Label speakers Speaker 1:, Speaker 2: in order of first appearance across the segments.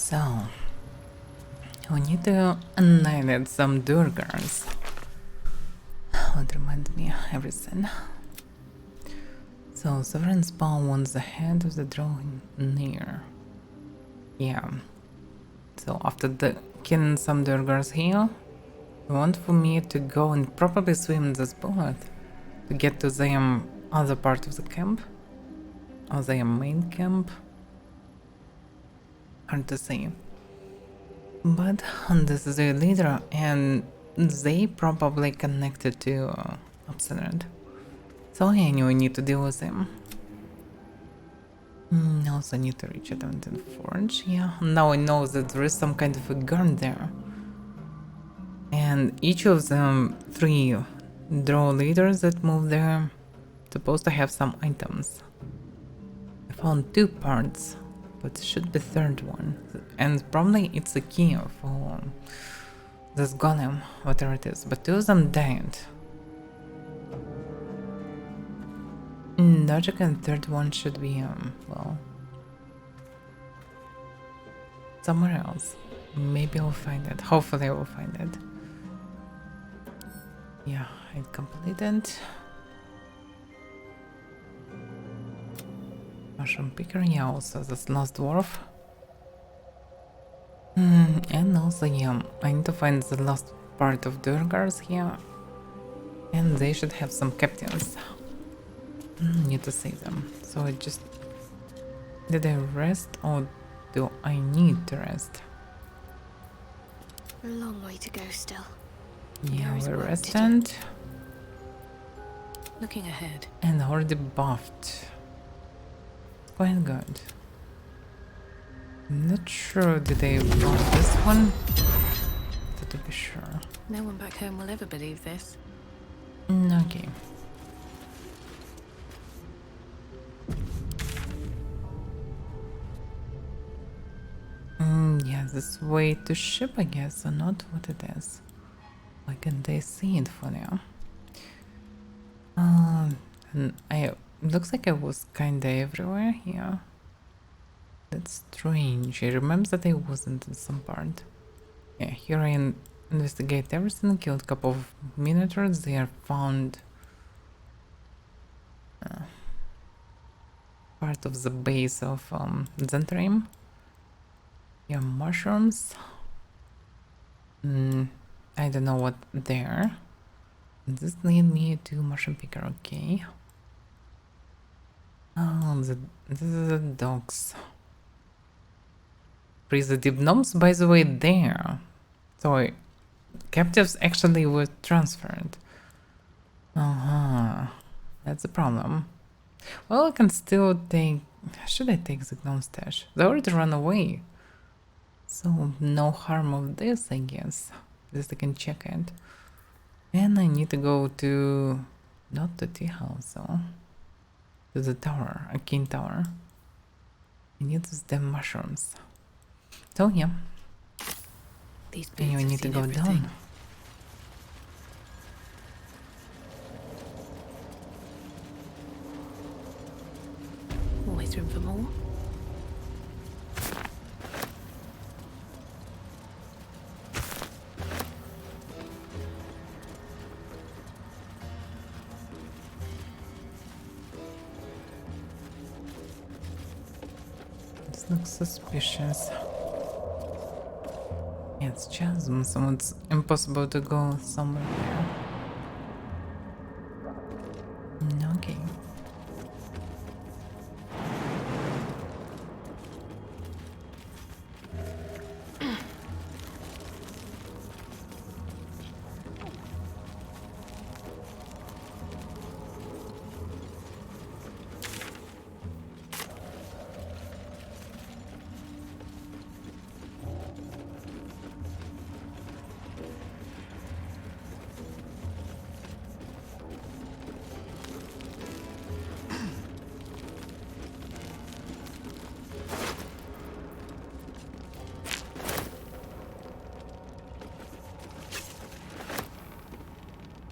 Speaker 1: So, we need to annihilate some Durgars. What reminds me everything. So, Sovereign spawn wants the head of the drawing near. Yeah. So, after killing some Durgars here, you want for me to go and probably swim this boat to get to the other part of the camp? Or the main camp? Hard to say. But this is their leader, and they probably connected to Obsidian. So I knew I need to deal with them. Also need to reach it and forge, yeah. Now I know that there is some kind of a gun there. And each of them 3 draw leaders that move there supposed to have some items. I found 2 parts, but it should be 3rd one. And probably it's a key for this golem, whatever it is. But 2 of them died. Logic and 3rd one should be, well, somewhere else. Maybe I'll find it. Hopefully I will find it. Yeah, I completed. Mushroom picker, yeah, also this last dwarf. And also, yeah, I need to find the last part of Durgars here. And they should have some captains. Need to see them. So I just... Did I rest or do I need to rest?
Speaker 2: A long way to go still.
Speaker 1: Yeah, we rested.
Speaker 2: Looking ahead.
Speaker 1: And already buffed. Quite good. Not sure did I buff this one? To be sure.
Speaker 2: No one back home will ever believe this.
Speaker 1: Okay. Yeah, this way to ship, I guess, or not what it is. Why can't they see it for now? And looks like I was kinda everywhere here. That's strange. I remember that I wasn't in some part. Yeah, here I investigate everything, killed a couple of minotaurs. They are found part of the base of Zentrim. Yeah, mushrooms. I don't know what there. This lead me to mushroom picker, okay. Oh, this is the dogs. Freeze the deep gnomes, by the way, there. So captives actually were transferred. That's a problem. Well, I can still take... Should I take the gnome stash? They already run away. So no harm of this, I guess. Just I can check it. And I need to go to... Not the tea house, though. To the tower, a king tower. I need those damn mushrooms. So yeah.
Speaker 2: These
Speaker 1: Anyway, I need to go down.
Speaker 2: Always room for more.
Speaker 1: This looks suspicious. Yeah, it's chasm, so it's impossible to go somewhere there. Okay.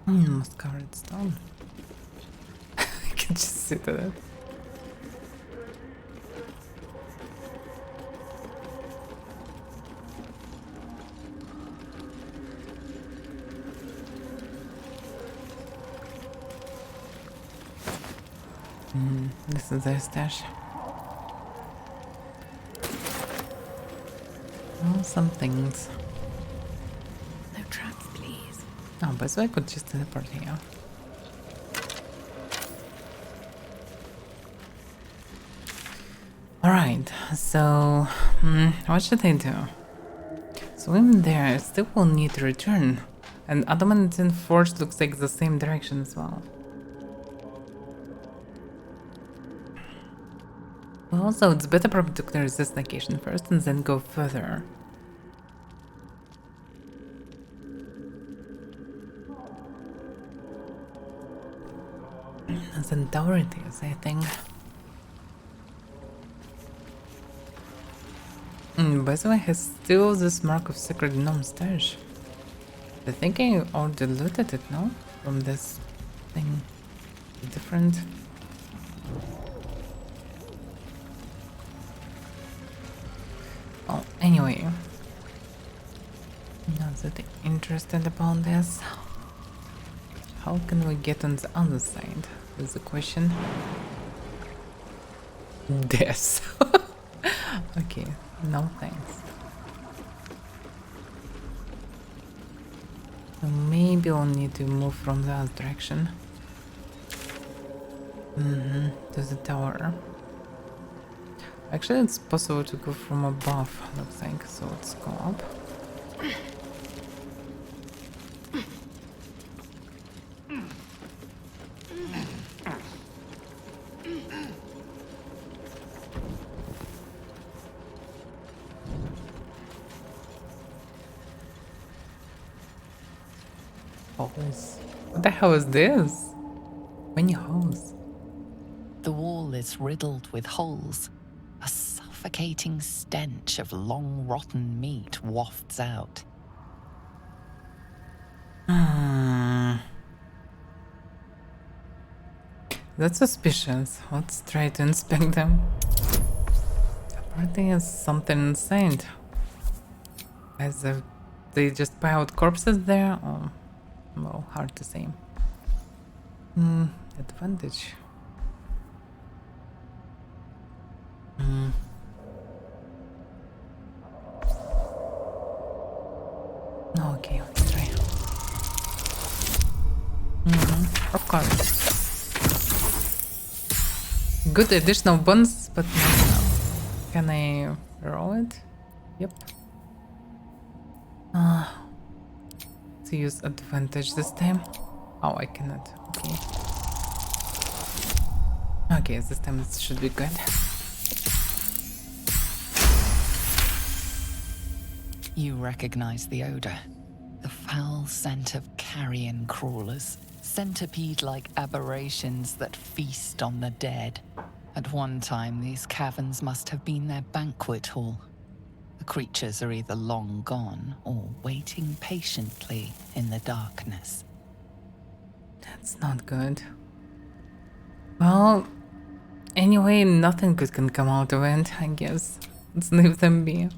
Speaker 1: Must cover it stone. I can just sit at it. This is their stash. Oh, some things.
Speaker 2: No traps, please.
Speaker 1: Oh, but so I could just teleport here. Alright, so what should I do? Swim there, I still will need to return. And adamantine forge looks like the same direction as well. Well, so it's better probably to clear this location first and then go further. And then tower it is, I think. By the way, I still this mark of sacred gnome stash. I think I already looted it, no? From this thing. Different. Oh, anyway. Not that interested about this. How can we get on the other side? Is the question. This. Okay, no thanks. So maybe we'll need to move from the other direction. To the tower. Actually, it's possible to go from above, looks like, so let's go up. Holes. What the hell is this? Many holes.
Speaker 3: The wall is riddled with holes. A suffocating stench of long rotten meat wafts out.
Speaker 1: That's suspicious. Let's try to inspect them. Apparently, it's something insane. As if they just piled corpses there, or well, hard to say. Advantage. Okay, let's try. Of course. Good additional bonus, but not enough. Can I roll it? Yep. To use advantage this time. Oh, I cannot. Okay. Okay, this time it should be good.
Speaker 3: You recognize the odor. The foul scent of carrion crawlers. Centipede-like aberrations that feast on the dead. At one time, these caverns must have been their banquet hall. The creatures are either long gone or waiting patiently in the darkness.
Speaker 1: That's not good. Well, anyway, nothing good can come out of it, I guess. Let's leave them be.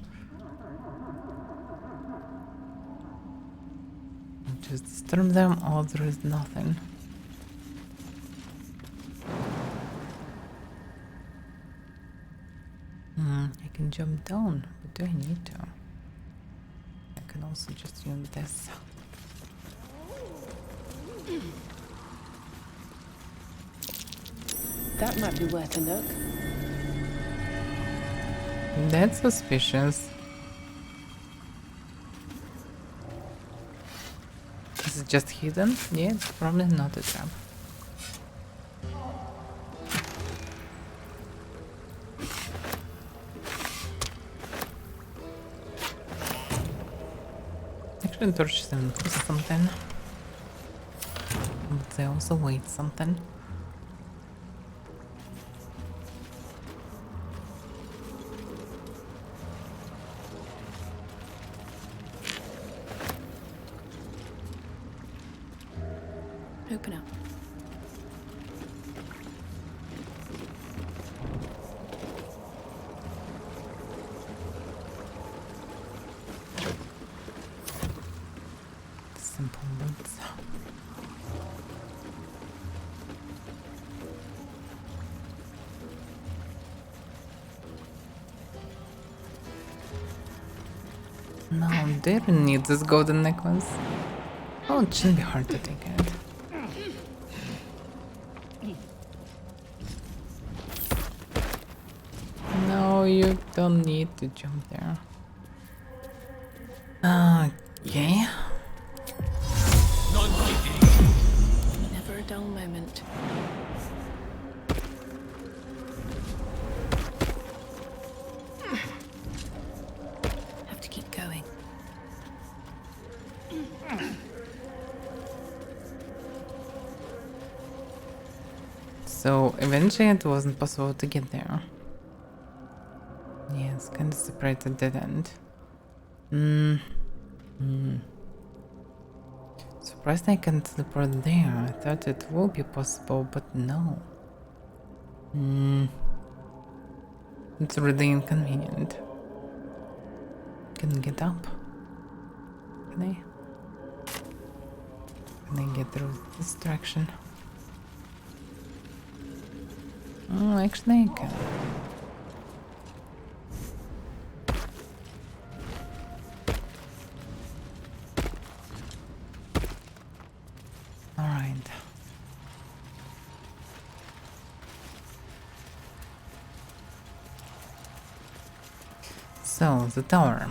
Speaker 1: Just disturb them, or there is nothing. I can jump down, but do I need to? I can also just use this.
Speaker 4: That might be worth a look.
Speaker 1: That's suspicious. Is it just hidden? Yeah, it's probably not a trap. Actually, torches them cost something. But they also weigh something.
Speaker 2: Open up.
Speaker 1: Simple boots. No, they don't need this golden necklace. Oh, it shouldn't be hard to take it. No, you don't need to jump there. Okay.
Speaker 4: Never a dull moment. Have to keep going.
Speaker 1: So eventually it wasn't possible to get there. Yeah, it's kind of separated dead end. Surprised I can teleport there. I thought it would be possible, but no. It's really inconvenient. Can I get up? Can I? Can I get through this direction? Oh, actually I can. Alright. So, the tower.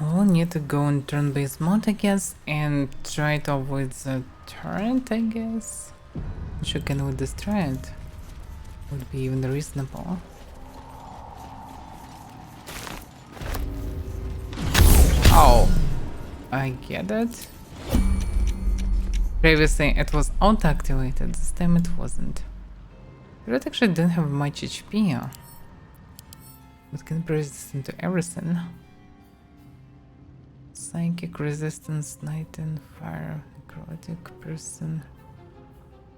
Speaker 1: We'll need to go in turn-based mode, I guess, and try to avoid the turret, I guess. Which you can with this turret would be even reasonable. Oh, I get it. Previously it was auto-activated, this time it wasn't. It actually didn't have much HP. It can be resistant to everything. Psychic resistance, night and fire, necrotic person.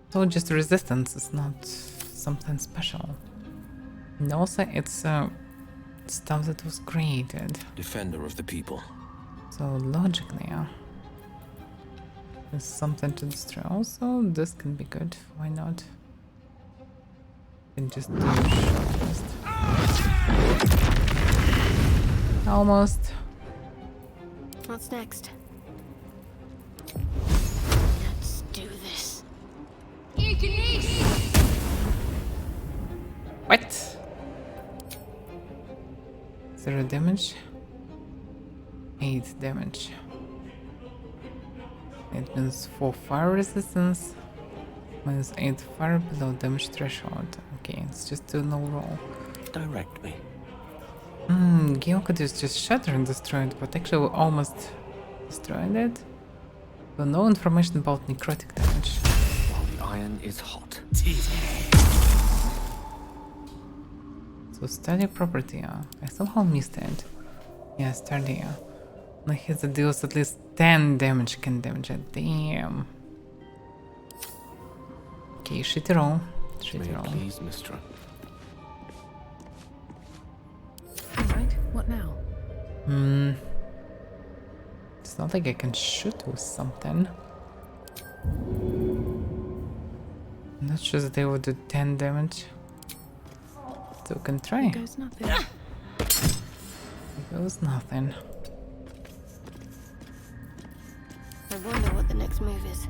Speaker 1: So just resistance is not something special. And also it's stuff that was created.
Speaker 5: Defender of the people.
Speaker 1: So logically, there's something to destroy. Also, this can be good. Why not? Can just do a short rest. Almost.
Speaker 2: What's next? Let's do this.
Speaker 1: What? 0 damage. 8 damage. It means 4 fire resistance. Minus 8 fire below damage threshold. Okay, it's just a no roll.
Speaker 5: Direct me.
Speaker 1: Gale could just shatter and destroy it, but actually we almost destroyed it. So no information about necrotic damage.
Speaker 5: While the iron is hot.
Speaker 1: So sturdy property, I somehow missed it. Yeah, sturdy. Like his deals at least 10 damage, can damage it. Damn. Okay, shitty roll.
Speaker 5: May
Speaker 1: Shitty
Speaker 5: it
Speaker 1: roll.
Speaker 5: please, Mistra.
Speaker 4: Alright, what now?
Speaker 1: It's not like I can shoot with something. I'm not sure that they would do 10 damage. Still can try.
Speaker 4: Goes nothing.
Speaker 1: Here goes nothing.
Speaker 2: I wonder what the next move is.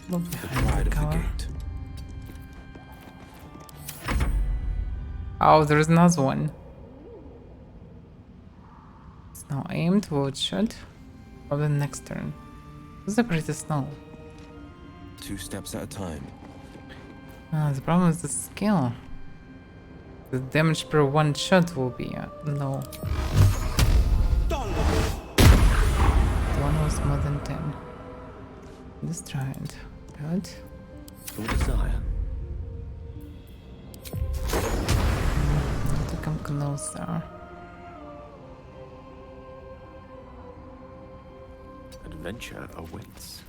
Speaker 1: Look
Speaker 5: The
Speaker 1: behind
Speaker 5: pride
Speaker 1: the
Speaker 5: of the
Speaker 1: cover.
Speaker 5: gate.
Speaker 1: Oh, there's another one. It's now aimed, will it shoot? For the next turn. This is pretty slow.
Speaker 5: 2 steps at a time.
Speaker 1: The problem is the skill. The damage per one shot will be low. The one was more than 10. Destroyed. Good.
Speaker 5: Your desire.
Speaker 1: Need to come closer.
Speaker 5: Adventure awaits.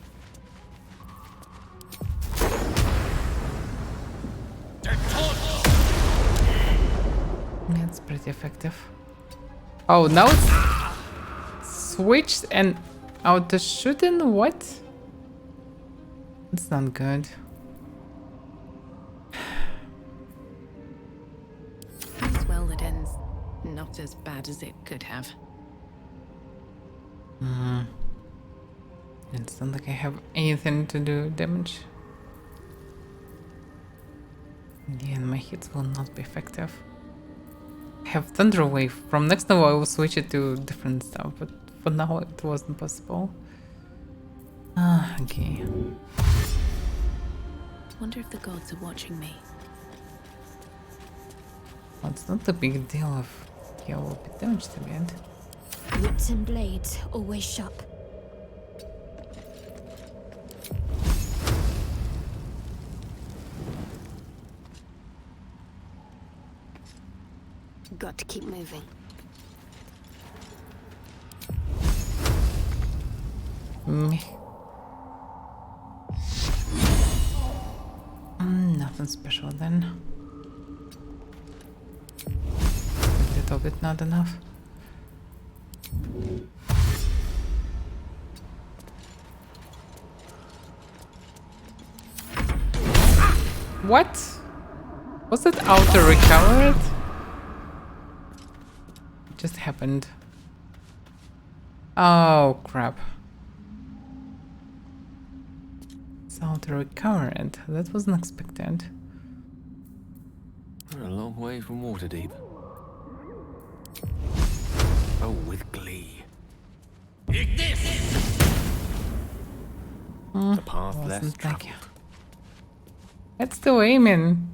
Speaker 1: That's pretty effective. Oh, now it's switched and auto shooting? What? It's not good.
Speaker 4: All's well that ends. Not as bad as it could have.
Speaker 1: It's not like I have anything to do damage. Again, my hits will not be effective. I have Thunder Wave. From next now I will switch it to different stuff, but for now it wasn't possible. Okay.
Speaker 4: Wonder if the gods are watching me.
Speaker 1: Well, it's not a big deal if you will be damaged a bit.
Speaker 2: Wits and blades, always sharp. Got to keep moving.
Speaker 1: Nothing special then. A little bit not enough. What? Was it auto recovered? It just happened. Oh crap. It's auto recovered. That wasn't expected.
Speaker 5: We're a long way from Waterdeep. Oh, with glee. The path less
Speaker 1: Wasn't like
Speaker 5: traveled.
Speaker 1: It's still aiming.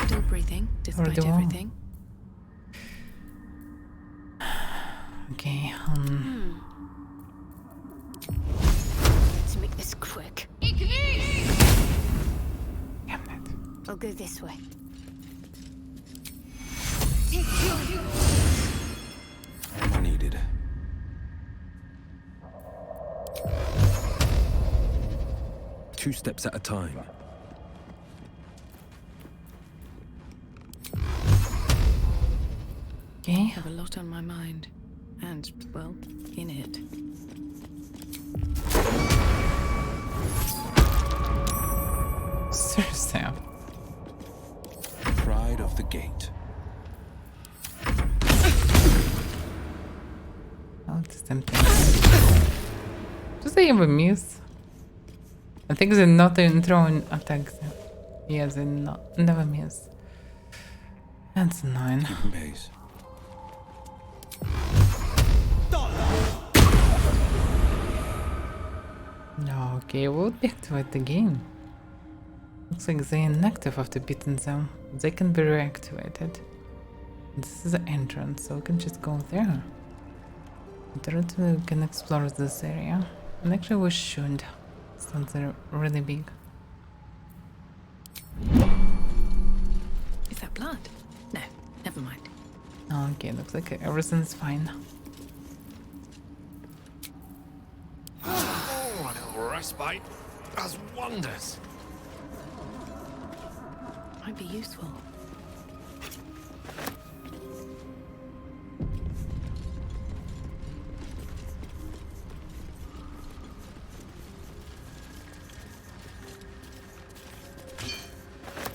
Speaker 4: Still breathing, despite
Speaker 1: the wall.
Speaker 4: everything.
Speaker 1: Okay,
Speaker 2: To make this quick.
Speaker 1: damn it.
Speaker 2: I'll go this way.
Speaker 5: Ammo needed. Two steps at a time.
Speaker 1: Okay,
Speaker 4: Have a lot on my mind. And, well, in it.
Speaker 1: seriously.
Speaker 5: Pride of the gate.
Speaker 1: Oh, it's tempting. Do they ever miss? I think they're not in throwing attacks. Yeah, they never miss. That's annoying.
Speaker 5: Keeping pace.
Speaker 1: No, okay, we'll deactivate the game. Looks like they're inactive after beating them. They can be reactivated. This is the entrance, so we can just go there. Directly we can explore this area. And actually we should, since they're really big.
Speaker 4: Is that blood? No, never mind.
Speaker 1: Okay, looks like everything's fine.
Speaker 5: Oh, a little respite does wonders.
Speaker 4: Might be useful.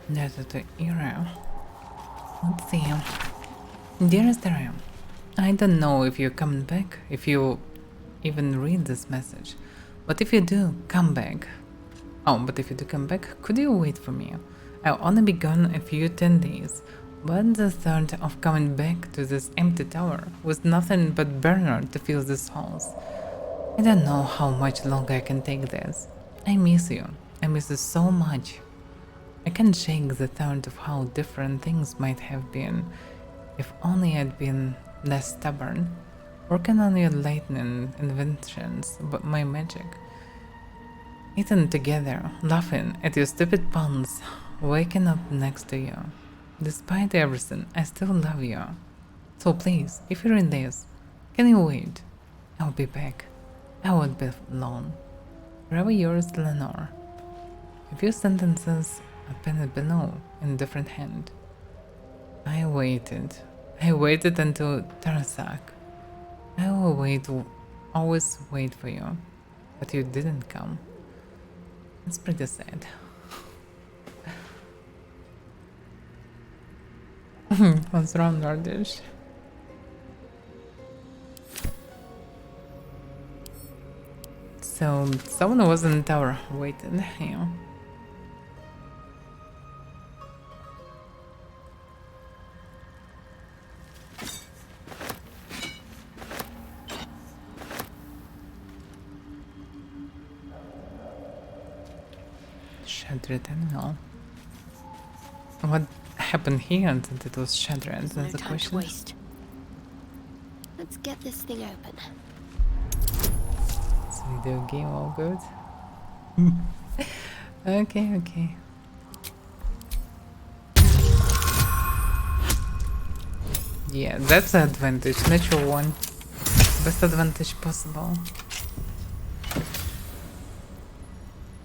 Speaker 1: There's the era. Let's see. Dearest Era, I don't know if you're coming back, if you even read this message. But if you do, come back. Oh, but if you do come back, could you wait for me? I'll only be gone a few 10 days. But the thought of coming back to this empty tower with nothing but Bernard to fill this house. I don't know how much longer I can take this. I miss you. I miss you so much. I can't shake the thought of how different things might have been if only I'd been less stubborn, working on your lightning inventions, but my magic. Eating together, laughing at your stupid puns, waking up next to you. Despite everything, I still love you. So please, if you're in this, can you wait? I'll be back. I won't be alone. Forever yours, Lenore. A few sentences appended below in a different hand. I waited. I waited until Tarasak. I will wait, always wait for you, but you didn't come. It's pretty sad. What's wrong, Nordish? So someone was in the tower waiting here. Shattered animal. What happened here that it was shattered?
Speaker 2: No
Speaker 1: That's the
Speaker 2: time to
Speaker 1: question.
Speaker 2: waste. Let's get this thing open.
Speaker 1: It's a video game, all good. Okay. Yeah, that's the advantage, natural one. Best advantage possible.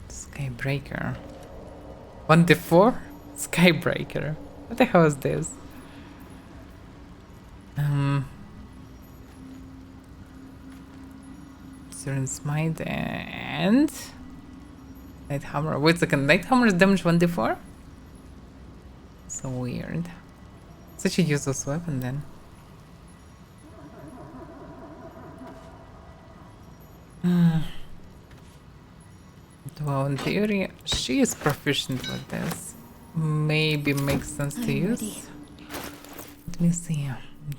Speaker 1: Skybreaker. 1d4? Skybreaker. What the hell is this? Siren Smite and Nighthammer. Wait a second, Nighthammer's damage 1d4? So weird. Such a useless weapon then. Well, in theory, she is proficient with this. Maybe makes sense to
Speaker 2: I'm
Speaker 1: use.
Speaker 2: ready.
Speaker 1: Let me see.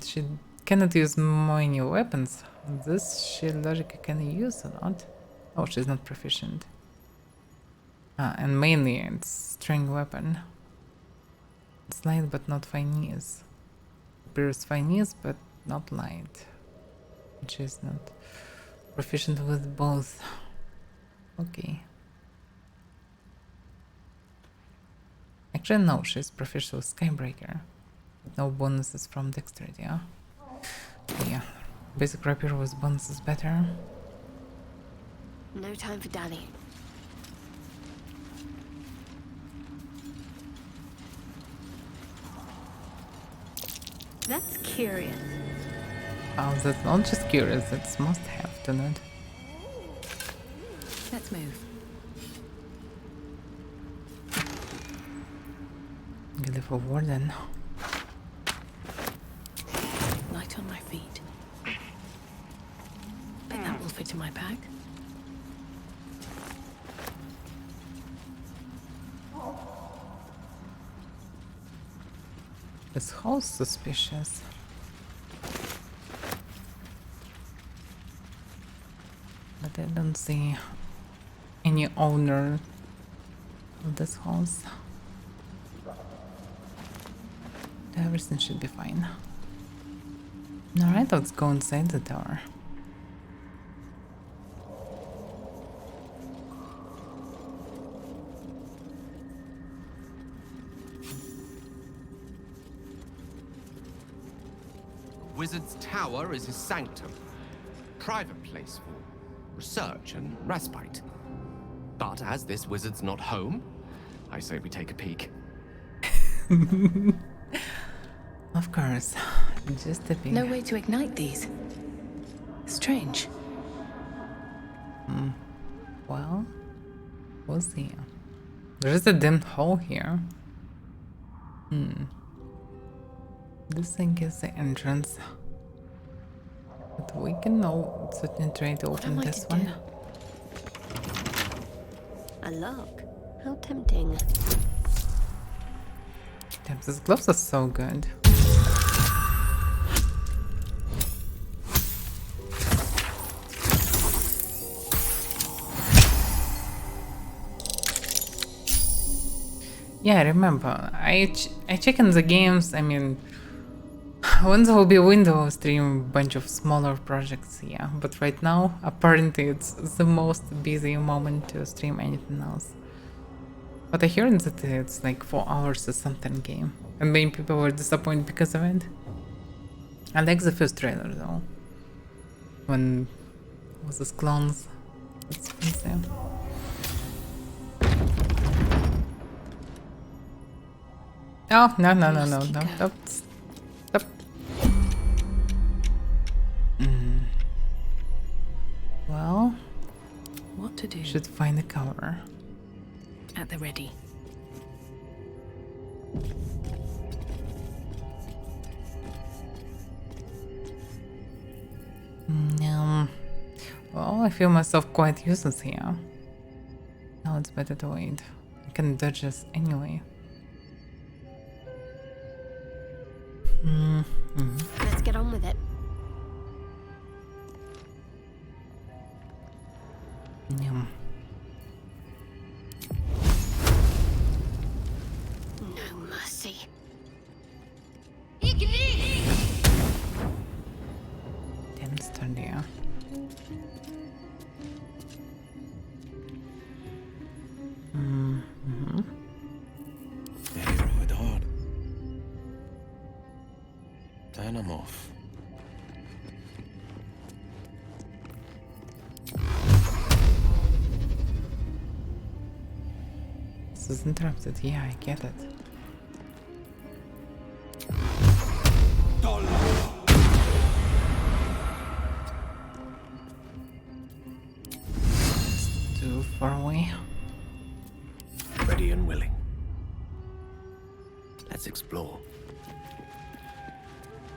Speaker 1: She cannot use many weapons. This she logically can use a lot. Oh, she's not proficient. And mainly it's string weapon. It's light but not finesse. Appears finesse but not light. She's not proficient with both. Okay. Actually, no, she's proficient with Skybreaker. No bonuses from dexterity, yeah? Yeah. Basic rapier with bonuses better.
Speaker 2: No time for Danny.
Speaker 4: That's curious.
Speaker 1: Oh, that's not just curious, that's must have to not.
Speaker 4: Let's move.
Speaker 1: Glyph of Warden.
Speaker 4: Light on my feet. Bet that will fit in my pack.
Speaker 1: This house suspicious. But I don't see any owner of this house. Everything should be fine. Alright, let's go inside the tower.
Speaker 6: Wizard's Tower is his sanctum. Private place for research and respite. But as this wizard's not home, I say we take a peek.
Speaker 1: Of course, just a bit.
Speaker 4: No way to ignite these. Strange.
Speaker 1: Well, we'll see. There is a dimmed hole here. This thing is the entrance. But we can certainly try to
Speaker 2: What
Speaker 1: open
Speaker 2: am I
Speaker 1: this
Speaker 2: to
Speaker 1: one.
Speaker 2: do? A lock? How tempting.
Speaker 1: Damn, these gloves are so good. Yeah, I remember. I check in the games. I mean, when there will be a window, I'll stream a bunch of smaller projects. Yeah, but right now, apparently, it's the most busy moment to stream anything else. But I hear that it's like 4 hours or something game, and many people were disappointed because of it. I like the first trailer though. When was this clones? It's insane. Oh, no, stop. Stop. Well,
Speaker 4: What to do?
Speaker 1: should find a cover.
Speaker 4: At the ready.
Speaker 1: Well, Well, I feel myself quite useless here. Now it's better to wait. I can dodge us anyway.
Speaker 2: Let's get on with it.
Speaker 1: Yeah.
Speaker 2: No mercy.
Speaker 1: Damn sturdy.
Speaker 5: A hero at heart. And I'm off.
Speaker 1: This is interrupted. Yeah, I get it. It's too far away.
Speaker 5: Ready and willing. Let's explore.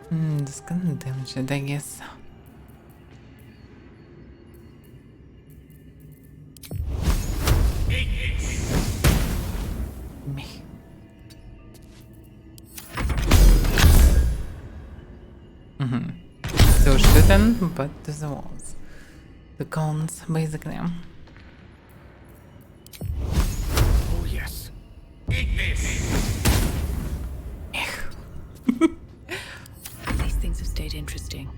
Speaker 1: This can damage it, I guess. Me. Still shooting, but to the walls. The cones, basically.
Speaker 5: Oh yes.
Speaker 4: These things have stayed interesting.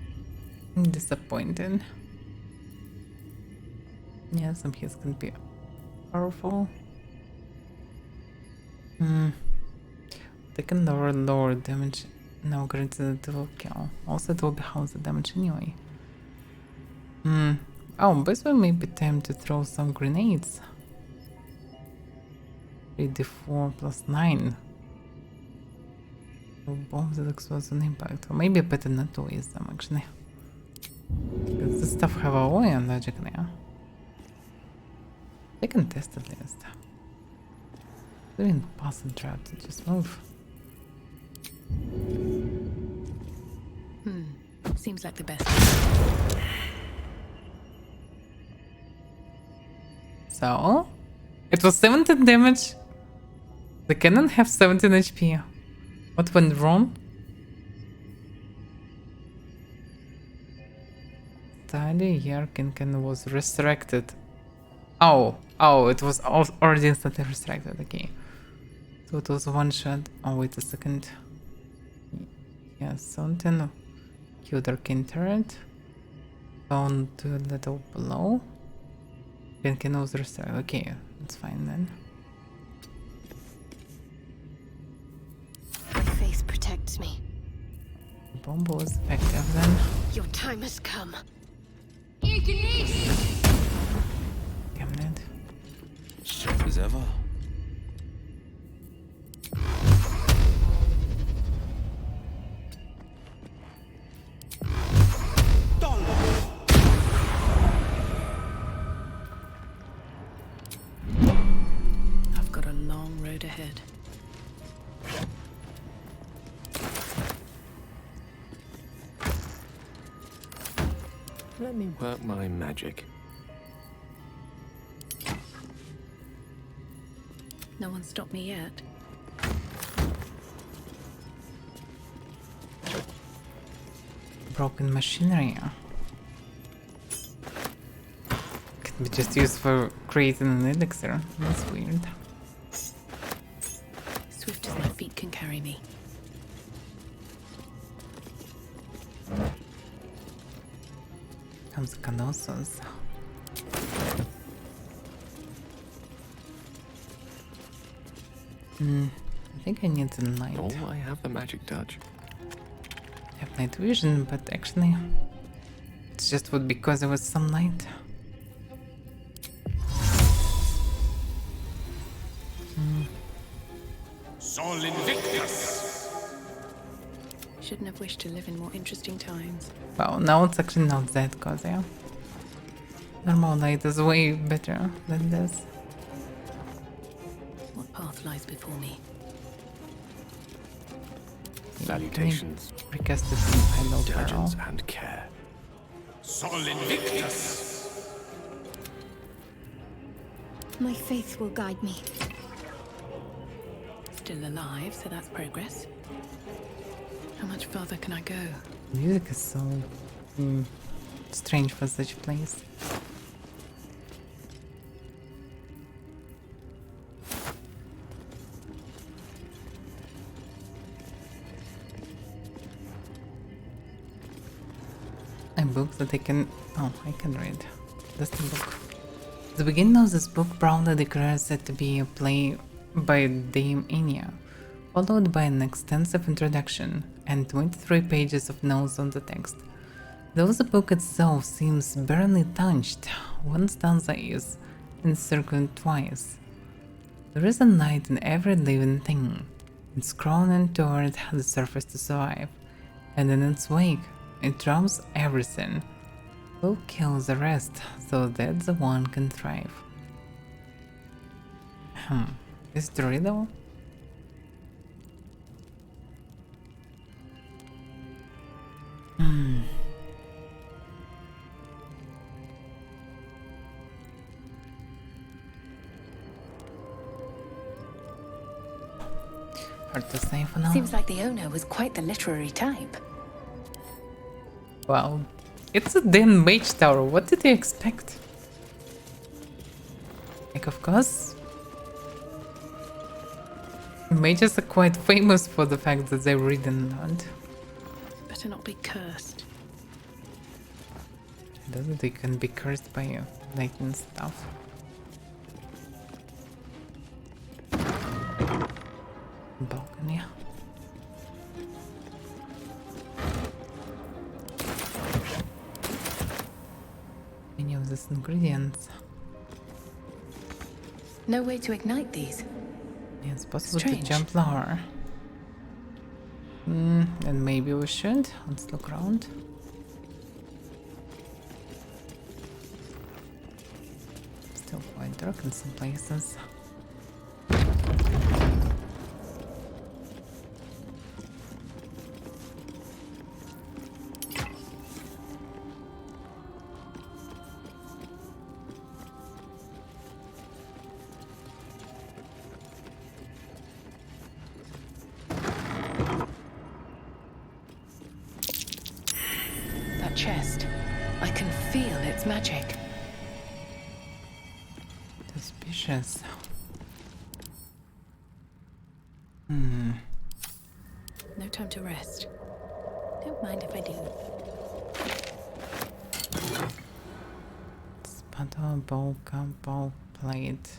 Speaker 1: Disappointed. Yeah, some hits can be powerful. They can lower damage. No, granted it will kill. Also, it will be half the damage anyway. Oh, this will maybe time to throw some grenades. 3d4 plus 9. Bombs that explode on impact. Or maybe better not to waste them actually. Because this stuff have a way on logic now. They can test at least. Doing pass and trap to just move.
Speaker 4: Seems like the best.
Speaker 1: So, it was 17 damage. The cannon have 17 HP. What went wrong? Study Yarkin was resurrected. Oh, it was already instantly resurrected. Okay. So it was one shot. Oh, wait a second. Yeah, something. Killed Arcane turret. Down to a little below. Yarkin was resurrected. Okay, that's fine then.
Speaker 2: My faith protects me.
Speaker 1: The bomb was effective then.
Speaker 2: Your time has come.
Speaker 1: Damn it.
Speaker 5: Sharp as ever.
Speaker 4: I've got a long road ahead.
Speaker 5: Let me work my magic.
Speaker 4: No one stopped me yet.
Speaker 1: Broken machinery. Can be just used for creating an elixir. That's weird.
Speaker 4: Swift as my feet can carry me.
Speaker 1: Comes Colossus. I think I need the light.
Speaker 5: Oh, I have the magic touch.
Speaker 1: I have night vision, but actually, it's just would because there was some light.
Speaker 5: Sol Invictus!
Speaker 4: Shouldn't have wished to live in more interesting times.
Speaker 1: Well, now it's actually not that cozy. Normal light is way better than this.
Speaker 4: What path lies before me?
Speaker 5: Salutations,
Speaker 1: Recast it in High Low Barrel.
Speaker 5: diligence, and care. Sol Invictus!
Speaker 2: My faith will guide me.
Speaker 4: Still alive, so that's progress. How much further can I go?
Speaker 1: Music is so strange for such a place. A book that I can... Oh, I can read. That's the book. The beginning of this book proudly declares it to be a play by Dame Inia, followed by an extensive introduction and 23 pages of notes on the text. Though the book itself seems barely touched, one stanza is encircled twice. There is a night in every living thing. It's crawling toward the surface to survive, and in its wake, it drops everything. Will kill the rest so that the one can thrive. Is it a riddle? Hard to say for now.
Speaker 7: Seems like the owner was quite the literary type.
Speaker 1: Well, it's a damn mage tower, what did you expect? Like, of course, mages are quite famous for the fact that they read and learn.
Speaker 4: Better not be cursed.
Speaker 1: Doesn't they can be cursed by lightning stuff? Balcony. Many of these ingredients.
Speaker 7: No way to ignite these.
Speaker 1: Yeah, it's possible
Speaker 7: Strange.
Speaker 1: to jump lower. And maybe we should. Let's look around. Still quite dark in some places.
Speaker 7: That chest. I can feel its magic.
Speaker 1: Suspicious.
Speaker 4: No time to rest. Don't mind if I do.
Speaker 1: Sputter, bowl cup, bowl plate.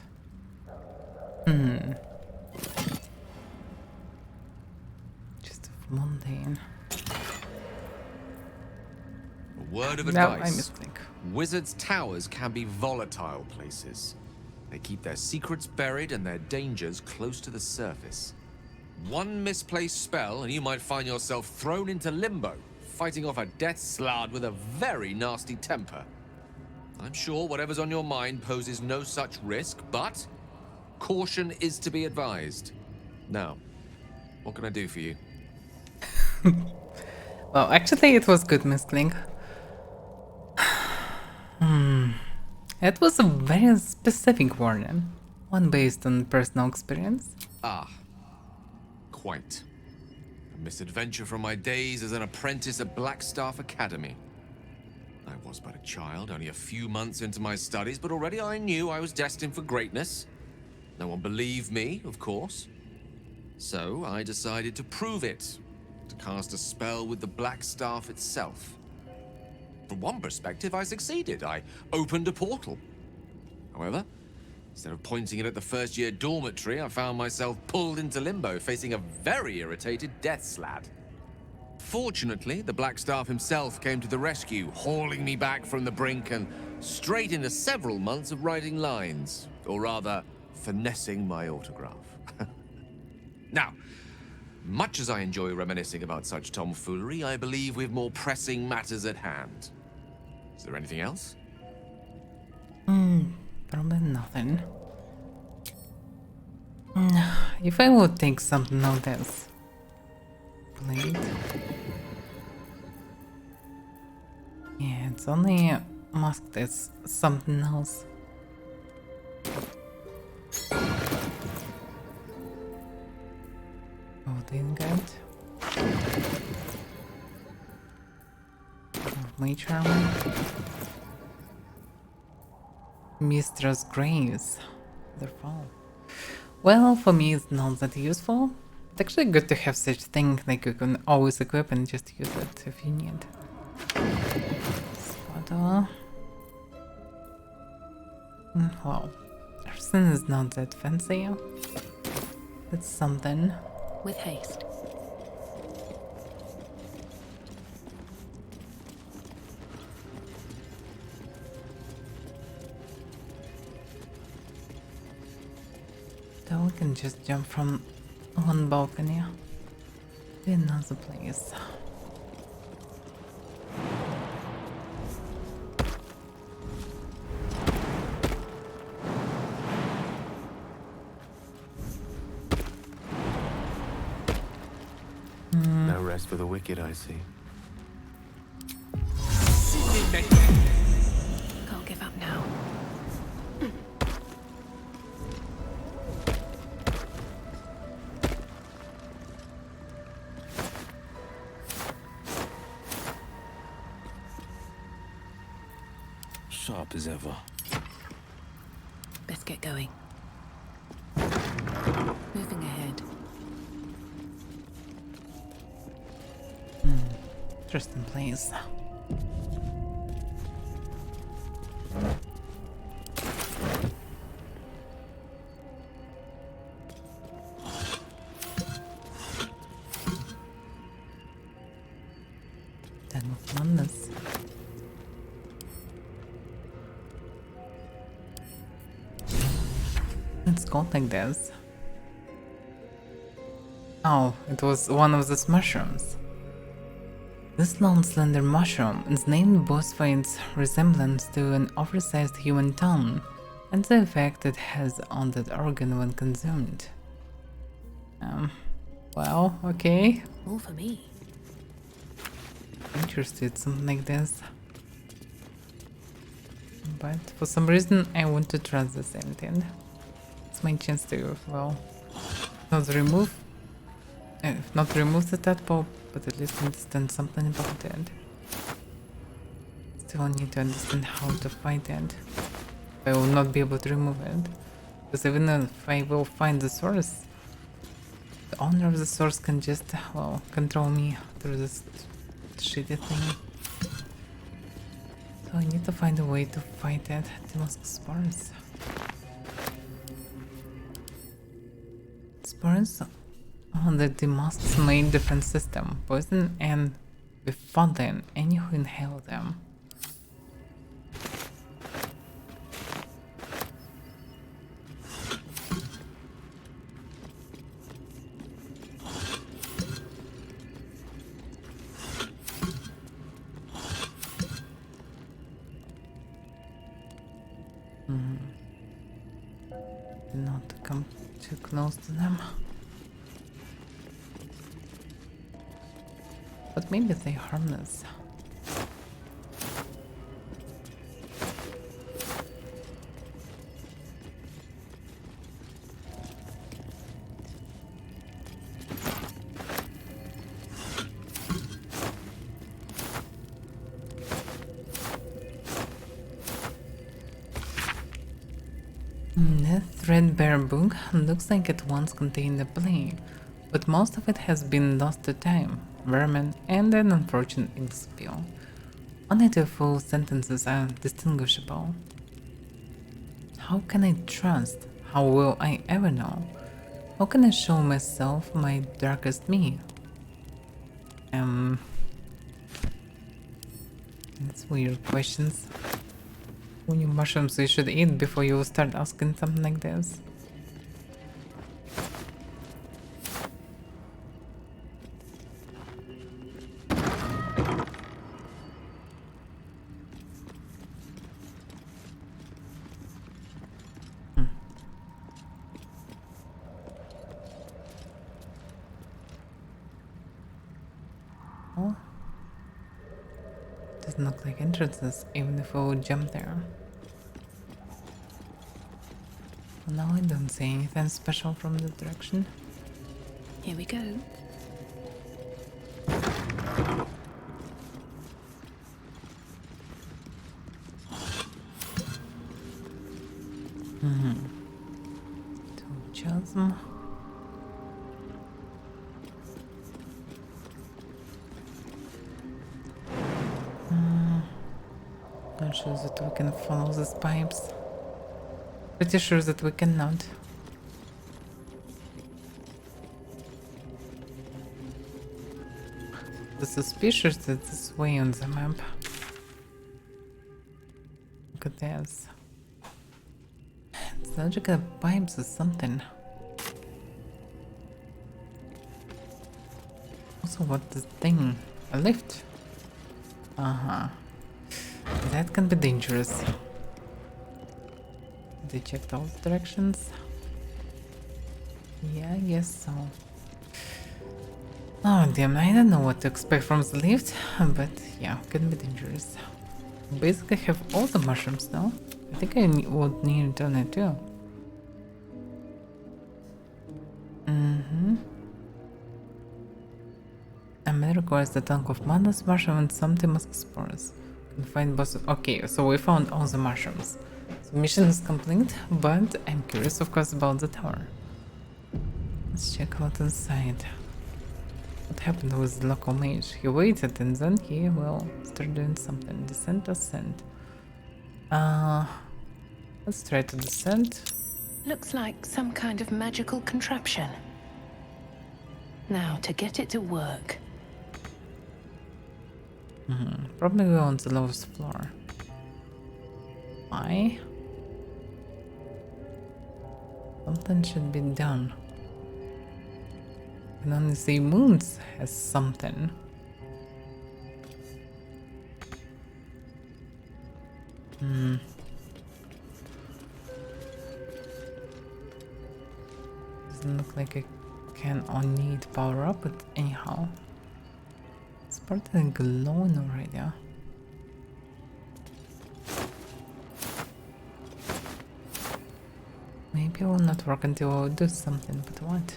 Speaker 1: Just mundane.
Speaker 6: A word of
Speaker 1: No, I
Speaker 6: advice.
Speaker 1: mistake.
Speaker 6: Wizards' towers can be volatile places. They keep their secrets buried and their dangers close to the surface. One misplaced spell and you might find yourself thrown into limbo, fighting off a death slard with a very nasty temper. I'm sure whatever's on your mind poses no such risk, but caution is to be advised. Now, what can I do for you?
Speaker 1: Well, actually, it was good, Miskling. It was a very specific warning, one based on personal experience.
Speaker 6: Ah, quite. A misadventure from my days as an apprentice at Blackstaff Academy. I was but a child, only a few months into my studies, but already I knew I was destined for greatness. No one believed me, of course. So I decided to prove it, to cast a spell with the Blackstaff itself. From one perspective, I succeeded. I opened a portal. However, instead of pointing it at the first-year dormitory, I found myself pulled into limbo, facing a very irritated death slad. Fortunately, the Blackstaff himself came to the rescue, hauling me back from the brink and straight into several months of writing lines, or rather, finessing my autograph. Now, much as I enjoy reminiscing about such tomfoolery, I believe we've more pressing matters at hand. Is there anything else?
Speaker 1: Probably nothing. If I would take something like this. Plate. Yeah, it's only masked as something else. mage armor. Mistress Grace. Wonderful. Well, for me it's not that useful. It's actually good to have such thing, like you can always equip and just use it if you need. Spotter. Well, everything is not that fancy. It's something.
Speaker 7: With haste.
Speaker 1: Then we can just jump from one balcony to another place.
Speaker 5: No rest for the wicked, I see.
Speaker 7: Can't give up now.
Speaker 5: Sharp as ever.
Speaker 7: Best get going. Moving ahead.
Speaker 1: Interesting place. Den of Madness. It's called like this. Oh, it was one of those mushrooms. This long slender mushroom is named both for its resemblance to an oversized human tongue and the effect it has on that organ when consumed. Well, okay.
Speaker 7: All for me.
Speaker 1: Interested, something like this. But for some reason I want to trust this ending. It's my chance to, well, not remove the tadpole, but at least understand something about it. Still need to understand how to fight it. I will not be able to remove it. Because even if I will find the source, the owner of the source can just, well, control me through this shitty thing. So I need to find a way to fight it. Demask spores. Spores on the Demask's main defense system, poison and befuddling any who inhale them. Not to come too close to them. But maybe they harmless. The threadbare book looks like it once contained a play, but most of it has been lost to time, vermin, and an unfortunate ink spill. Only the full sentences are distinguishable. How can I trust? How will I ever know? How can I show myself my darkest me? That's weird questions. How many mushrooms you should eat before you start asking something like this? Oh. Doesn't look like entrances, even if I would jump there. No, I don't see anything special from the direction.
Speaker 7: Here we go.
Speaker 1: awesome. Not sure that we can follow these pipes. Pretty sure that we cannot. The suspicious that this way on the map. Look at this. It's logical pipes or something. Also, what this thing? A lift? Uh-huh. That can be dangerous. They checked all the directions? Yeah, I guess so. Oh damn, I don't know what to expect from the lift, but yeah, can be dangerous. Basically, I have all the mushrooms now. I think I would need on it too. A man requires the tank of madness mushroom and some musk spores. Can find boss. Okay, so we found all the mushrooms. So mission is complete, but I'm curious, of course, about the tower. Let's check out inside. What happened with the local mage? He waited and then he will start doing something. Descent, ascent. Let's try to descend.
Speaker 7: Looks like some kind of magical contraption. Now, to get it to work.
Speaker 1: Probably go on the lowest floor. Why? Something should be done. I can only see Moons has something. Doesn't look like I can or need power up, but anyhow. It's part of the glowing already. Huh? Maybe it will not work until I do something, but what?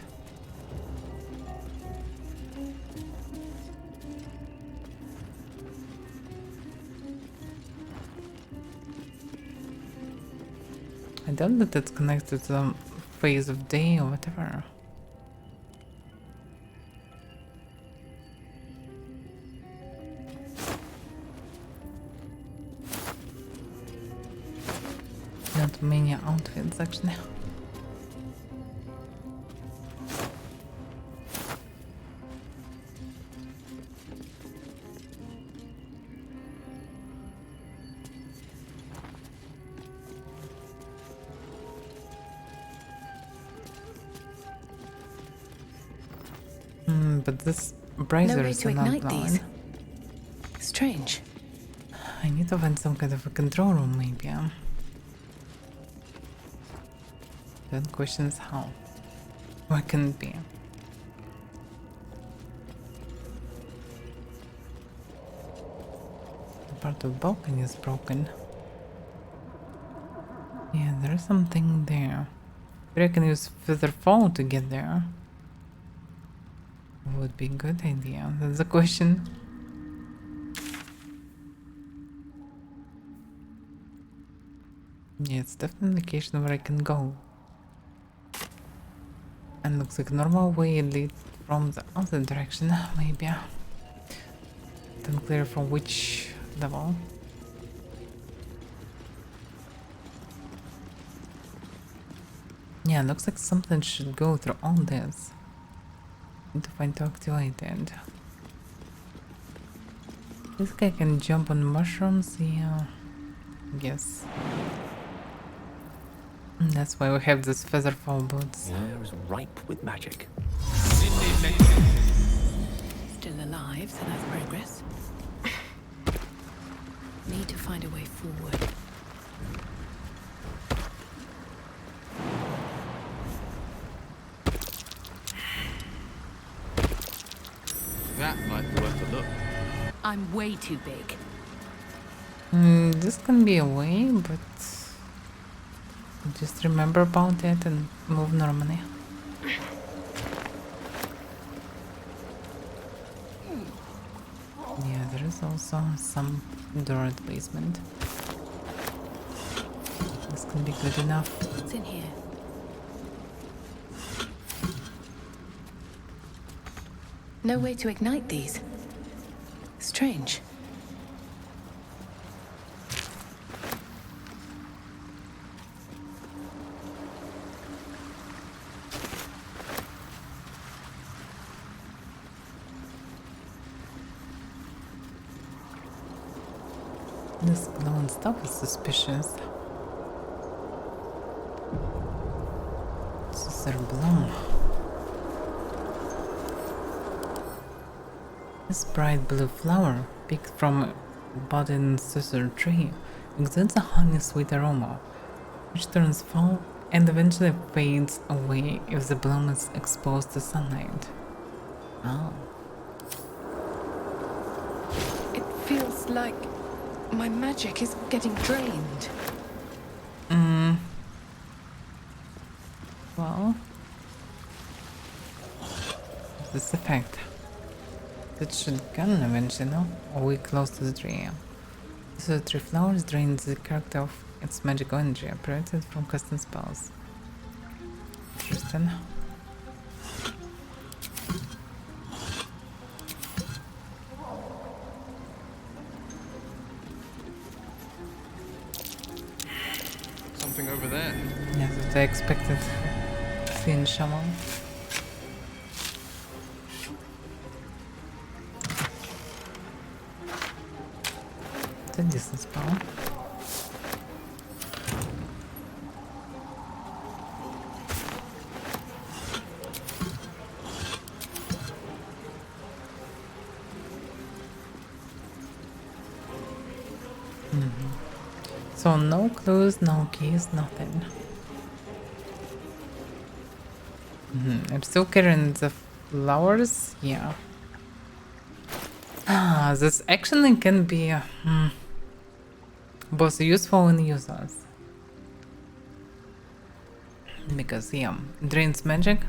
Speaker 1: I doubt that it's connected to the phase of day or whatever. Not many outfits actually. But this
Speaker 7: No
Speaker 1: brazier
Speaker 7: way
Speaker 1: is
Speaker 7: to
Speaker 1: not
Speaker 7: ignite these.
Speaker 1: blowing.
Speaker 7: Strange.
Speaker 1: I need to find some kind of a control room, maybe. Then question is how. Why can it be? The part of balcony is broken. Yeah, there is something there. But I can use feather fall to get there. Would be a good idea. That's the question. Yeah, it's definitely a location where I can go. And looks like a normal way leads from the other direction, maybe. Unclear from which level. Yeah, looks like something should go through all this. Need to find to activate it. This guy can jump on mushrooms, yeah. Yes. That's why we have this featherfall boots.
Speaker 5: The air is ripe with magic.
Speaker 4: Still alive, so that's progress. Need to find a way forward.
Speaker 6: That might be worth a look.
Speaker 7: I'm way too big.
Speaker 1: This can be a way, but just remember about it and move normally. Yeah, there is also some door at basement. This can be good enough.
Speaker 4: What's in here?
Speaker 7: No way to ignite these. Strange.
Speaker 1: This glowing stuff is suspicious. Scissor bloom. This bright blue flower, picked from a budding scissor tree, exudes a honey-sweet aroma, which turns foul and eventually fades away if the bloom is exposed to sunlight. Oh.
Speaker 7: It feels like my magic is getting drained.
Speaker 1: Well, this effect. It should come eventually, no? Are we close to the tree? So the tree flowers drain the character of its magical energy, prevented from casting spells. Interesting.
Speaker 6: Something over there.
Speaker 1: Yeah, that's what I expected. Seeing shaman. It's a decent spell. So no clues, no keys, nothing. I'm still carrying the flowers, yeah. Ah, this actually can be both useful and useless. Because, yeah, drains magic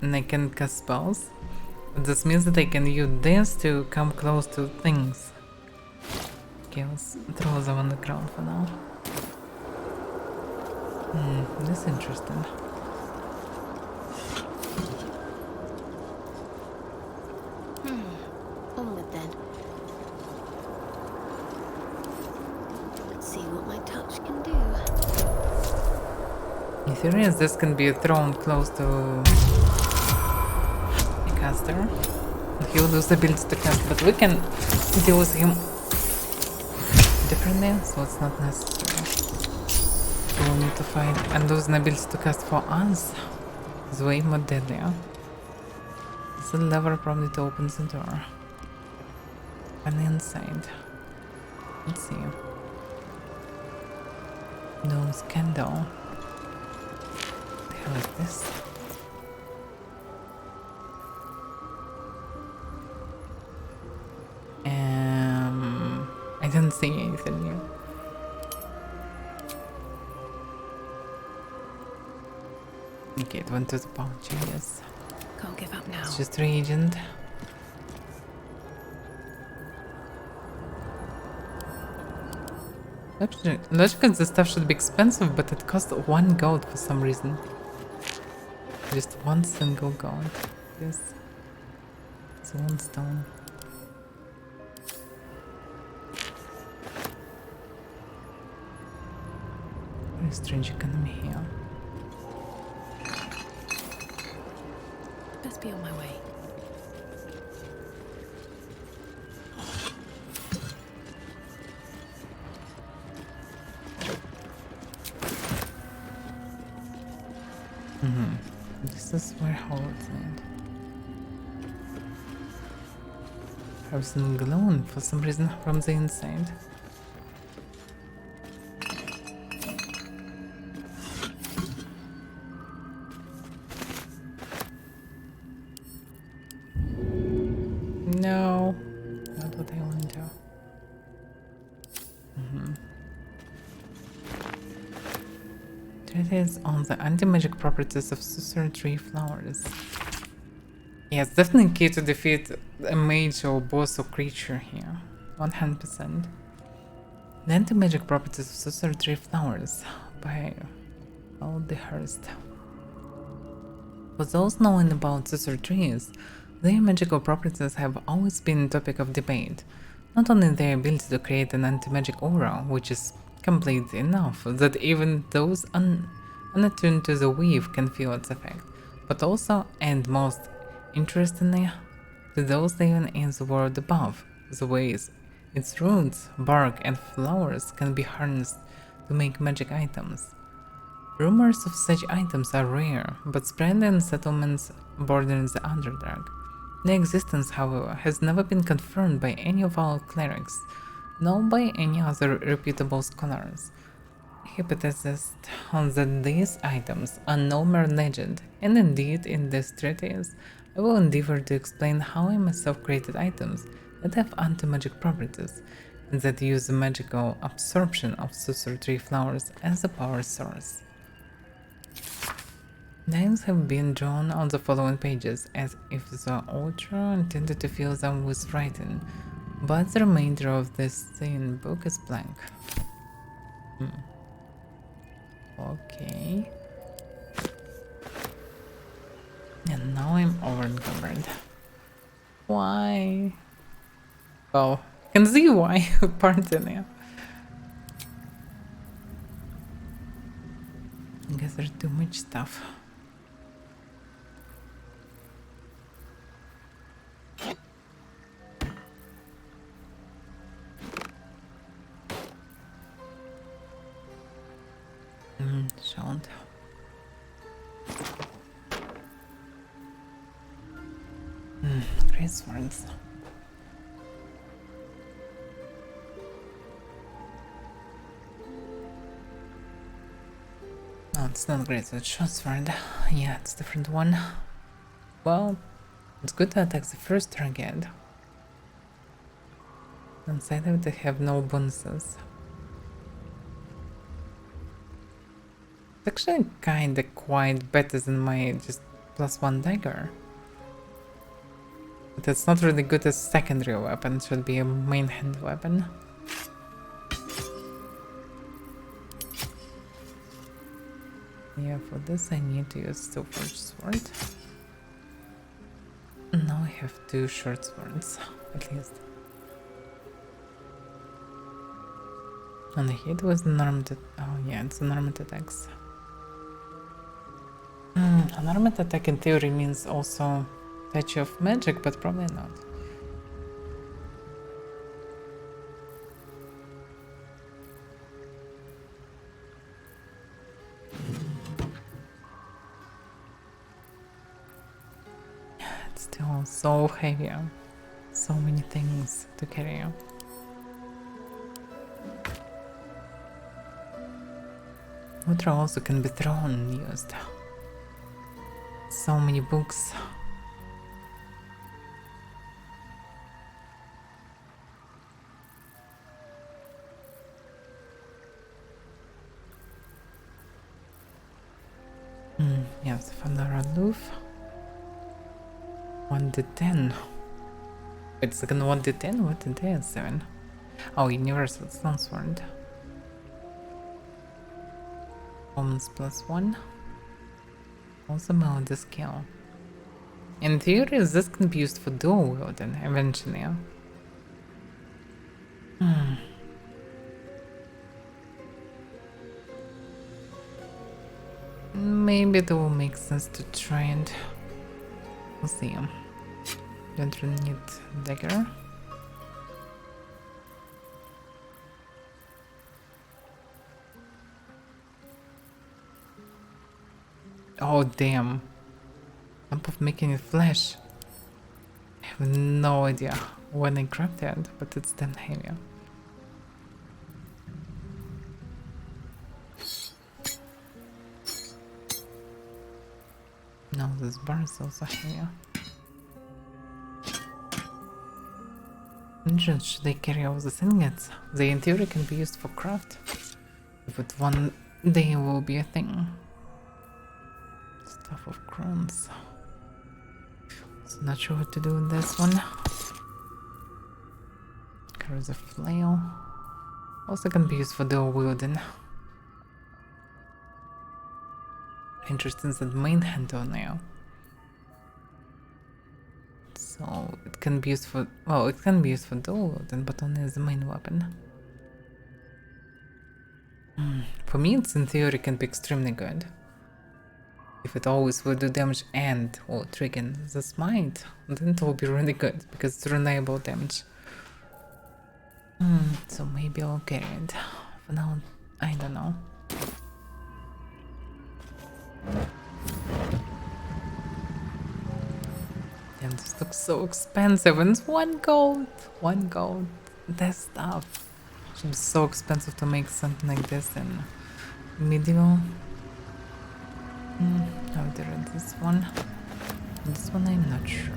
Speaker 1: and I can cast spells. This means that I can use this to come close to things. Okay, let's throw them on the ground for now. This is interesting.
Speaker 2: Onward then. Let's see what my touch can do.
Speaker 1: In theory, this can be thrown close to the caster. He will lose the ability to cast, but we can deal with him differently, so it's not necessary. We'll need to fight and lose an ability to cast for us. It's way more deadlier. It's a lever probably to open the door. And inside. Let's see. Nose candle. What the hell is this? I didn't see anything new. Okay, it went to the pouch, I guess.
Speaker 7: Can't give up now.
Speaker 1: It's just reagent. Logically, the stuff should be expensive, but it costs 1 gold for some reason. Just 1 single gold. Yes. It's 1 stone. Very strange economy here.
Speaker 7: Best be on my way.
Speaker 1: This is where Howard's land. Have some glowing for some reason from the inside. No, not what I want to do. Treatise on the anti-magic properties of scissor tree flowers. Yeah, it's definitely key to defeat a mage or boss or creature here. 100%. The anti-magic properties of scissor tree flowers by Baldur. For those knowing about scissor trees, Their magical properties have always been a topic of debate. Not only their ability to create an anti-magic aura, which is complete enough that even those unattuned to the weave can feel its effect, but also, and most interestingly, to those living in the world above, the ways its roots, bark, and flowers can be harnessed to make magic items. Rumors of such items are rare, but spread in settlements bordering the Underdark. Their existence, however, has never been confirmed by any of our clerics, nor by any other reputable scholars. Hypothesized that these items are no mere legend, and indeed in this treatise I will endeavor to explain how I myself created items that have anti-magic properties, and that use the magical absorption of Susur tree flowers as a power source. Names have been drawn on the following pages as if the author intended to fill them with writing, but the remainder of this thin book is blank. Okay. And now I'm over encumbered. Why? Oh, I can see why. Pardon me. I guess there's too much stuff. Shan't. Great swords. No, it's not great, it's short sword. Yeah, it's a different one. Well, it's good to attack the first target. Inside of it, they have no bonuses. It's actually kinda quite better than my just +1 dagger. But it's not really good as secondary weapon, it should be a main hand weapon. Yeah, for this I need to use Silverforged sword. Now I have 2 short swords, at least. And the hit was an armed oh yeah, it's an armed attacks. An armed attack in theory means also touch of magic, but probably not. It's still so heavy. So many things to carry. Water also can be thrown and used. So many books. Yes, Fandara Loof. 1d10. Wait a second, 1d10? What did they have? 7? Oh, Universal Stone Sword. Omens +1. Also melody skill. In theory, this can be used for dual wielding eventually. Maybe it will make sense to try and we'll see. Don't really need dagger. Oh damn. Lamp of making it flash. I have no idea when I grabbed it, but it's damn heavy. No, this bar is also heavy. Should I carry all the ingots? They in theory can be used for craft. But one day will be a thing. Stuff of crowns. So not sure what to do with this one. Carries a flail. Also can be used for dual wielding. Interesting that main handle now. So it can be used for, well, it can be used for dual wielding, but only as the main weapon. For me, it's in theory can be extremely good. If it always will do damage and will trigger the smite, then it will be really good, because it's reliable damage. So maybe I'll carry it. For now, I don't know. And this looks so expensive, and it's 1 gold! 1 gold. That stuff should be so expensive to make something like this in medieval. How to read this one? This one I'm not sure.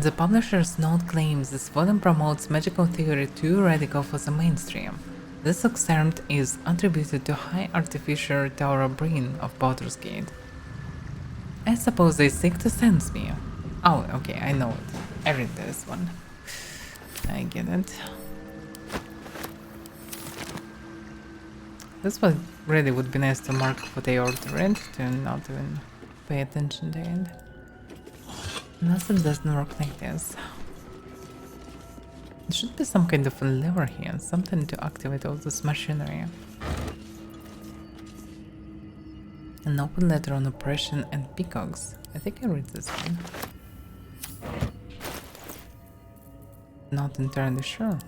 Speaker 1: The publisher's note claims this volume promotes magical theory too radical for the mainstream. This excerpt is attributed to High Artificer Tower Brain of Baldur's Gate. I suppose they seek to sense me. Oh, okay, I know it. I read this one. I get it. This one really would be nice to mark what they order it, to not even pay attention to it. Unless it doesn't work like this. There should be some kind of a lever here, something to activate all this machinery. An open letter on oppression and peacocks. I think I read this one. Not entirely sure.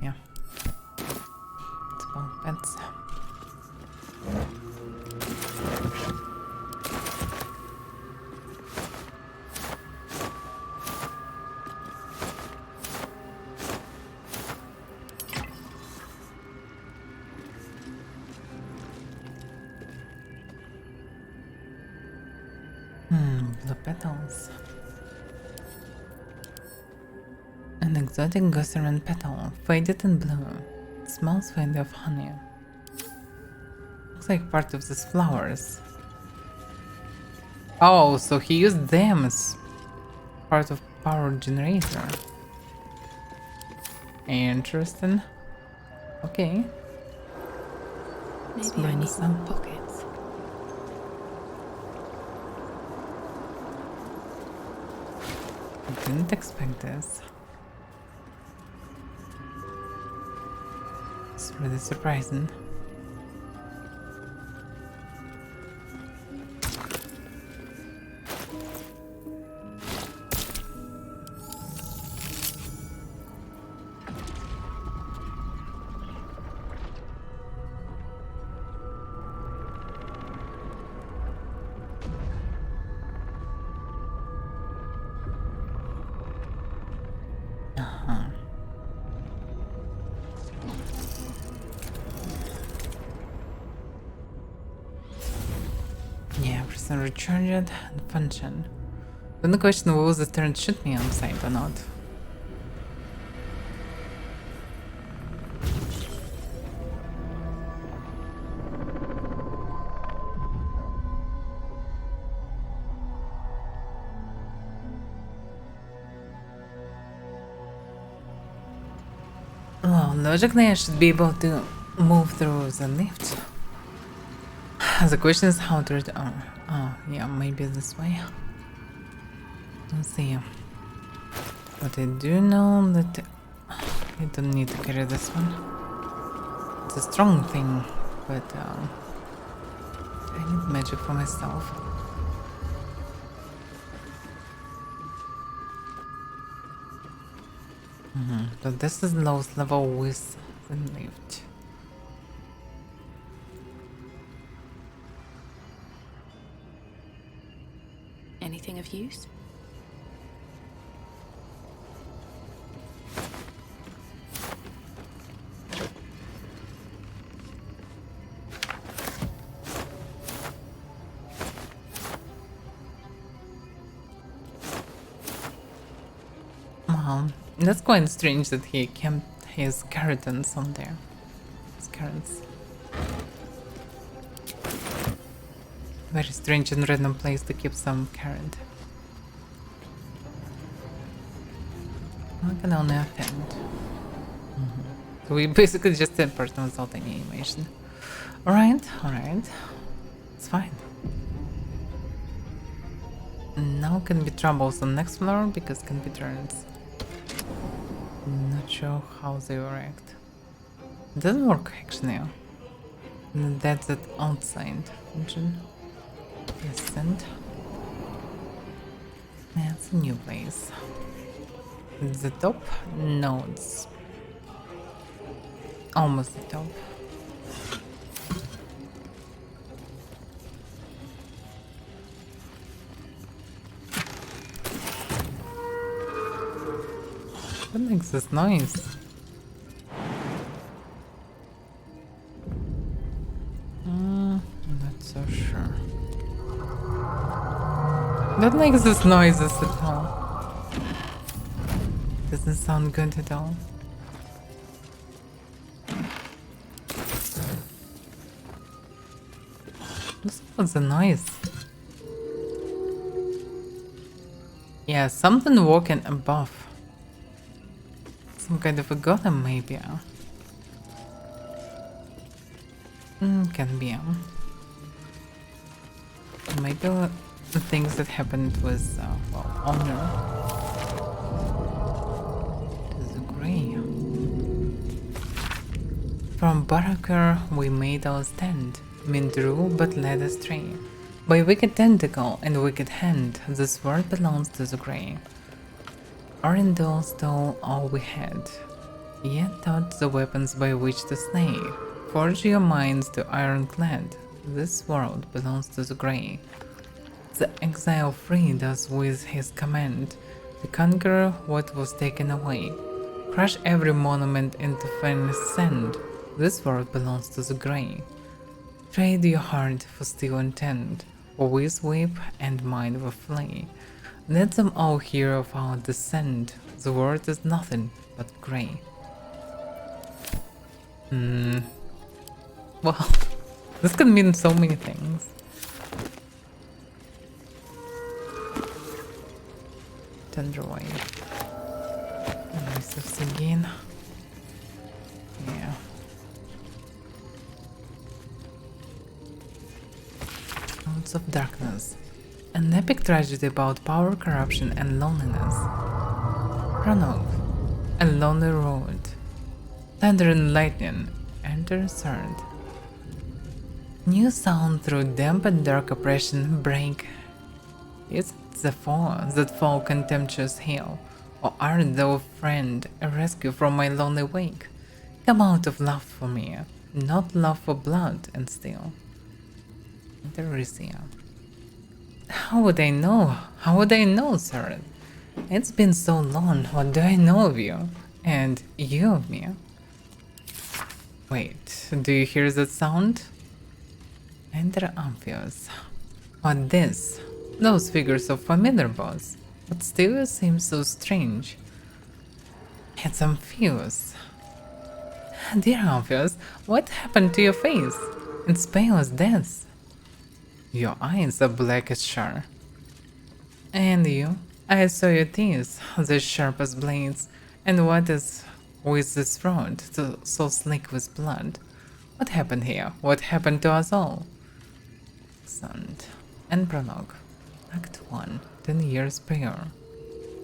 Speaker 1: Yeah. It's about pets. Blue petals. An exotic gossamer petal, faded in blue. It smells faintly of honey. Looks like part of these flowers. Oh, so he used them as part of power generator. Interesting. Okay.
Speaker 4: Maybe I need some pockets.
Speaker 1: I didn't expect this. It's really surprising. Yeah, person recharge it and function. Then the question, will the turret shoot me on sight or not? Well, logically I should be able to move through the lift. The question is how to return. Oh, yeah, maybe this way. Let's see. But I do know that I don't need to carry this one. It's a strong thing, but I need magic for myself. But this is the lowest level with the lift.
Speaker 4: Anything of use?
Speaker 1: Wow, that's quite strange that he kept his carotens on there. His carrots. Very strange and random place to keep some carrot. I can only offend. So we basically just 10% without any animation. Alright. It's fine. Now can be troublesome next floor because can be turns. Not sure how they react. Doesn't work actually. That's it outside function. Yes, and that's a new place. The top? No, it's almost the top. What makes this noise? Not so sure. That makes this noises at all. Doesn't sound good at all. What's the noise? Yeah, something walking above. Some kind of a golem, maybe. Can be. Maybe the things that happened with, owner. Disagree. From Barakar, we made our stand. Mindru, but led astray. By wicked tentacle and wicked hand, this word belongs to the grey. Arendelle stole all we had, yet taught the weapons by which to slay. Forge your minds to ironclad. This world belongs to the grey. The exile freed us with his command to conquer what was taken away. Crush every monument into finest sand. This world belongs to the grey. Trade your heart for steel intent, or with whip and mind will flee. Let them all hear of our descent. The world is nothing but grey. Well, this can mean so many things. Tenderwave. Nice again. Yeah. Clouds of darkness. An epic tragedy about power, corruption, and loneliness. Prologue. A lonely road. Thunder and lightning. Enter third. New sound through damp and dark oppression break. Is it the fall that fall contemptuous hail? Or art thou a friend, a rescue from my lonely wake? Come out of love for me, not love for blood and steel. Teresia. How would I know? How would I know, sir? It's been so long, what do I know of you? And you of me? Wait, do you hear that sound? Enter Amphios. What this? Those figures of familiar boss, but still you seem so strange. It's Amphios. Dear Amphios, what happened to your face? It's pale as death. Your eyes are black as char. And you? I saw your teeth, the sharp as blades. And what is with this throat, so slick with blood? What happened here? What happened to us all? Excellent. And prologue. Act 1. 10 years prior.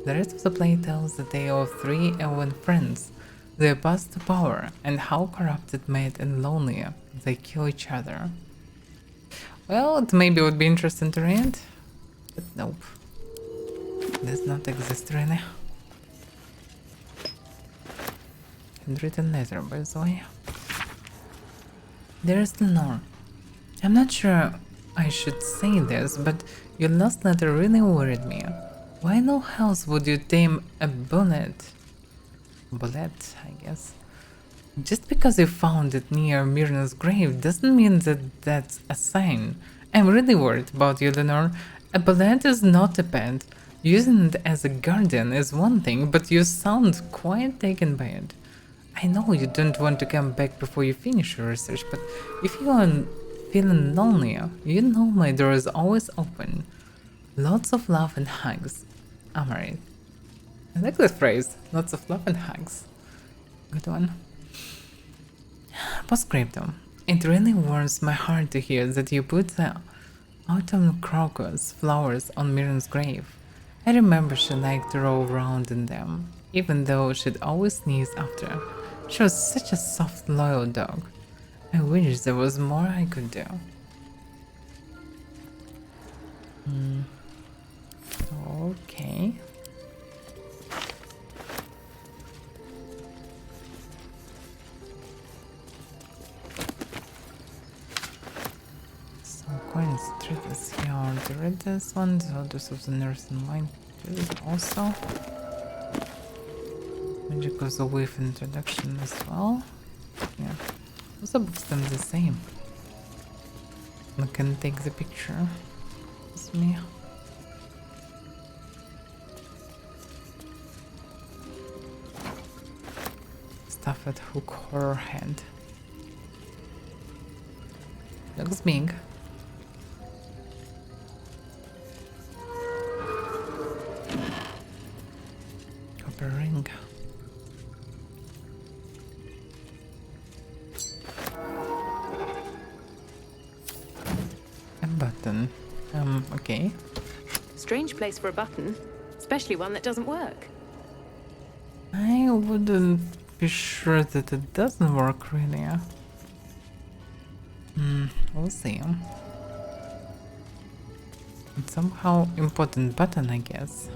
Speaker 1: The rest of the play tells the tale of 3 elven friends, their path to power, and how corrupted, mad, and lonely they kill each other. Well, it maybe would be interesting to read, but nope. Does not exist really. Handwritten letter, by the way. Dearest Lenore, I'm not sure I should say this, but your last letter really worried me. Why no else would you tame a bullet? Bullet, I guess. Just because you found it near Myrna's grave doesn't mean that that's a sign. I'm really worried about you, Lenore. A bullet is not a pet. Using it as a guardian is one thing, but you sound quite taken by it. I know you don't want to come back before you finish your research, but if you Feeling lonely? You know my door is always open. Lots of love and hugs. Amarit. I like that phrase. Lots of love and hugs. Good one. Postscriptum. It really warms my heart to hear that you put the autumn crocus flowers on Miriam's grave. I remember she liked to roll around in them, even though she'd always sneeze after. She was such a soft, loyal dog. I wish there was more I could do. Okay. Some coins, treatise here. The reddest one, the others of the nurse in mind. There is also magic of the wave introduction as well. Yeah. Also books them the same. I can take the picture. It's me. Stuff at hook horror head. Looks big. Copper ring. A button. Okay.
Speaker 7: Strange place for a button, especially one that doesn't work.
Speaker 1: I wouldn't be sure that it doesn't work really. We'll see. It's somehow important button, I guess.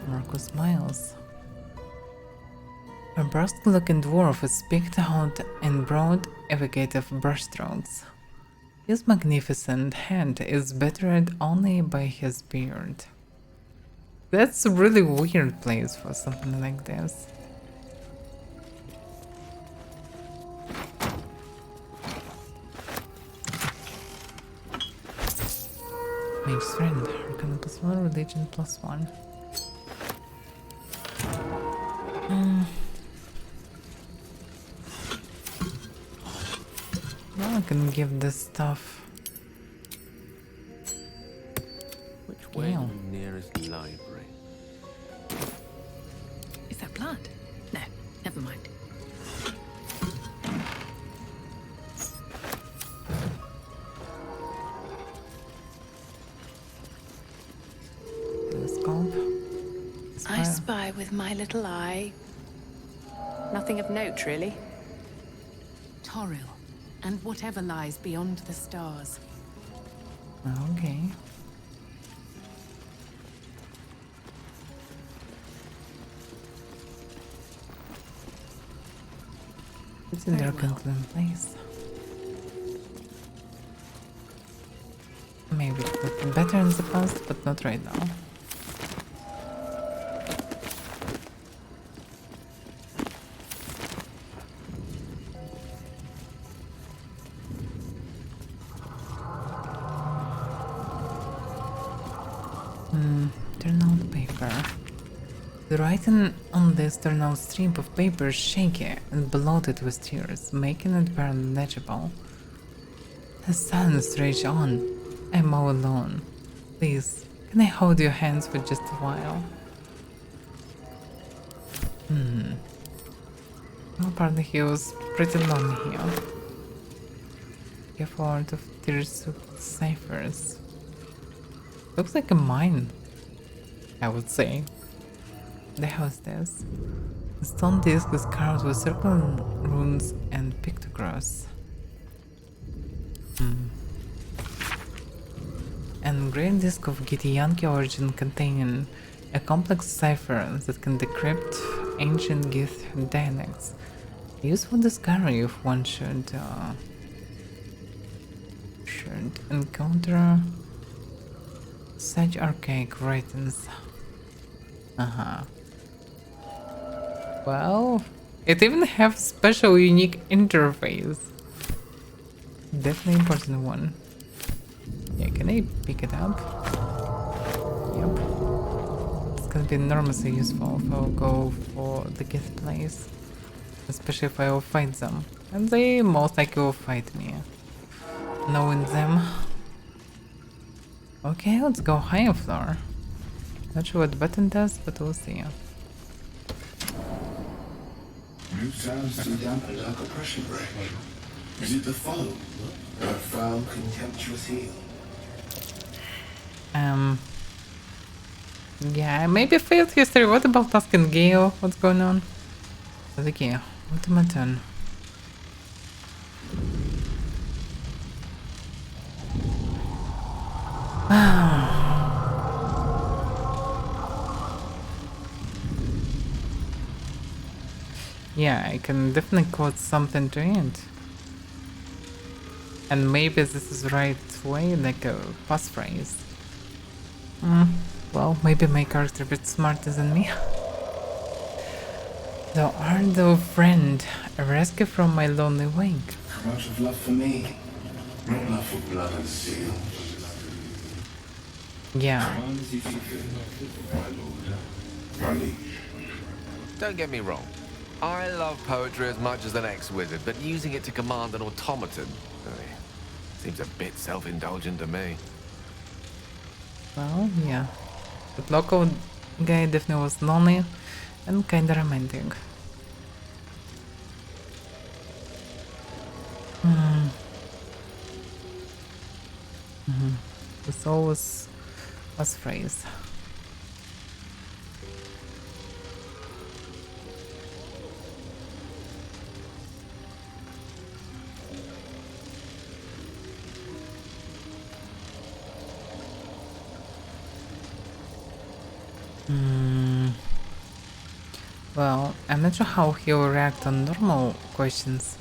Speaker 1: Marcus smiles. A brusque-looking dwarf is picked out in broad, evocative brushstrokes. His magnificent head is bettered only by his beard. That's a really weird place for something like this. Mage's friend, Arcana +1, religion +1. Now I can give this stuff.
Speaker 5: Which way to the nearest library?
Speaker 4: Is that blood? No, never mind.
Speaker 1: Telescope.
Speaker 7: I spy with my little eye. Nothing of note, really.
Speaker 4: Toril, and whatever lies beyond the stars.
Speaker 1: Okay. It's in their concluding place. Maybe it would be better in the past, but not right now. Turn out paper. The writing on this turnout strip of paper is shaky and bloated with tears, making it barely legible. The silence rage on. I'm all alone. Please, can I hold your hands for just a while? Well, apparently he was pretty lonely here. Careful out of tears ciphers. Looks like a mine, I would say. The house this. The stone disc is carved with circular runes and pictographs. And great disc of Githyanki origin containing a complex cipher that can decrypt ancient Gith dialects. A useful discovery if one should encounter such archaic writings. Well, it even has special unique interface. Definitely important one. Yeah, can I pick it up? Yep. It's gonna be enormously useful if I'll go for the gift place. especially if I will fight them. And they most likely will fight me, knowing them. Okay, let's go higher floor. Not sure what button does, but we'll see.
Speaker 8: New sounds to dampen darker pressure break. Is it the foe? That foul, contemptuous heel?
Speaker 1: Yeah, maybe failed history. What about asking Gale? What's going on? Okay, automaton. Yeah, I can definitely quote something to it. And maybe this is the right way, like a passphrase. Well, maybe my character a bit smarter than me. Thou art thou friend, a rescue from my lonely wake.
Speaker 8: How much of love for me? Not love for blood and steel.
Speaker 1: Yeah.
Speaker 8: My liege.
Speaker 6: Don't get me wrong. I love poetry as much as the next wizard, but using it to command an automaton seems a bit self-indulgent to me.
Speaker 1: Well, yeah. But local guy definitely was lonely and kinda romantic. It's always was phrase. Well, I'm not sure how he will react on normal questions.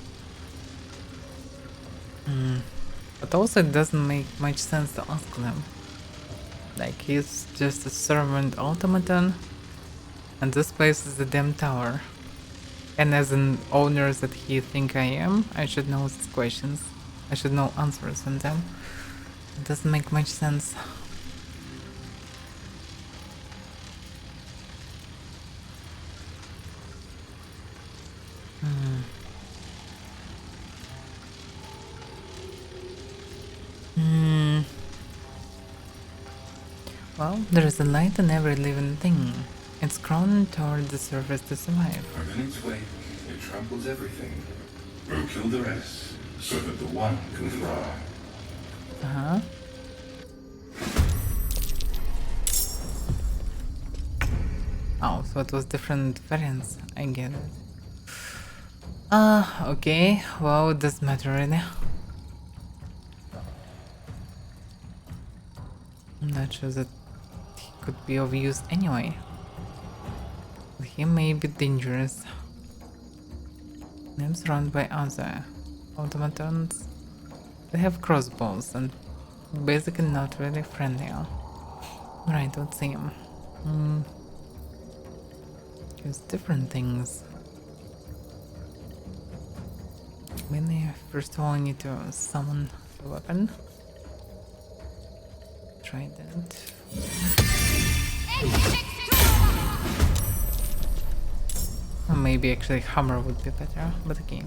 Speaker 1: But also it doesn't make much sense to ask them. Like, he's just a servant automaton, and this place is the damn tower. And as an owner that he think I am, I should know these questions. I should know answers on them. It doesn't make much sense. Well, there is a light in every living thing. It's crawling toward the surface to survive.
Speaker 8: And in its wake, it tramples everything. We'll kill the rest, so that the one can thrive.
Speaker 1: Uh-huh. Oh, so it was different variants. I get it. Okay. Well, it doesn't matter really. I'm not sure that he could be of use anyway. But he may be dangerous. I'm surrounded by other automatons. They have crossbows and basically not really friendly. Right, let's see. There's different things. Mainly, first of all, I need to summon the weapon. Trident. Or maybe actually hammer would be better, but okay.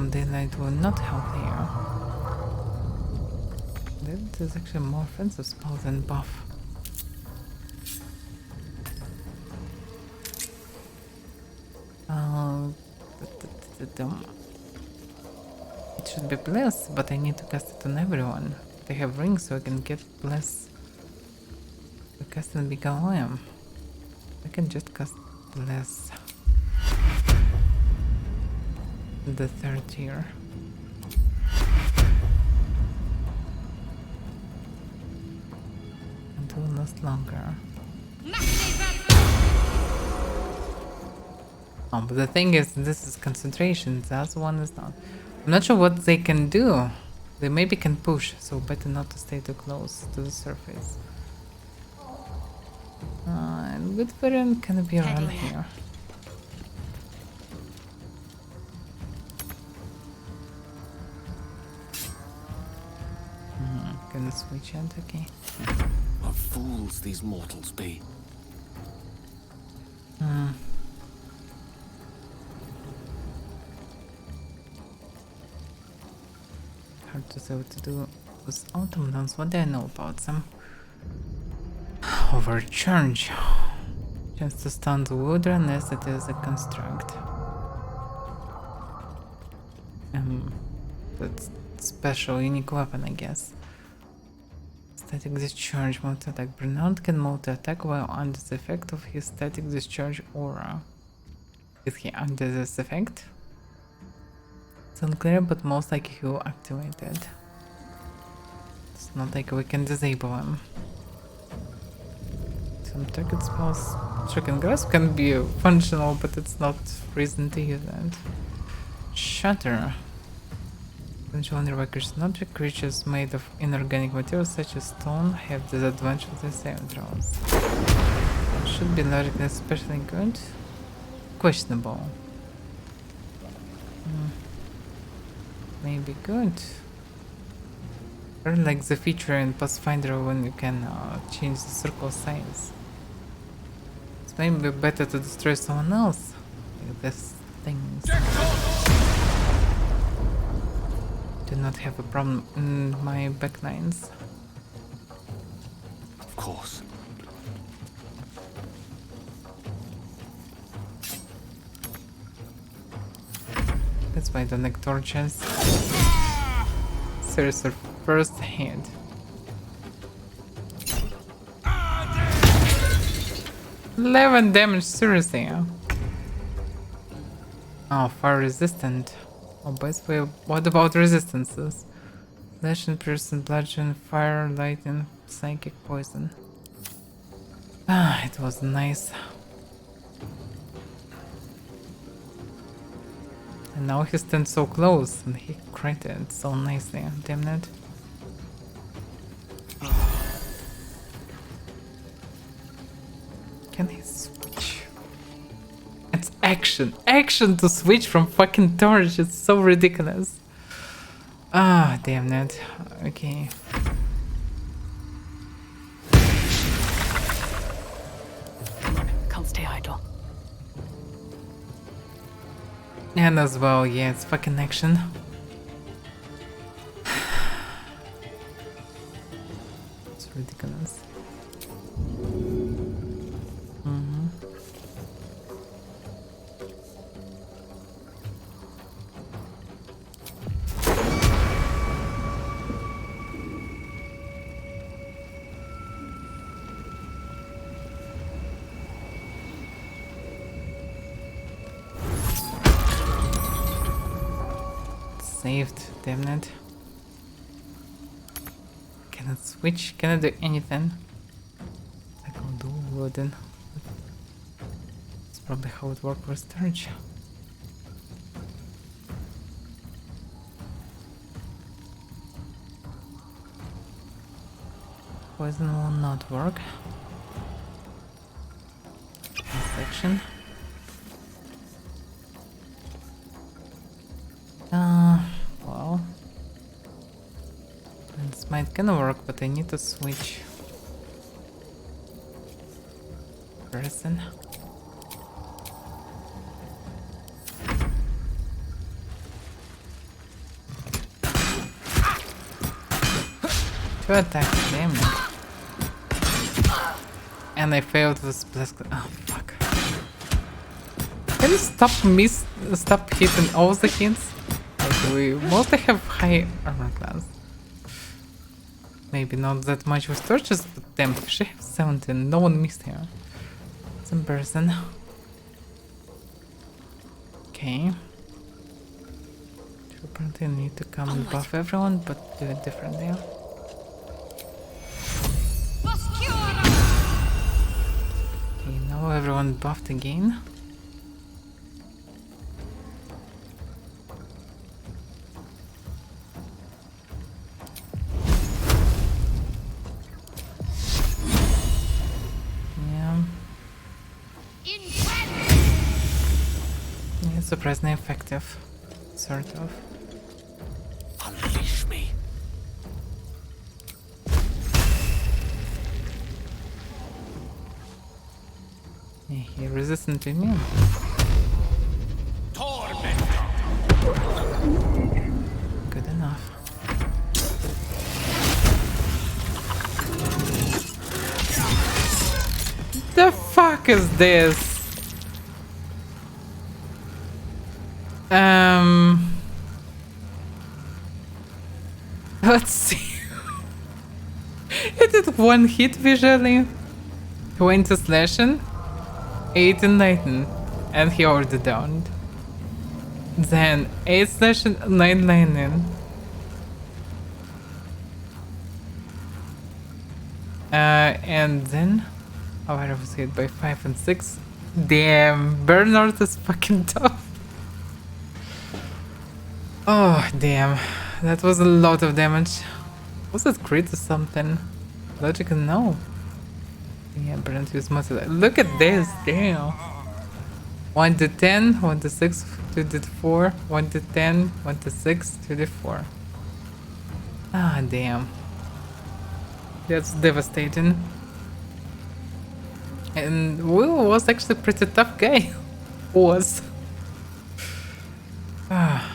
Speaker 1: Daylight will not help here. That is actually more offensive spell than buff. It should be bless, but I need to cast it on everyone. They have rings, so I can get bless. To cast and become who I am. I can just cast bless. The third tier. And it will last longer. Oh, but the thing is, this is concentration, the other one is not. I'm not sure what they can do. They maybe can push, so better not to stay too close to the surface. And good variant can be around here. Can switch it? Okay.
Speaker 5: What fools these mortals be.
Speaker 1: hard to say what to do with automatons. What do I know about them? Overcharge. Chance to stun the water unless it is a construct. That's special unique weapon, I guess. Static discharge, multi attack. Burnout can multi attack while under the effect of his static discharge aura. Is he under this effect? It's unclear, but most likely he will activate it. It's not like we can disable him. Some target spells. Shocking grasp can be functional, but it's not reason to use it. Shatter. Potential underworkers, not the creatures made of inorganic materials such as stone have disadvantage with the saving throws. Should be logically especially good. Questionable. Maybe good. Or like the feature in Pathfinder when you can change the circle size. It's maybe better to destroy someone else. Like this things. Do not have a problem in my backlines.
Speaker 5: Of course.
Speaker 1: That's why I don't like torches. Seriously, first hit. $11 damage, seriously. Oh, fire resistant. Oh, by the way, what about resistances? Legend, person, bludgeon, fire, lightning, psychic, poison. Ah, it was nice. And now he stands so close and he critted so nicely, damn it. Can he switch? It's action! Action to switch from fucking torch, it's so ridiculous. Ah, damn it. Okay.
Speaker 4: Come on, can't stay idle.
Speaker 1: And as well, yeah, it's fucking action. It's ridiculous. Saved, damn it. Cannot switch, cannot do anything. I can do wooden. That's probably how it works with storage. Poison will not work. Section. Well, this might kinda work, but I need to switch person. Two attacks, damn it. And I failed this blast. Oh fuck. Can you stop hitting all the hits? Like we mostly have high armor class. Maybe not that much with torches, but damn, she has 17. No one missed here. It's embarrassing. Okay. So apparently I need to come and buff everyone, but do it differently. Okay, now everyone buffed again. Surprisingly effective, sort of.
Speaker 5: Unleash me.
Speaker 1: Yeah, he resistant to immune.
Speaker 5: Torment.
Speaker 1: Good enough. fuck is this? Let's see. It did one hit visually. 20 slashing, 18 lightning, and he already downed. Then 8 slashing, 9 lightning. And then Avaira was hit by 5 and 6. Damn, Bernard is fucking tough. Oh, damn. That was a lot of damage. Was it crit or something? Logical, no. Yeah, Bernard used most of that. Look at this, damn. 1 to 10, 1 to 6, 2 to 4, 1 to 10, 1 to 6, 2 to 4. Ah, damn. That's devastating. And Will was actually a pretty tough guy. Was. Ah.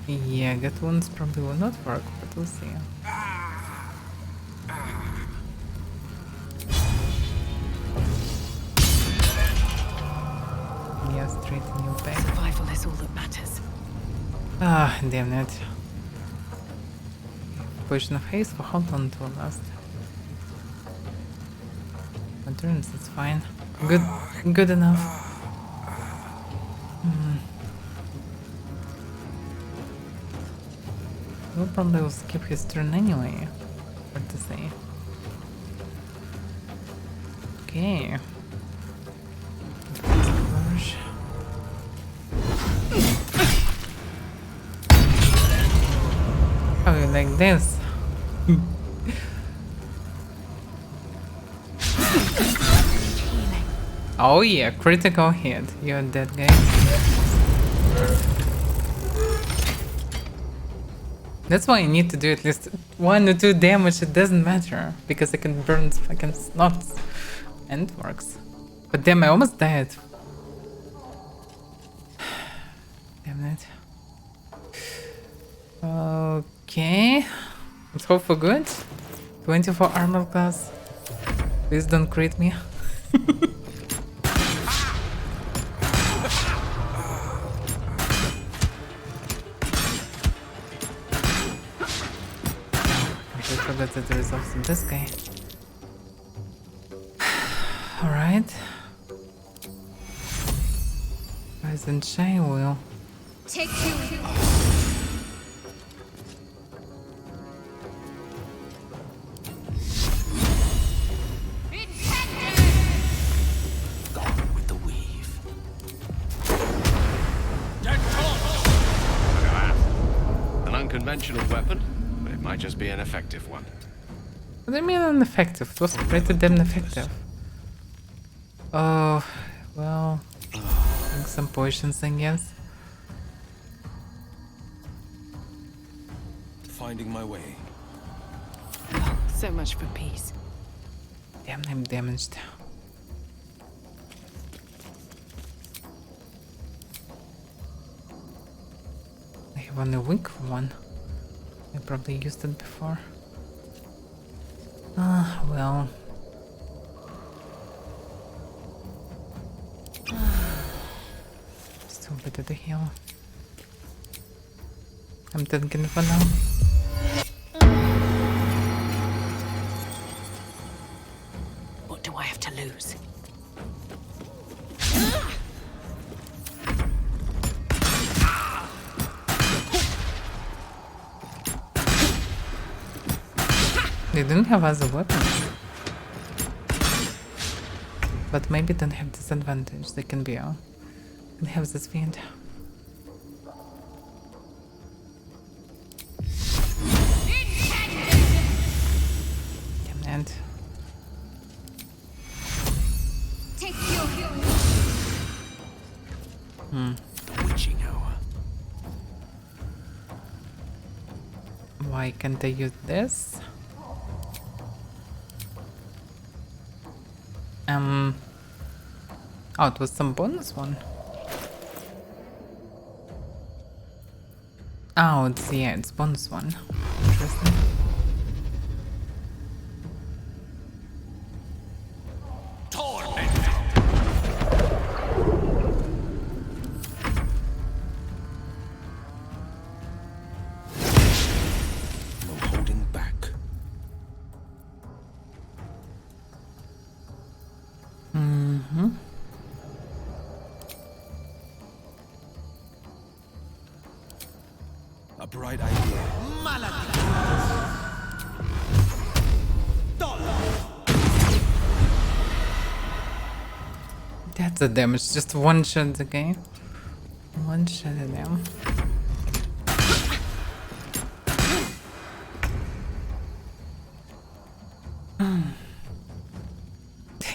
Speaker 1: Yeah, get ones probably will not work, but we'll see. Yeah, straight in your back.
Speaker 4: Survival is all that matters.
Speaker 1: Ah, damn it. Potion of haste for how long to last? Turns, that's fine. Good enough. We'll probably will skip his turn anyway. Hard to say. Okay. Oh, you like this? Oh yeah, critical hit. You're dead, guy. That's why I need to do at least 1 or 2 damage. It doesn't matter because I can burn fucking snots, and it works. But damn, I almost died. Damn it. Okay. Let's hope for good. 24 armor class. Please don't crit me. That there is also this guy. Alright. Present shy wheel.
Speaker 2: Take two.
Speaker 5: Gone with the weave.
Speaker 6: Look at that. An unconventional weapon, but it might just be an effective one.
Speaker 1: What do you mean ineffective? It was pretty damn effective. Oh, well, drink some potions, I guess.
Speaker 5: Finding my way.
Speaker 4: So much for peace.
Speaker 1: Damn, I'm damaged. I have only weak one. I probably used it before. Ah, well. Still better to heal. I'm thinking for now.
Speaker 4: What do I have to lose?
Speaker 1: They didn't have other weapons. But maybe don't have disadvantage. They can be can have this fiend. Damn it.
Speaker 2: Take your
Speaker 5: Witching hour.
Speaker 1: Why can't I use this? Oh, it was some bonus one. Oh, it's bonus one. Interesting.
Speaker 9: A bright idea.
Speaker 1: That's the damage, just one shot the game. One shot at them.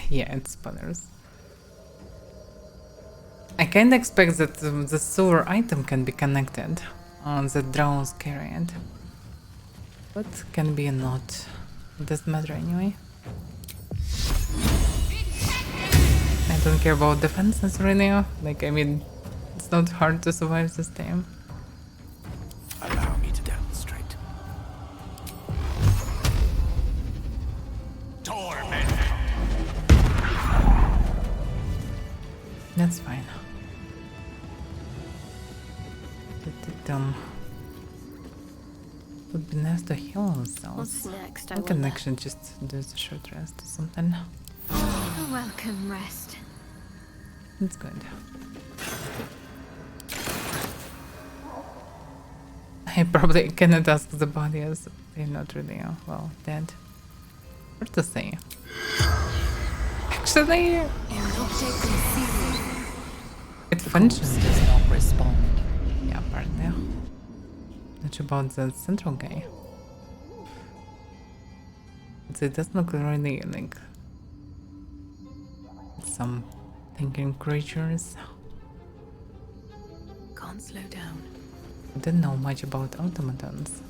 Speaker 1: Yeah, it spawners. I kinda expect that the sewer item can be connected on the drones carry it. But can be not. It doesn't matter anyway. I don't care about defenses right now. Like, I mean, it's not hard to survive this game.
Speaker 9: Allow me to demonstrate. Torment.
Speaker 1: That's fine. Would be nice to heal ourselves.
Speaker 2: What's next, I
Speaker 1: We can
Speaker 2: wonder?
Speaker 1: actually just do the short rest or something.
Speaker 2: A welcome rest.
Speaker 1: It's good. I probably cannot ask the body as they're not really, well, dead. Hard to say. Actually, it functions.
Speaker 3: Does not respond.
Speaker 1: Yeah, apparently. Not sure about the central guy. It does look really like some thinking creatures.
Speaker 4: Can't slow down.
Speaker 1: I don't know much about automatons.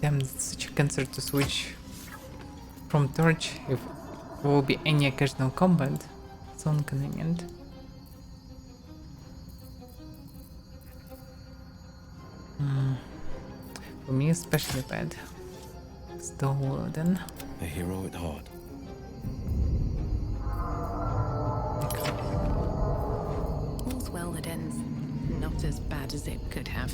Speaker 1: Damn, it's such a cancer to switch from torch if there will be any occasional combat. So inconvenient. For me especially bad. Still wooden.
Speaker 9: A hero at heart.
Speaker 4: All's well that ends not as bad as it could have.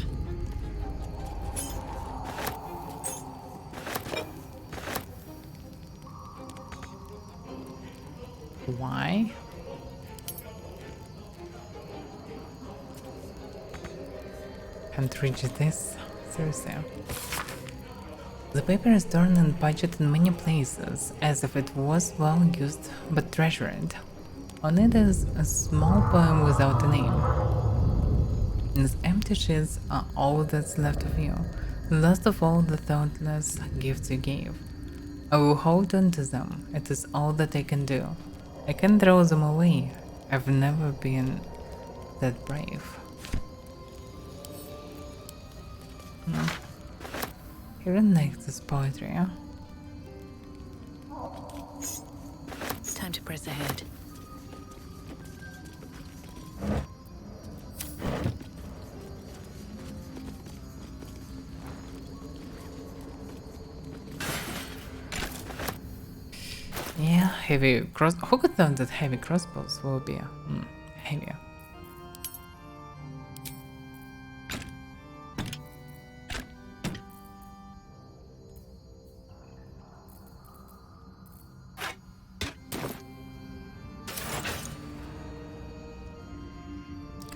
Speaker 1: Why? Can't reach this. Seriously. The paper is torn and budget in many places, as if it was well used but treasured. On it is a small poem without a name. These empty sheets are all that's left of you, last of all the thoughtless gifts you gave. I will hold on to them, it is all that I can do. I can throw them away, I've never been that brave. He really likes this poetry, huh?
Speaker 4: Time to press ahead.
Speaker 1: Yeah, heavy cross. Who could know that heavy crossbows will be heavier?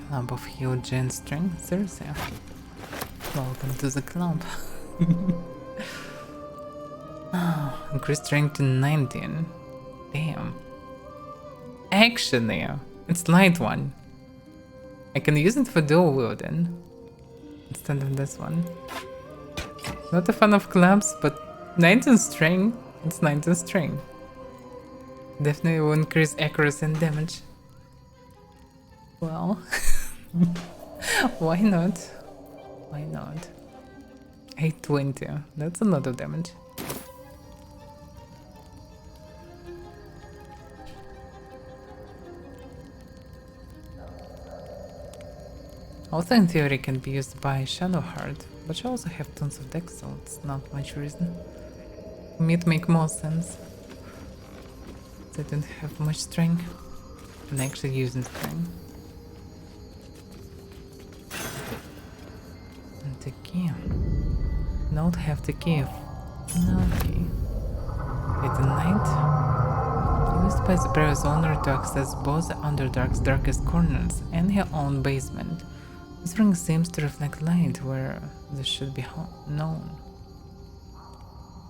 Speaker 1: Club of huge and strength, seriously. Welcome to the club. Increased strength to 19. Damn. Actually, it's light one. I can use it for dual wielding instead of this one. Not a fan of clubs, but 19 string. It's 19 string. Definitely will increase accuracy and damage. Well, why not? Why not? 820. That's a lot of damage. Also in theory can be used by Shadowheart, but she also have tons of dex, so it's not much reason. For me it make more sense. They don't have much strength. And actually using strength. And the key. Don't have the key. No key. It's a night. Used by the previous owner to access both the Underdark's darkest corners and her own basement. This ring seems to reflect light where this should be known.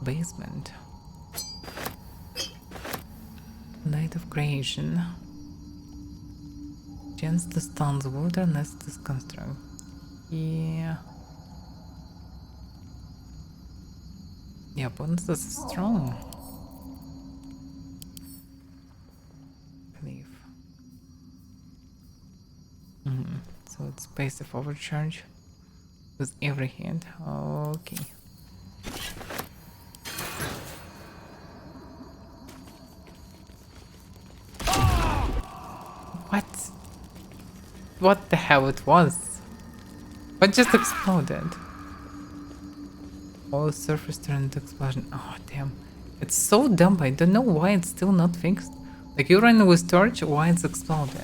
Speaker 1: Basement. Light of creation. Chance to stun the water unless it is construct. Yeah. Yeah, opponents is strong. Believe. So it's passive overcharge with every hit. Okay. What? What the hell it was? What just exploded? All surface turned into explosion. Oh damn. It's so dumb, I don't know why it's still not fixed. Like you run with torch, why it's exploded?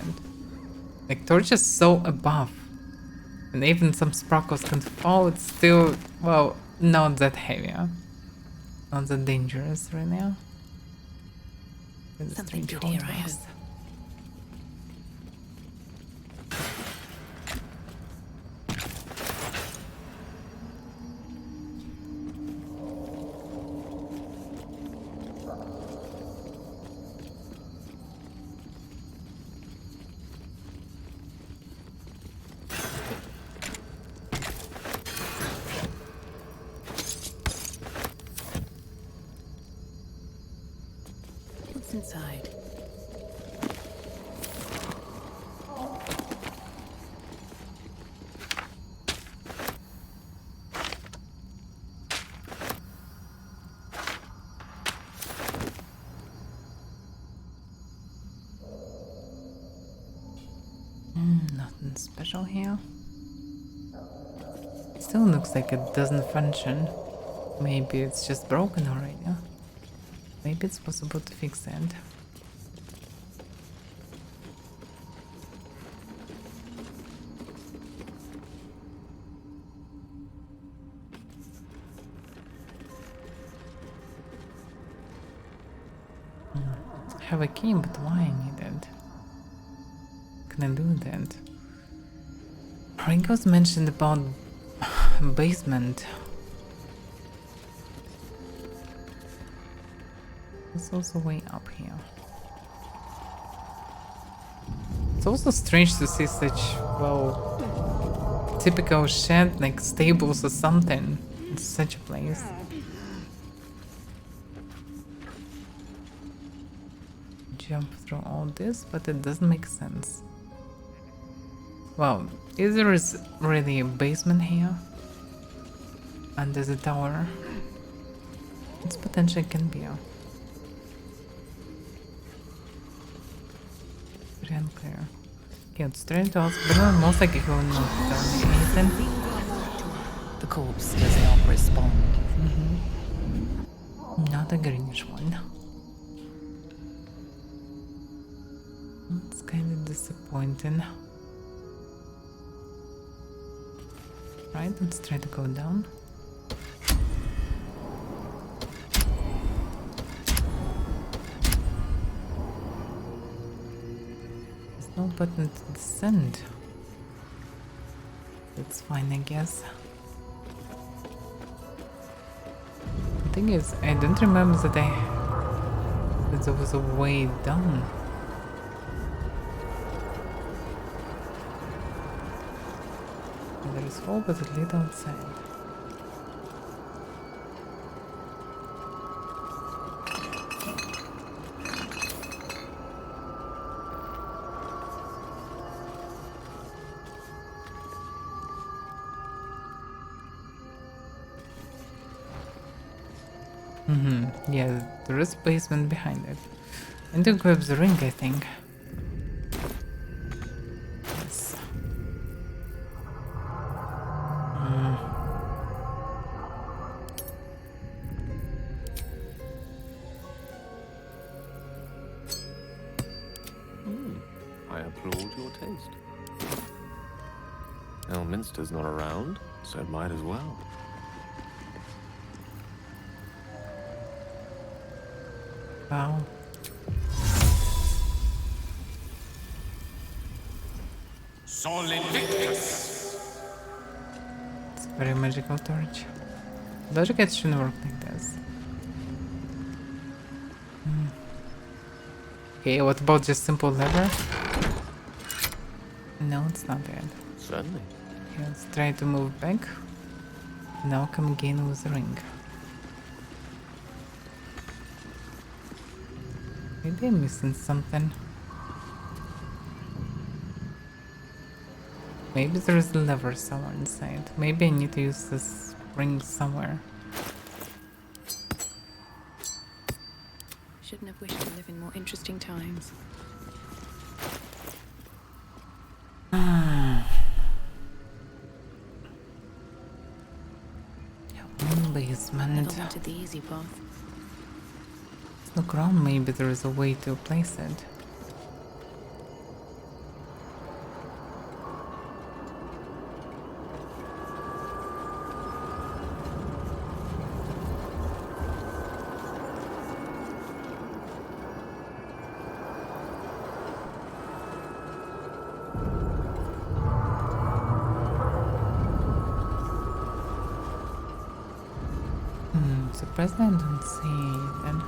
Speaker 1: Like torch is so above. And even some sparkles can fall, it's still, well, not that heavy. Huh? Not that dangerous right now.
Speaker 4: Something good here, I hope. What's inside?
Speaker 1: Nothing special here. Still looks like it doesn't function. Maybe it's just broken already. Maybe it's possible to fix it. I have a key, but why I need it? Can I do that? Ringo's mentioned about basement. There's also way up here. It's also strange to see such, well, typical shed, like stables or something, in such a place. Jump through all this, but it doesn't make sense. Well, is there really a basement here? Under the tower? It's potentially can be. Very unclear. Okay, let's try to ask, but most likely he will not tell me anything.
Speaker 3: The corpse does not respond.
Speaker 1: Not a greenish one. It's kind of disappointing. Right, let's try to go down. There's no button to descend. That's fine, I guess. The thing is, I don't remember that there was a way down. There is hole, but it leads outside. Yeah, there is a basement behind it. And to grab the ring, I think. Yes.
Speaker 5: I applaud your taste. Elminster's not around, so it might as well.
Speaker 1: Wow.
Speaker 9: Sol Invictus!
Speaker 1: Very magical torch. Logic, it shouldn't work like this. Okay, what about just simple lever? No, it's not bad.
Speaker 5: Certainly.
Speaker 1: Okay, let's try to move back. Now come again with the ring. Maybe I'm missing something. Maybe there's a lever somewhere inside. Maybe I need to use this ring somewhere.
Speaker 4: Shouldn't have wished to live in more interesting times.
Speaker 1: Basement.
Speaker 4: Never wanted the easy path.
Speaker 1: Look around, maybe there is a way to place it. Surprised I don't see anything.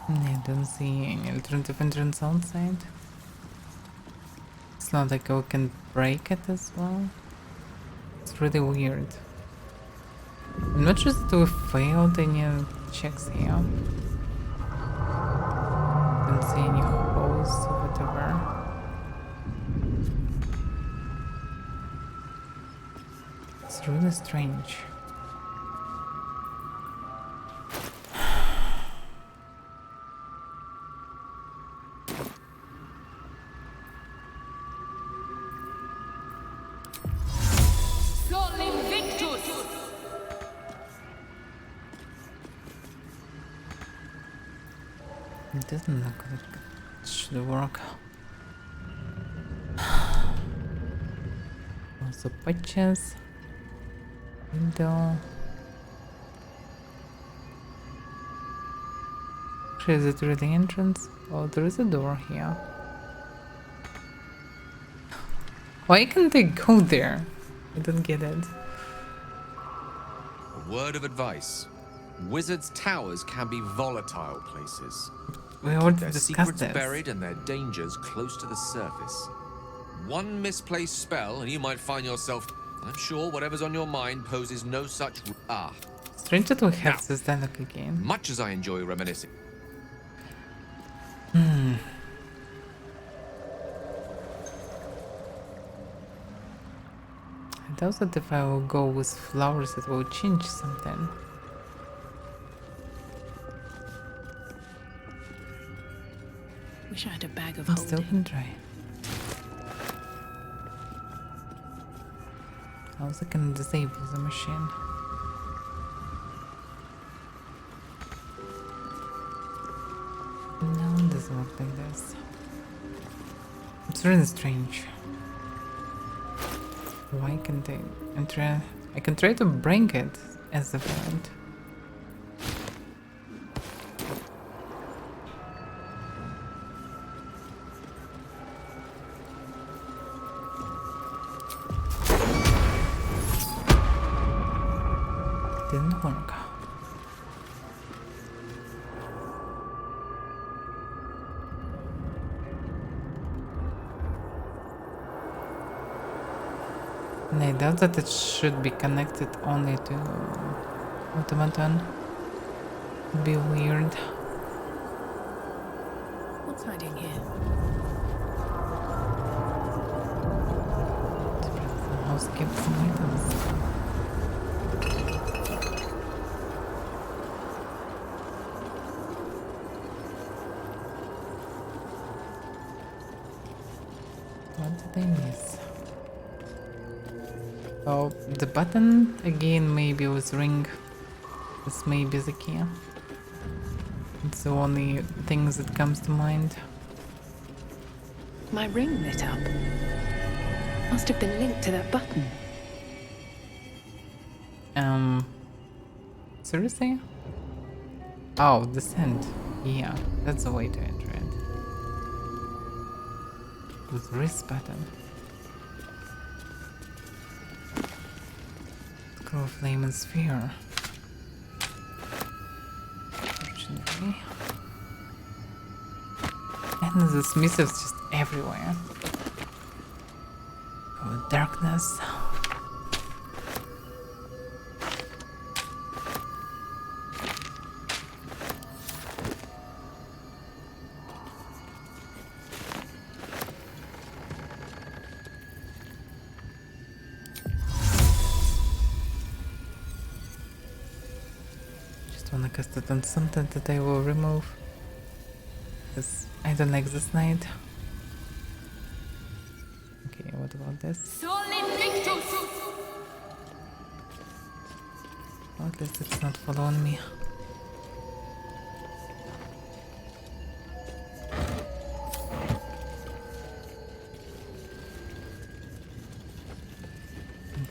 Speaker 1: I don't see any alternative entrance outside. It's not like we can break it as well. It's really weird. I'm not sure if we failed any checks here. Don't see any holes or whatever. It's really strange. It doesn't look like it should work. Also patches. Window. Is it really the entrance? Oh, there is a door here. Why can't they go there? I don't get it.
Speaker 6: A word of advice. Wizards' towers can be volatile places.
Speaker 1: We already
Speaker 6: Their
Speaker 1: discussed
Speaker 6: secrets
Speaker 1: this.
Speaker 6: buried and their dangers close to the surface. One misplaced spell and you might find yourself... I'm sure whatever's on your mind poses no such...
Speaker 1: Strange that we have
Speaker 6: Now,
Speaker 1: this dialogue again.
Speaker 6: Much as I enjoy reminiscing...
Speaker 1: I doubt that if I will go with flowers it will change something.
Speaker 4: Wish I had a bag of
Speaker 1: I'm still
Speaker 4: holding.
Speaker 1: can try. I also can disable the machine. No, it doesn't work like this. It's really strange. Why can't I enter? I can try to bring it as a friend. Didn't work. And I doubt that it should be connected only to automaton. It'd be weird.
Speaker 4: What's hiding here?
Speaker 1: Somehow skip some items. What did I miss? Oh, the button again maybe was ring. This may be the key. It's the only things that comes to mind.
Speaker 4: My ring lit up. Must have been linked to that button.
Speaker 1: Seriously? Oh, descent. Yeah, that's the way to enter it. With wrist button. Screw flame and sphere. Fortunately. And the dismissives just everywhere. Oh, darkness. Just wanna cast it on something that I will remove. Because I don't like this knight. Okay, what about this? Well, at least it's not following me.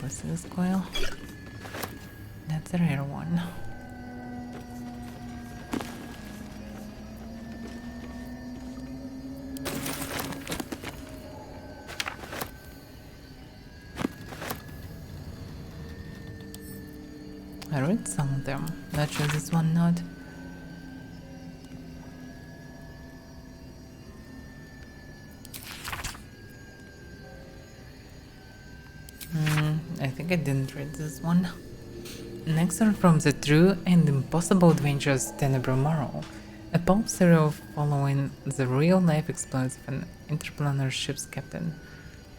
Speaker 1: Basilisk coil. That's a rare one. I read some of them. Not sure this one not. I think I didn't read this one. Next are from the True and Impossible Adventures Tenebro Morrow, a pulp serial following the real-life exploits of an interplanar ship's captain.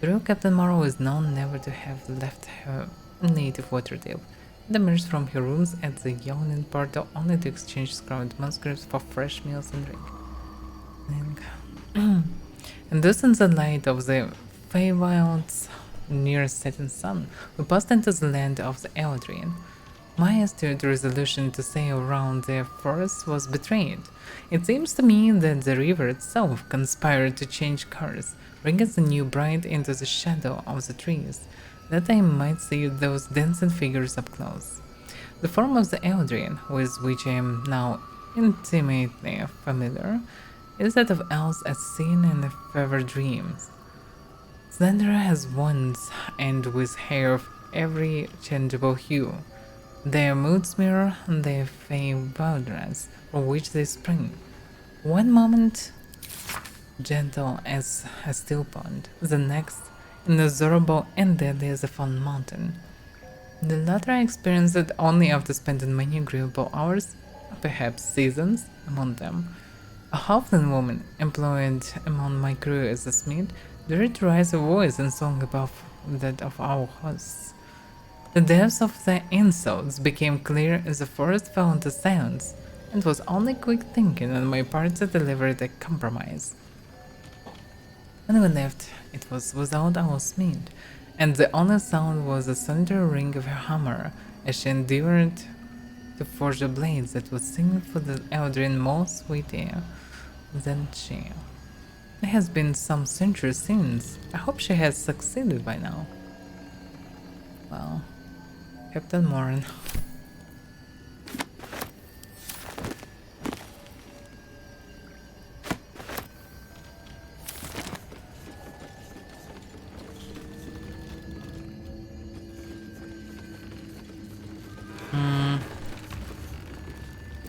Speaker 1: The real Captain Morrow is known never to have left her native Waterdeep, and emerged from her rooms at the Yawning Portal only to exchange scrawled manuscripts for fresh meals and drink. And thus in the light of the Feywild's near setting sun, we passed into the land of the Eldrin. My astute resolution to sail around the forest was betrayed. It seems to me that the river itself conspired to change course, bringing the new bride into the shadow of the trees, that I might see those dancing figures up close. The form of the Eldrin, with which I am now intimately familiar, is that of elves as seen in the fever dreams. Slender as wands and with hair of every changeable hue. Their moods mirror their famed Baldur's, from which they spring. One moment gentle as a still pond, the next inexorable and deadly as a fond mountain. The latter I experienced it only after spending many agreeable hours, perhaps seasons, among them. A halfling woman employed among my crew as a smith dared to raise a voice in song above that of our hosts. The depths of their insults became clear as the forest fell into silence, and it was only quick thinking on my part that delivered a compromise. When we left, it was without our smith, and the only sound was the solitary ring of her hammer as she endeavored to forge the blades that would sing for the Eldrin more sweeter than she. It has been some centuries since. I hope she has succeeded by now. Well, Captain Morin.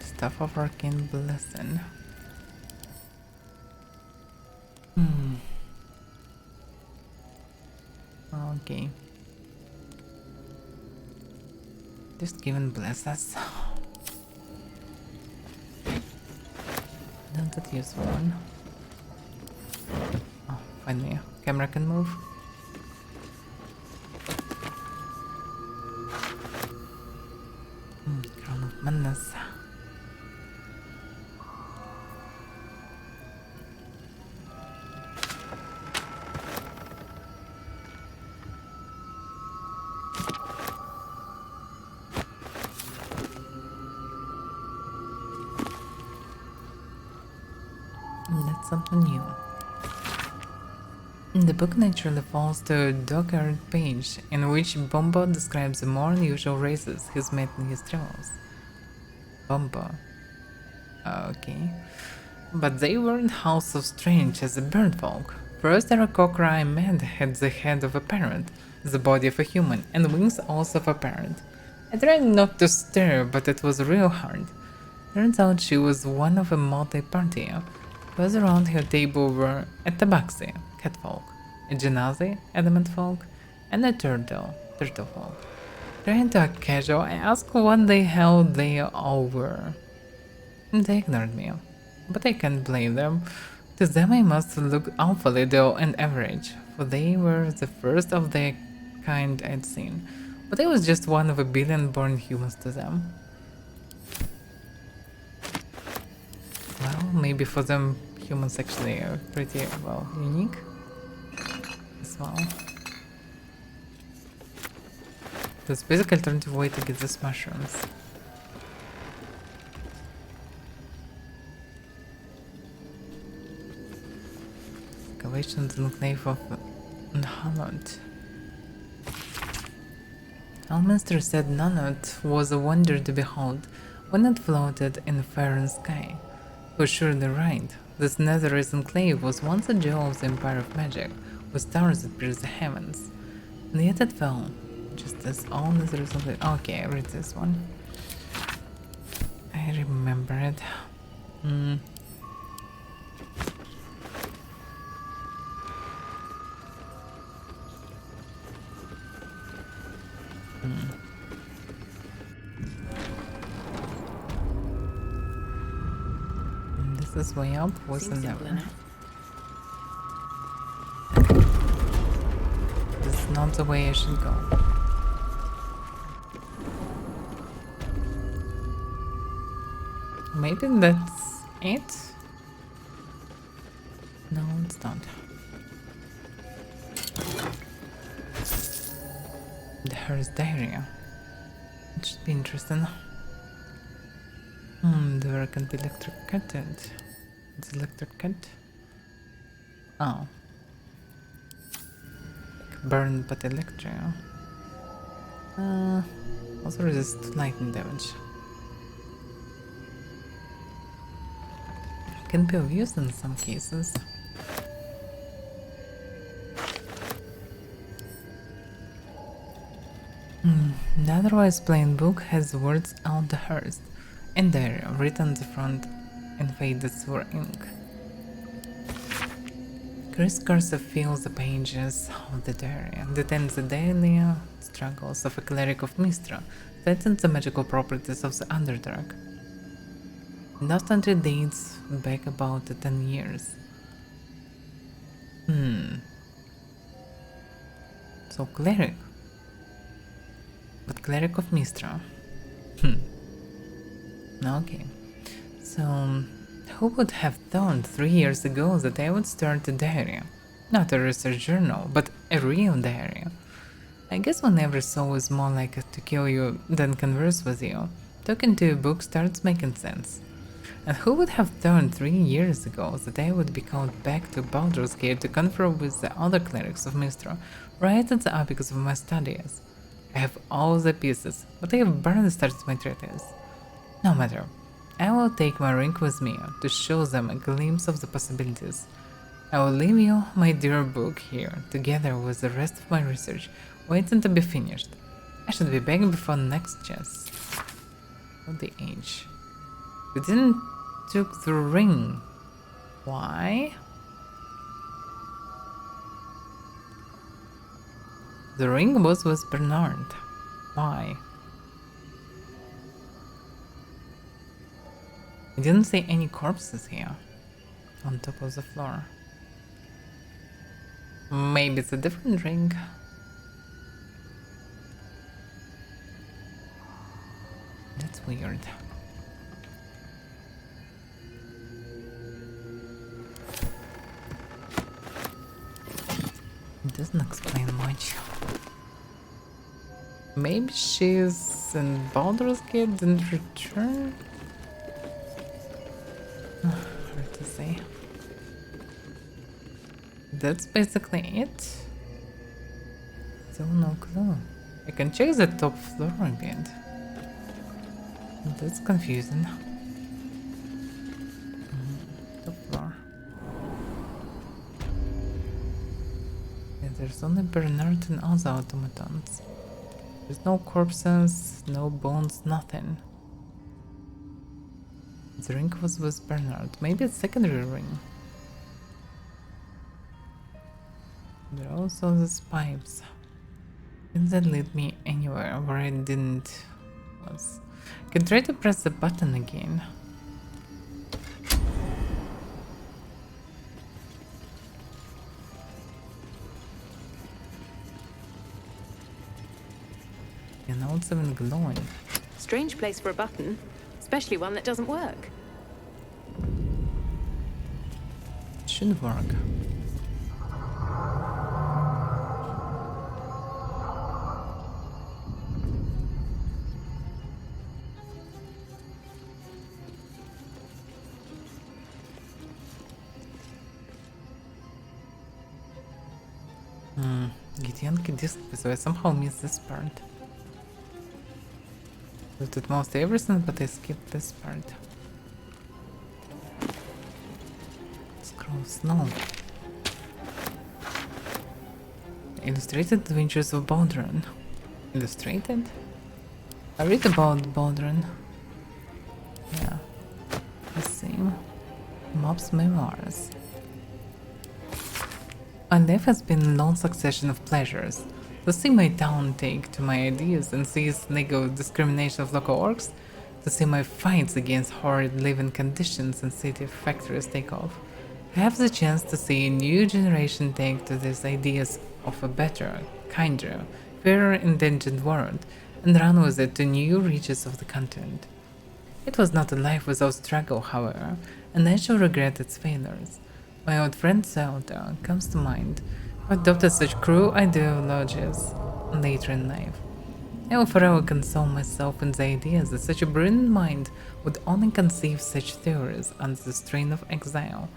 Speaker 1: Staff of Arcane Blessing. Okay. Just given bless us. Not that useful one. Oh, finally, camera can move. Crown of Madness. That's something new. The book naturally falls to a dog-eared page in which Bombo describes the more unusual races he's met in his travels. Bombo. Okay. But they weren't half so strange as the bird folk. First, the cockroach I met had the head of a parrot, the body of a human, and wings also of a parrot. I tried not to stare, but it was real hard. Turns out she was one of a multi-party. Those around her table were a tabaxi, cat folk, a genazi, adamant folk, and a turtle folk. Trying to act casual, I asked what the hell they all were. They ignored me, but I can't blame them. To them I must look awfully dull and average, for they were the first of their kind I'd seen, but I was just one of a billion born humans to them. Well, maybe for them humans actually are pretty, well, unique as well. That's basically alternative way to get these mushrooms. Excavations in the Nave of Nanot. Elminster said Nanot was a wonder to behold when it floated in the fair sky. He was surely right. This netherese enclave was once a jewel of the Empire of Magic, with stars that pierced the heavens. And yet it fell, just as all netherese enclave. Okay, I read this one. I remember it. This way up was
Speaker 4: Seems simple
Speaker 1: never.
Speaker 4: enough.
Speaker 1: This is not the way I should go. Maybe that's it? No, it's not. There's diarrhea. It should be interesting. The work can be electrocuted. It's electrocut. Oh. Burn but electric. Also resist lightning damage. Can be of use in some cases. The otherwise plain book has the words out the hearse and diarrhea written on the front in faded silver ink. Chris Cursive fills the pages of the diary, details the daily struggles of a cleric of Mistra, threatens the magical properties of the Underdark. Not until dates back about 10 years. So cleric. But cleric of Mistra. Okay. So, who would have thought 3 years ago that I would start a diary? Not a research journal, but a real diary. I guess whenever soul is more likely to kill you than converse with you, talking to a book starts making sense. And who would have thought 3 years ago that I would be called back to Baldur's Gate to confer with the other clerics of Mistra, right at the apex of my studies? I have all the pieces, but I have barely started my treatise. No matter. I will take my ring with me to show them a glimpse of the possibilities. I will leave you, my dear book, here, together with the rest of my research, waiting to be finished. I should be back before next chess. What the age? We didn't took the ring. Why? The ring was with Bernard. Why? I didn't see any corpses here on top of the floor. Maybe it's a different ring. That's weird. It doesn't explain much. Maybe she's in Baldur's Gate, didn't return? Hard to say. That's basically it. Still no clue. I can check the top floor a bit. That's confusing. Top floor. Yeah, there's only Bernard and other automatons. There's no corpses, no bones, nothing. The ring was with Bernard. Maybe it's secondary ring. There are also these pipes. Can that lead me anywhere where I didn't was? I can try to press the button again. Yeah, now it's even glowing.
Speaker 7: Strange place for a button, especially one that doesn't work.
Speaker 1: It should work. Gitianki disk, so I somehow missed this part. Looked at most everything, but I skipped this part. Scroll snow. Illustrated Adventures of Baldur. Illustrated? I read about Baldur. Yeah. The same. Mob's memoirs. My life has been a long succession of pleasures. To see my town take to my ideas and see its legal discrimination of local orcs, to see my fights against horrid living conditions and city factories take off. I have the chance to see a new generation take to these ideas of a better, kinder, fairer endangered world and run with it to new reaches of the continent. It was not a life without struggle, however, and I shall regret its failures. My old friend Zelda comes to mind, who adopted such cruel ideologies later in life. I will forever console myself in the idea that such a brilliant mind would only conceive such theories under the strain of exile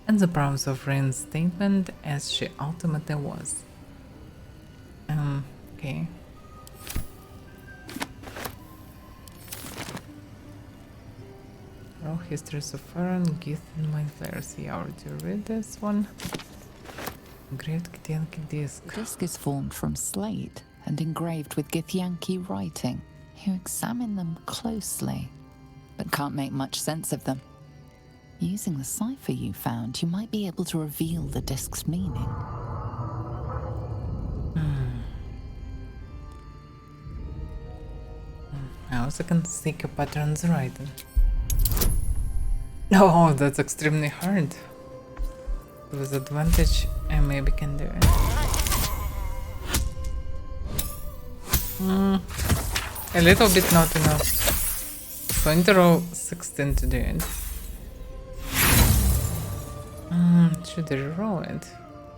Speaker 1: and the promise of reinstatement as she ultimately was. Okay. Raw histories of Farron, Gith, and Mind Flayers. Yeah, I already read this one. Engraved Githyanki disc.
Speaker 3: The disc is formed from slate and engraved with Githyanki writing. You examine them closely, but can't make much sense of them. Using the cipher you found, you might be able to reveal the disc's meaning.
Speaker 1: I also can seek a pattern's writing. Oh, that's extremely hard. With advantage, I maybe can do it. A little bit not enough. Going to roll 16 to do it. Should I roll it?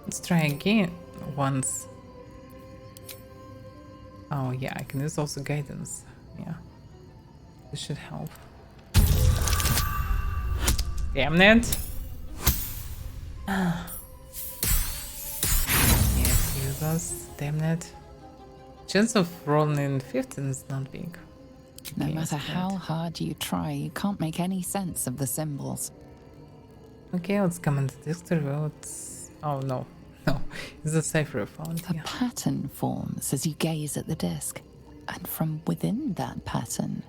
Speaker 1: Let's try again once. Oh yeah, I can use also guidance. Yeah, this should help. Damn it! Yes, use us. Damn it. Chance of rolling in 15 is not big.
Speaker 3: No
Speaker 1: Okay,
Speaker 3: matter
Speaker 1: let's do
Speaker 3: how
Speaker 1: it.
Speaker 3: hard you try, you can't make any sense of the symbols.
Speaker 1: Okay, let's comment the disc to reveal it's... Oh no, no, it's a cipher found.
Speaker 3: A
Speaker 1: Yeah.
Speaker 3: pattern forms as you gaze at the disc, and from within that pattern,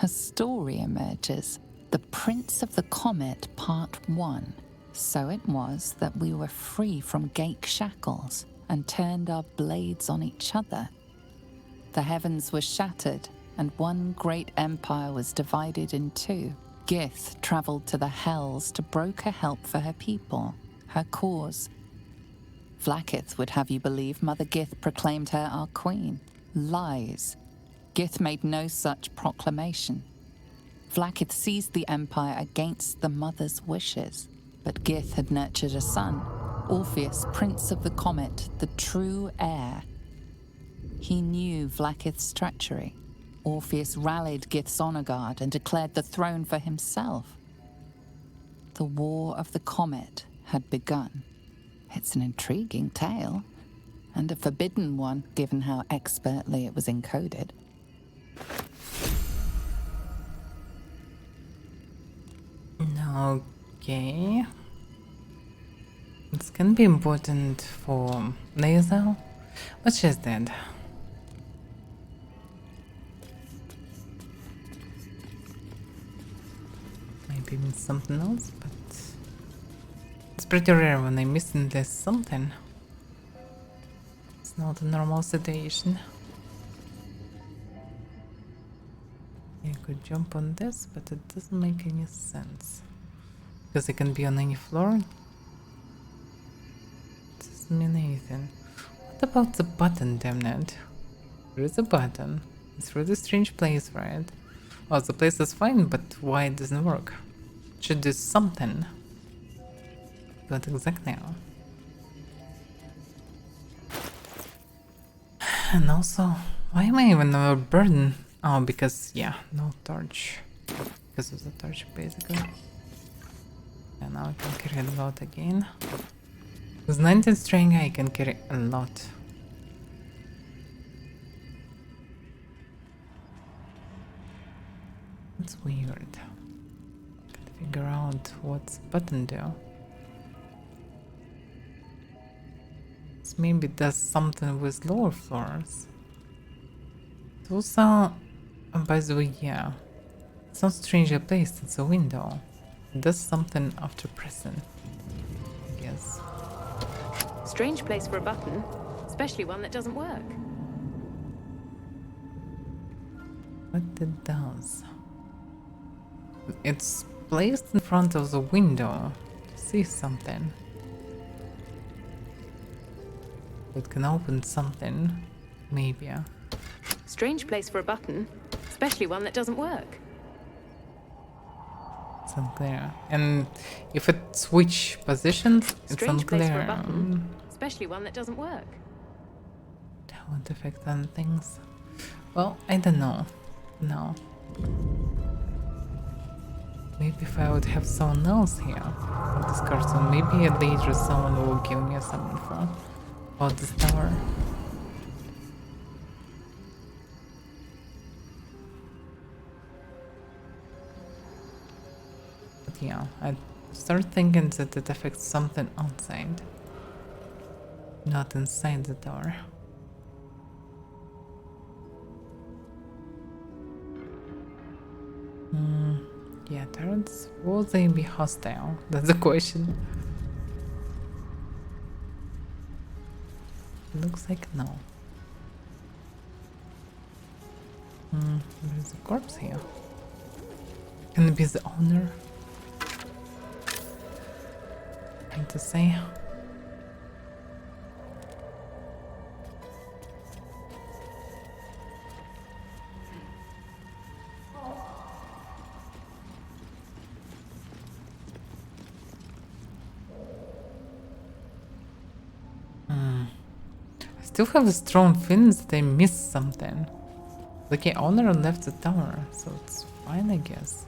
Speaker 3: a story emerges. The Prince of the Comet, Part 1. So it was that we were free from Gake shackles and turned our blades on each other. The heavens were shattered, and one great empire was divided in two. Gith travelled to the Hells to broker help for her people, her cause. Vlaakith would have you believe Mother Gith proclaimed her our queen. Lies. Gith made no such proclamation. Vlaakith seized the empire against the mother's wishes, but Gith had nurtured a son, Orpheus, Prince of the Comet, the true heir. He knew Vlaakith's treachery. Orpheus rallied Gith's honor guard and declared the throne for himself. The War of the Comet had begun. It's an intriguing tale, and a forbidden one, given how expertly it was encoded.
Speaker 1: Okay. It's gonna be important for Laser, but she's dead. Maybe means something else, but it's pretty rare when I'm missing this something. It's not a normal situation. I could jump on this, but it doesn't make any sense. Because it can be on any floor. Doesn't mean anything. What about the button, damn it? There is a button. It's a really strange place, right? Oh, the place is fine, but why it doesn't work? It should do something. What exactly? And also, why am I even overburdened? Oh, because, yeah, no torch. Because of the torch, basically. And now I can carry a lot again. With 19 string, I can carry a lot. That's weird. Can't figure out what's the button do. This maybe does something with lower floors. It also, by the way, yeah, it's not strangely placed, it's a window. It does something after pressing, I guess.
Speaker 7: Strange place for a button, especially one that doesn't work.
Speaker 1: What it does? It's placed in front of the window to see something. It can open something, maybe.
Speaker 7: Strange place for a button, especially one that doesn't work.
Speaker 1: It's unclear. And if it switch positions, it's
Speaker 7: Strange place for a
Speaker 1: unclear.
Speaker 7: button, especially one that doesn't work.
Speaker 1: That would affect on things. Well, I don't know. No. Maybe if I would have someone else here on this cartoon, maybe later someone will give me some info about this tower. But yeah, I start thinking that it affects something outside, not inside the tower. Yeah, turrets, will they be hostile? That's the question. Looks like no. There's a corpse here. Can it be the owner? Trying to say. I still have a strong feeling that I missed something. The key owner left the tower, so it's fine, I guess.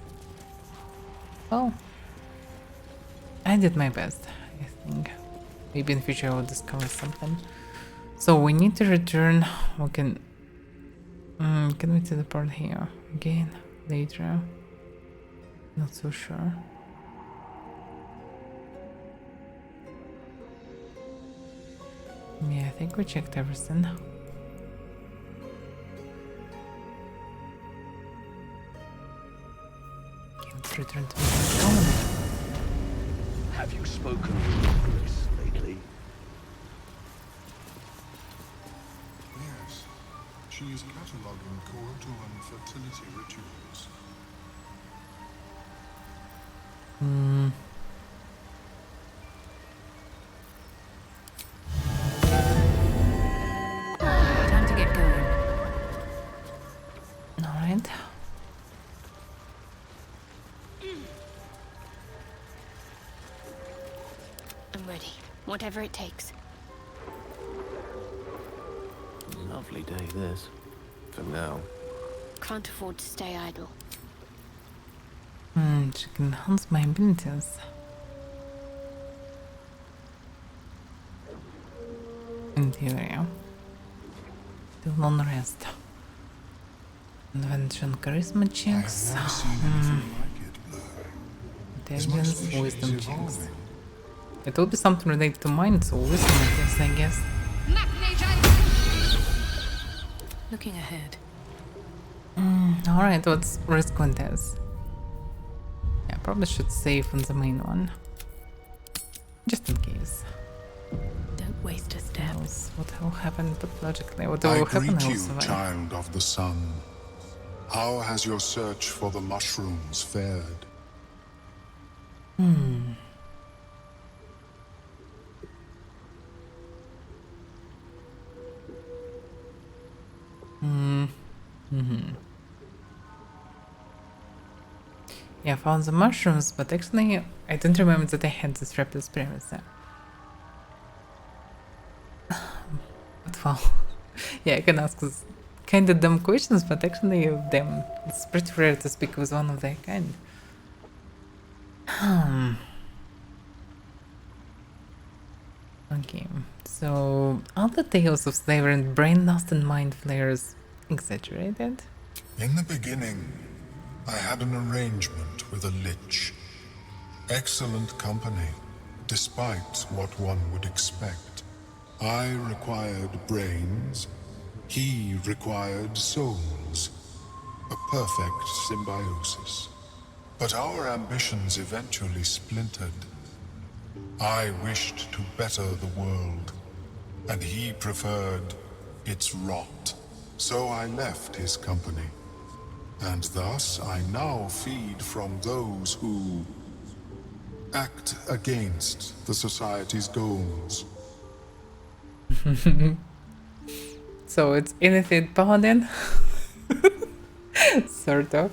Speaker 1: Well, I did my best, I think. Maybe in future I will discover something. So we need to return. We can we teleport here again later? Not so sure. Yeah, I think we checked everything. Okay, let's return to the colony.
Speaker 9: Have you spoken with Chris lately?
Speaker 8: Yes. She is cataloguing coital and fertility rituals.
Speaker 4: Time to get going.
Speaker 1: Alright.
Speaker 2: I'm ready. Whatever it takes.
Speaker 5: Lovely day, this. For now.
Speaker 2: Can't afford to stay idle.
Speaker 1: She can enhance my abilities. in theory. Do long rest. Invention, charisma checks. Intelligence, wisdom checks. It will be something related to mind, so wisdom, I guess.
Speaker 4: Looking ahead.
Speaker 1: Alright, let's risk Quintez. Yeah, probably should save on the main one. Just in case.
Speaker 4: Don't waste a step.
Speaker 1: What will happen, but logically, what will happen, I will
Speaker 10: you,
Speaker 1: survive.
Speaker 10: child of the sun. How has your search for the mushrooms fared?
Speaker 1: Yeah, I found the mushrooms, but actually, I don't remember that I had this replis premise there. But well, yeah, I can ask this kind of dumb questions, but actually, them, it's pretty rare to speak with one of their kind. Okay, so are the tales of slavery and brain lost and mind flayers exaggerated?
Speaker 10: In the beginning, I had an arrangement with a lich. Excellent company, despite what one would expect. I required brains, he required souls. A perfect symbiosis. But our ambitions eventually splintered. I wished to better the world, and he preferred its rot. So I left his company. And thus I now feed from those who act against the society's goals.
Speaker 1: So it's anything paladin? Sort of.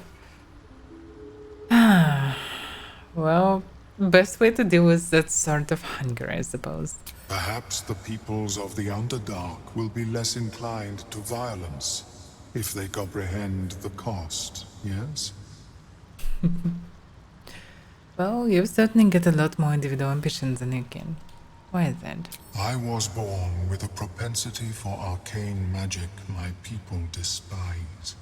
Speaker 1: Well, best way to deal with that sort of hunger, I suppose.
Speaker 10: Perhaps the peoples of the Underdark will be less inclined to violence if they comprehend the cost, yes?
Speaker 1: Well, you certainly get a lot more individual ambitions than you can. Why is that?
Speaker 10: I was born with a propensity for arcane magic my people despise.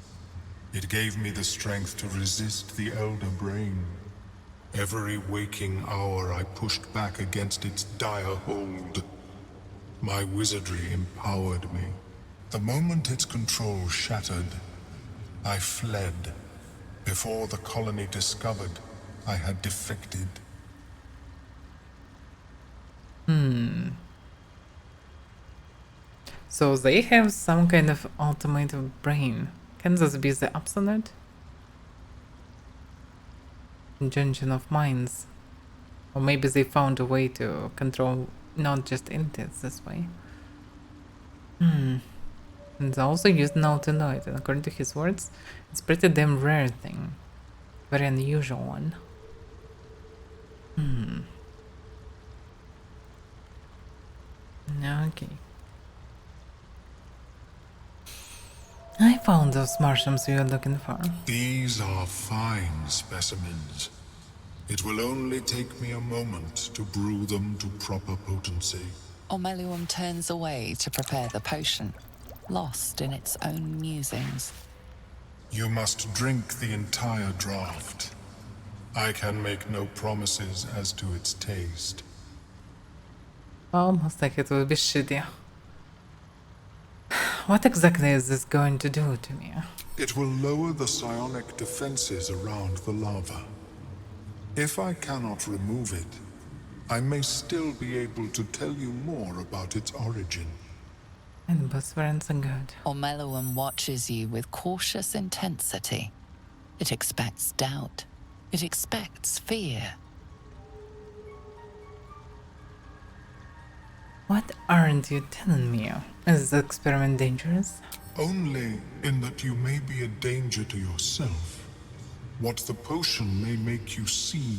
Speaker 10: It gave me the strength to resist the Elder Brain. Every waking hour I pushed back against its dire hold. My wizardry empowered me. The moment its control shattered, I fled. Before the colony discovered I had defected.
Speaker 1: So they have some kind of ultimate brain. Can this be the absolute? Junction of minds. Or maybe they found a way to control not just entities this way. And they also used now to know it, and according to his words, it's pretty damn rare thing. Very unusual one. Okay. I found those mushrooms we were looking for.
Speaker 10: These are fine specimens. It will only take me a moment to brew them to proper potency.
Speaker 3: Ormeluum turns away to prepare the potion, lost in its own musings.
Speaker 10: You must drink the entire draught. I can make no promises as to its taste.
Speaker 1: Almost like it will be shitty. What exactly is this going to do to me?
Speaker 10: It will lower the psionic defenses around the lava. If I cannot remove it, I may still be able to tell you more about its origin.
Speaker 1: And both friends are good.
Speaker 3: Ormeluum watches you with cautious intensity. It expects doubt. It expects fear.
Speaker 1: What aren't you telling me? Is the experiment dangerous?
Speaker 10: Only in that you may be a danger to yourself. What the potion may make you see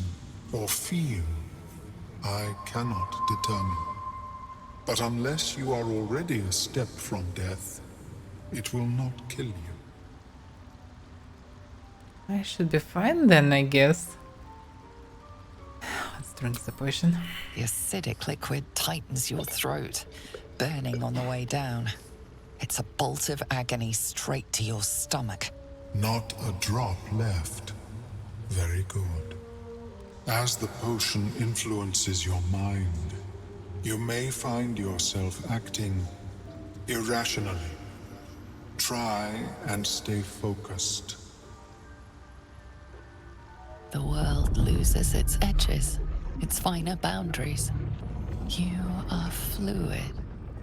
Speaker 10: or feel, I cannot determine. But unless you are already a step from death, it will not kill you.
Speaker 1: I should be fine then, I guess. Let's drink the potion.
Speaker 3: The acidic liquid tightens your throat. burning on the way down. It's a bolt of agony straight to your stomach.
Speaker 10: Not a drop left. Very good. As the potion influences your mind, you may find yourself acting irrationally. Try and stay focused.
Speaker 3: The world loses its edges, its finer boundaries. You are fluid,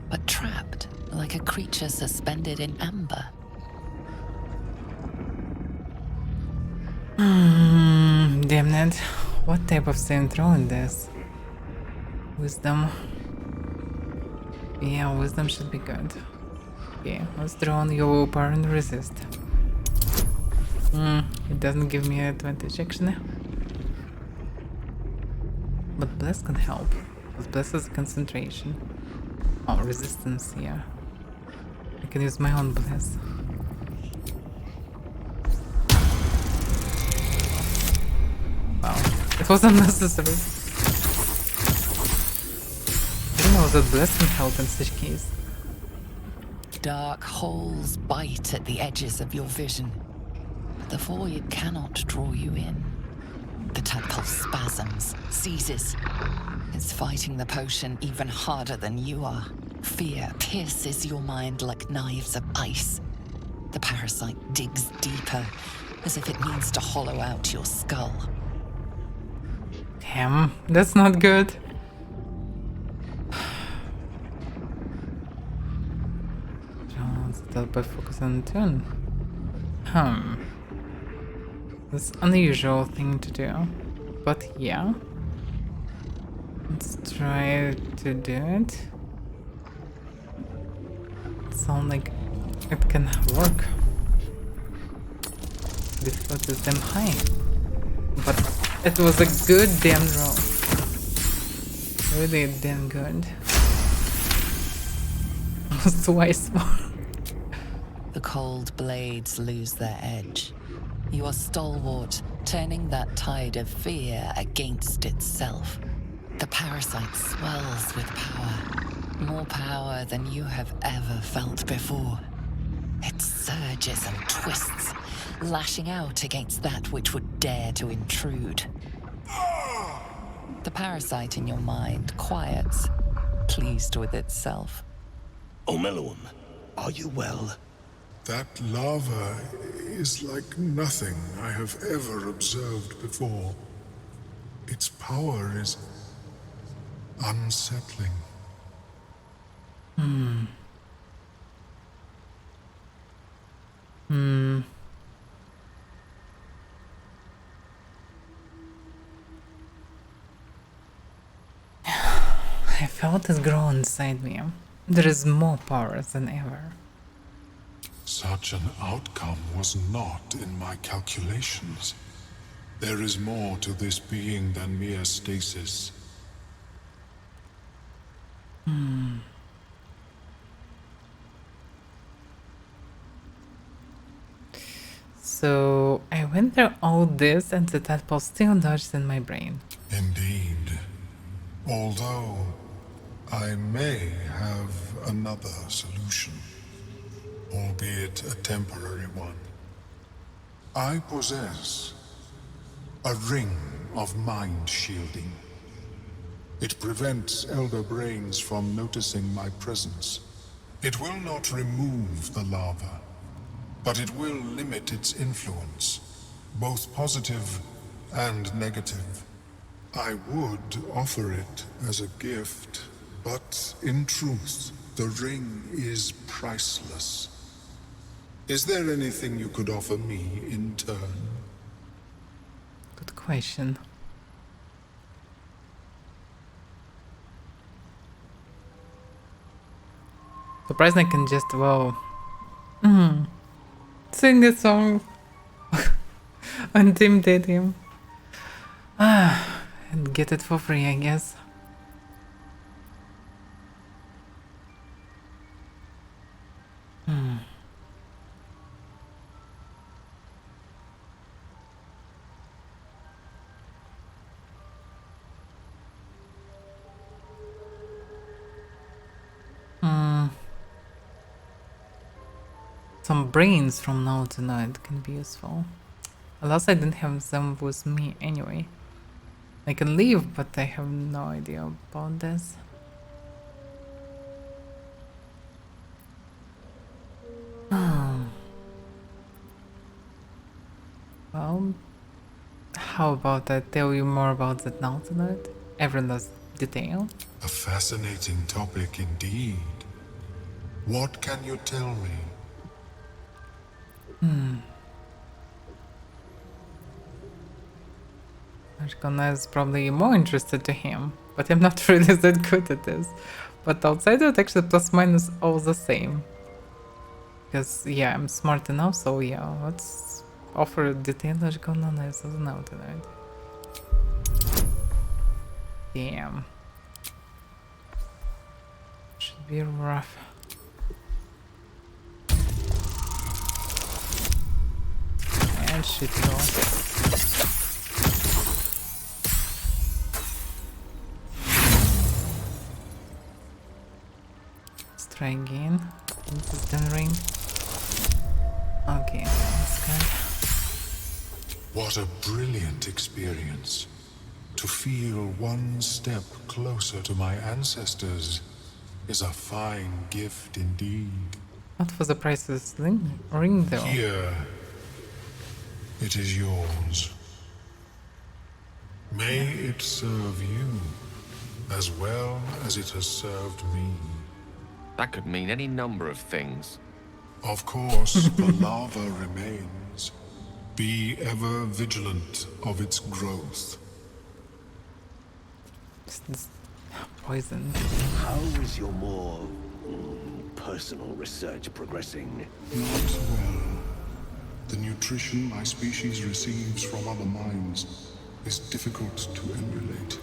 Speaker 3: but trapped like a creature suspended in amber.
Speaker 1: Damn it. What type of saving throw in this? Wisdom. Yeah, wisdom should be good. Okay, let's draw on your willpower and resist. It doesn't give me an advantage actually. But bless can help. Because bless is concentration. Oh, resistance, yeah. I can use my own bless. Wow, it was unnecessary. I don't know that bless can help in such case.
Speaker 3: Dark holes bite at the edges of your vision, but the void cannot draw you in. The tadpole spasms, seizes. It's fighting the potion even harder than you are. Fear pierces your mind like knives of ice. The parasite digs deeper, as if it needs to hollow out your skull.
Speaker 1: Damn, that's not good. But focus on turn. That's unusual thing to do. But yeah. Let's try to do it. It sounds like it can work. Difficulty is damn high. But it was a good damn roll. Really damn good. Almost twice more.
Speaker 3: The cold blades lose their edge. You are stalwart, turning that tide of fear against itself. The parasite swells with power. More power than you have ever felt before. It surges and twists, lashing out against that which would dare to intrude. The parasite in your mind quiets, pleased with itself.
Speaker 9: Omeluum, are you well?
Speaker 10: That lava is like nothing I have ever observed before. Its power is unsettling.
Speaker 1: I felt it grow inside me. There is more power than ever.
Speaker 10: Such an outcome was not in my calculations. There is more to this being than mere stasis.
Speaker 1: So I went through all this and the tadpole still dodged in my brain.
Speaker 10: Indeed. Although I may have another solution, albeit a temporary one. I possess a ring of mind shielding. It prevents elder brains from noticing my presence. It will not remove the lava, but it will limit its influence, both positive and negative. I would offer it as a gift, but in truth, the ring is priceless. Is there anything you could offer me in turn?
Speaker 1: Good question. Surprised I can just, well, sing a song and intimidate him. And get it for free, I guess. some brains from now to night can be useful. Alas, I didn't have them with me anyway. I can leave, but I have no idea about this. Well, how about I tell you more about that now tonight? Every last detail.
Speaker 10: A fascinating topic indeed. What can you tell me?
Speaker 1: Arcana is probably more interested to him, but I'm not really that good at this. But outside it, actually plus minus all the same. Because, yeah, I'm smart enough, so yeah, let's offer a detailed Arcana analysis now tonight. Damn. Should be rough. And shit roll. Let's try again. This is the ring. Okay, that's good.
Speaker 10: What a brilliant experience. To feel one step closer to my ancestors is a fine gift indeed.
Speaker 1: Not for the price of this ring though.
Speaker 10: Here, it is yours. May it serve you as well as it has served me.
Speaker 6: That could mean any number of things.
Speaker 10: Of course, the lava remains. Be ever vigilant of its growth.
Speaker 1: This poison.
Speaker 9: How is your more personal research progressing?
Speaker 10: Not well. The nutrition my species receives from other minds is difficult to emulate.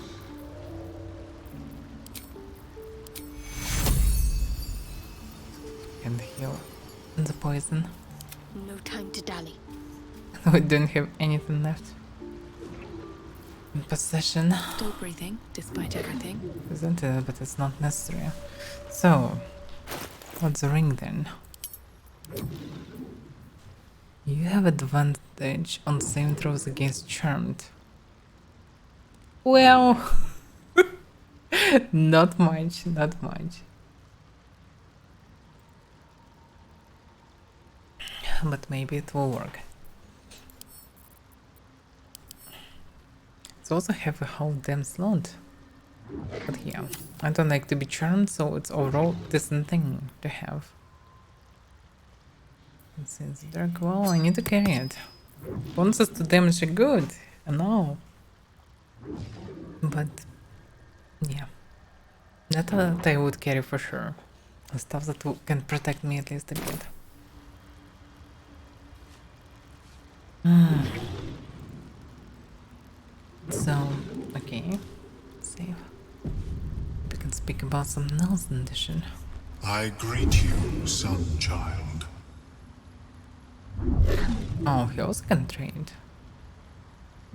Speaker 1: Can heal the poison.
Speaker 2: No time to dally.
Speaker 1: We don't have anything left in possession.
Speaker 4: Still breathing, despite everything.
Speaker 1: Isn't it? But it's not necessary. So, what's the ring then? You have advantage on saving throws against charmed. Well, not much, not much. But maybe it will work. It's also have a whole damn slot. But yeah, I don't like to be charmed, so it's overall decent thing to have. And since dark well, I need to carry it. Bonuses to damage are good, I know. But yeah, that I would carry for sure. The stuff that can protect me at least a bit. So, okay, save. We can speak about something else in addition.
Speaker 10: I greet you, son child.
Speaker 1: Oh, he also can trade.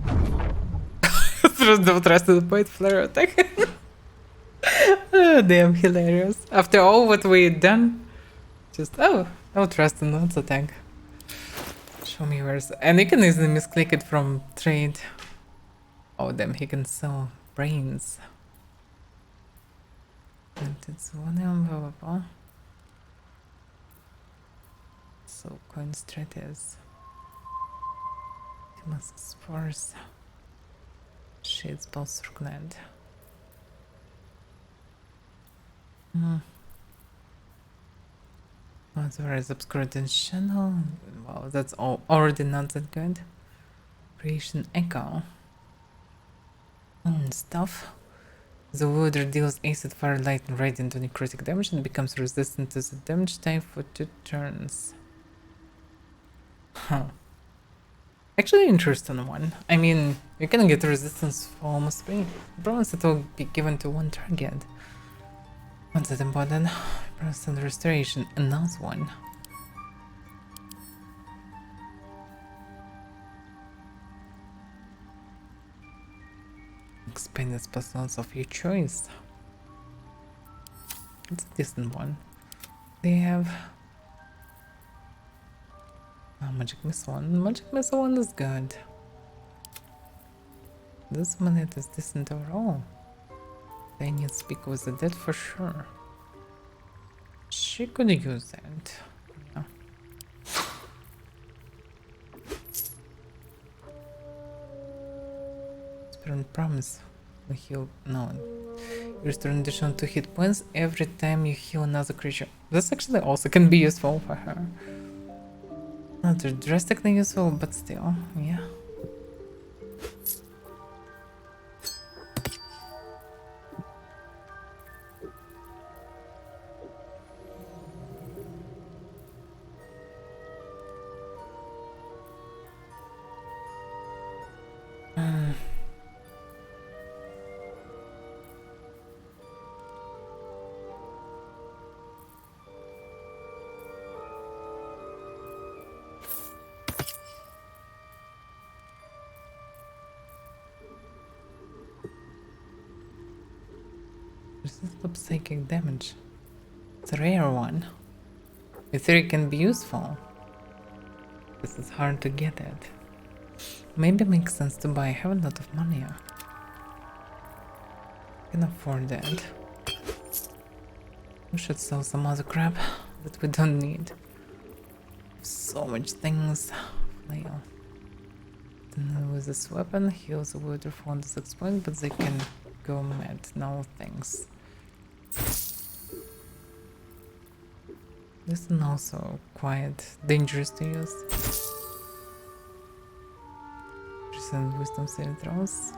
Speaker 1: Don't trust the point flare attack. Oh, damn, hilarious. After all what we've done, just no trust in that attack. Show me where's. And you can easily misclick it from trade. Oh, damn, he can sell brains. And it's one blah blah blah. So, coin strategies. Musk spores. Shades both circlet. Otherwise obscured in channel. Wow, that's already not that good. Creation echo. Stuff. The water deals acid, fire, light, and radiant necrotic damage and becomes resistant to the damage type for 2 turns. Huh. Actually interesting one. I mean, you can get resistance for almost free. Promise it will be given to one target. What's that important? Constant restoration, another one. Expand the spells of your choice. It's a decent one. They have Magic missile one. Magic missile one is good. This minute is decent overall. They need to speak with the dead for sure. She could use that. Yeah. Spirit promise. We heal. No. Restore an additional 2 hit points every time you heal another creature. This actually also can be useful for her. Not drastically useful, but still, yeah. Resist psychic damage. It's a rare one. In theory can be useful. This is hard to get at. Maybe makes sense to buy. I have a lot of money. I can afford that. We should sell some other crap that we don't need. So much things. Flail. Then with this weapon, heals the waterfall on this point, but they can go mad. No thanks. This is also quite dangerous to use. Present wisdom saving throws.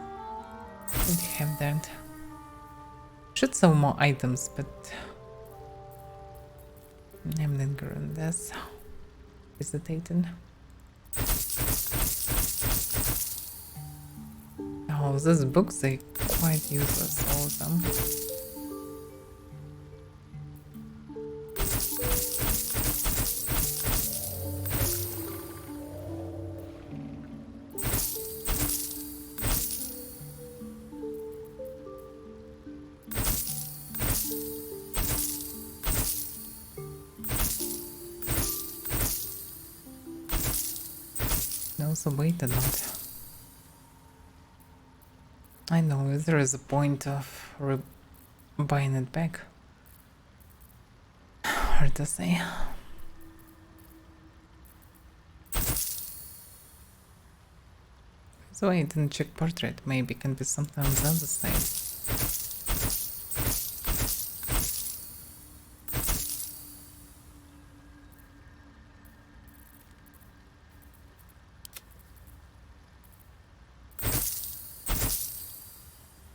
Speaker 1: Don't have that. Should sell more items, but I'm lingering on this. Hesitating. Oh, these books are quite useless, all of them. Also wait a lot. I know there is a point of buying it back. Hard to say. So I didn't check portrait. Maybe it can be something on the other side.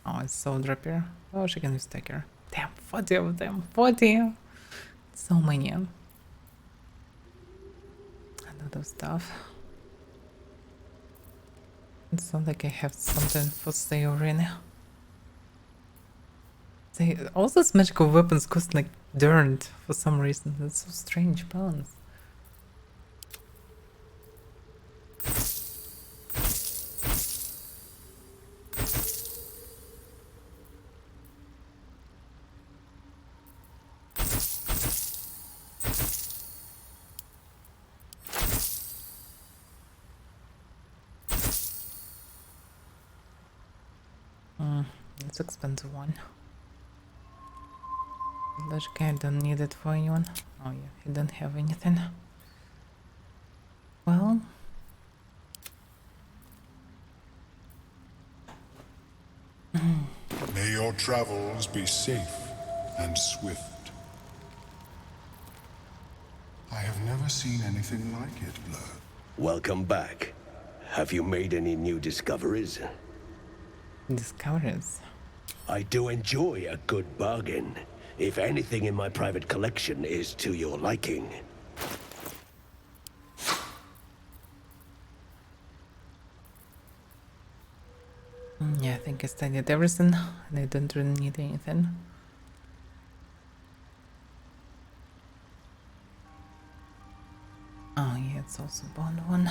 Speaker 1: Oh, it's Soul Drapier. Oh, she can use Taker. Damn, 40 of them. 40! So many. A lot of stuff. It's not like I have something for sale really. All those magical weapons cost like dirt for some reason. That's so strange balance. It's an expensive one. Logic, I don't need it for anyone. Oh yeah, he don't have anything. Well,
Speaker 10: may your travels be safe and swift. I have never seen anything like it, Blur.
Speaker 9: Welcome back. Have you made any new discoveries?
Speaker 1: Discoveries.
Speaker 9: I do enjoy a good bargain. If anything in my private collection is to your liking.
Speaker 1: Yeah, I think I studied everything and I don't really need anything. Oh yeah, it's also bond one.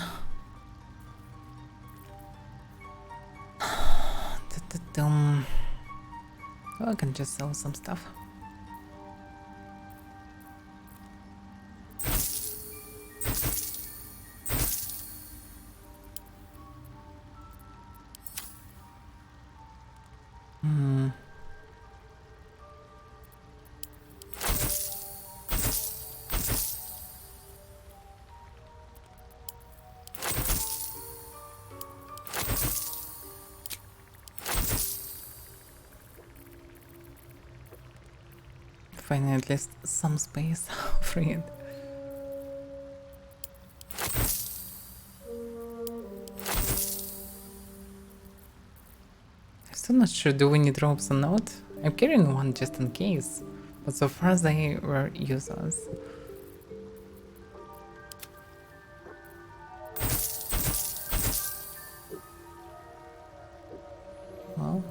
Speaker 1: Oh, I can just sell some stuff. finding at least some space for it. I'm still not sure, do we need ropes or not? I'm carrying one just in case, but so far they were useless. Well.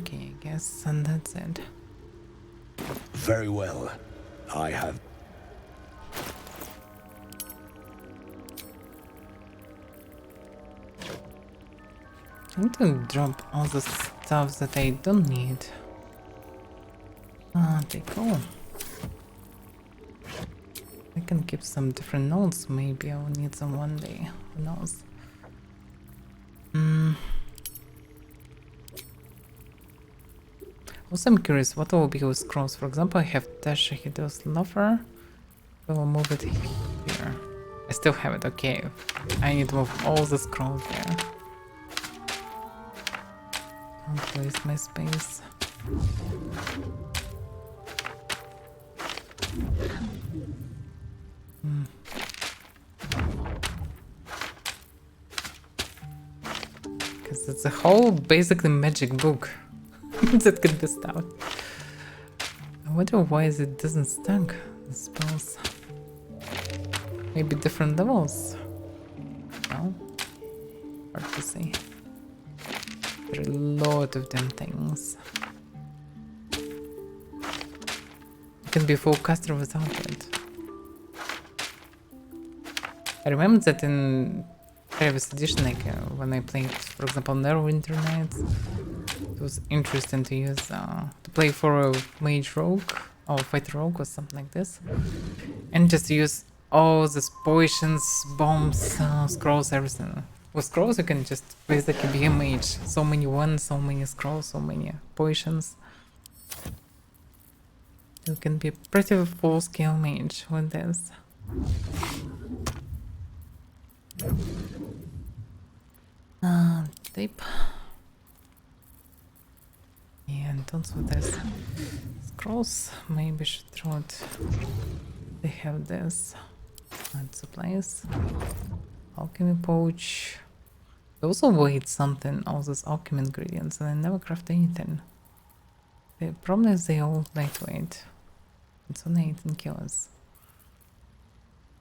Speaker 1: Okay, I guess, and that's it.
Speaker 9: Very well. I have...
Speaker 1: I need to drop all the stuff that I don't need. They go. I can keep some different notes, maybe I will need them one day, who knows. Also, I'm curious what will be with scrolls. For example, I have Tashahido's lover. I will move it here. I still have it, okay. I need to move all the scrolls there. Don't waste my space. Because it's a whole basically magic book that could be stopped. I wonder why it doesn't stack the spells. Maybe different levels? No? Hard to say. There are a lot of them things. You can be full caster without it. I remember that in previous edition, like when I played, for example, Neverwinter Nights, it was interesting to use to play for a mage rogue or fighter rogue or something like this, and just use all these potions, bombs, scrolls, everything. With scrolls, you can just basically be a mage. So many wands, so many scrolls, so many potions. You can be a pretty full-scale mage with this. Tape. And also this scrolls, maybe should throw it. They have this. And supplies. Alchemy pouch. I also weighed something, all those alchemy ingredients, and I never craft anything. The problem is they all lightweight. It's only 18 kilos.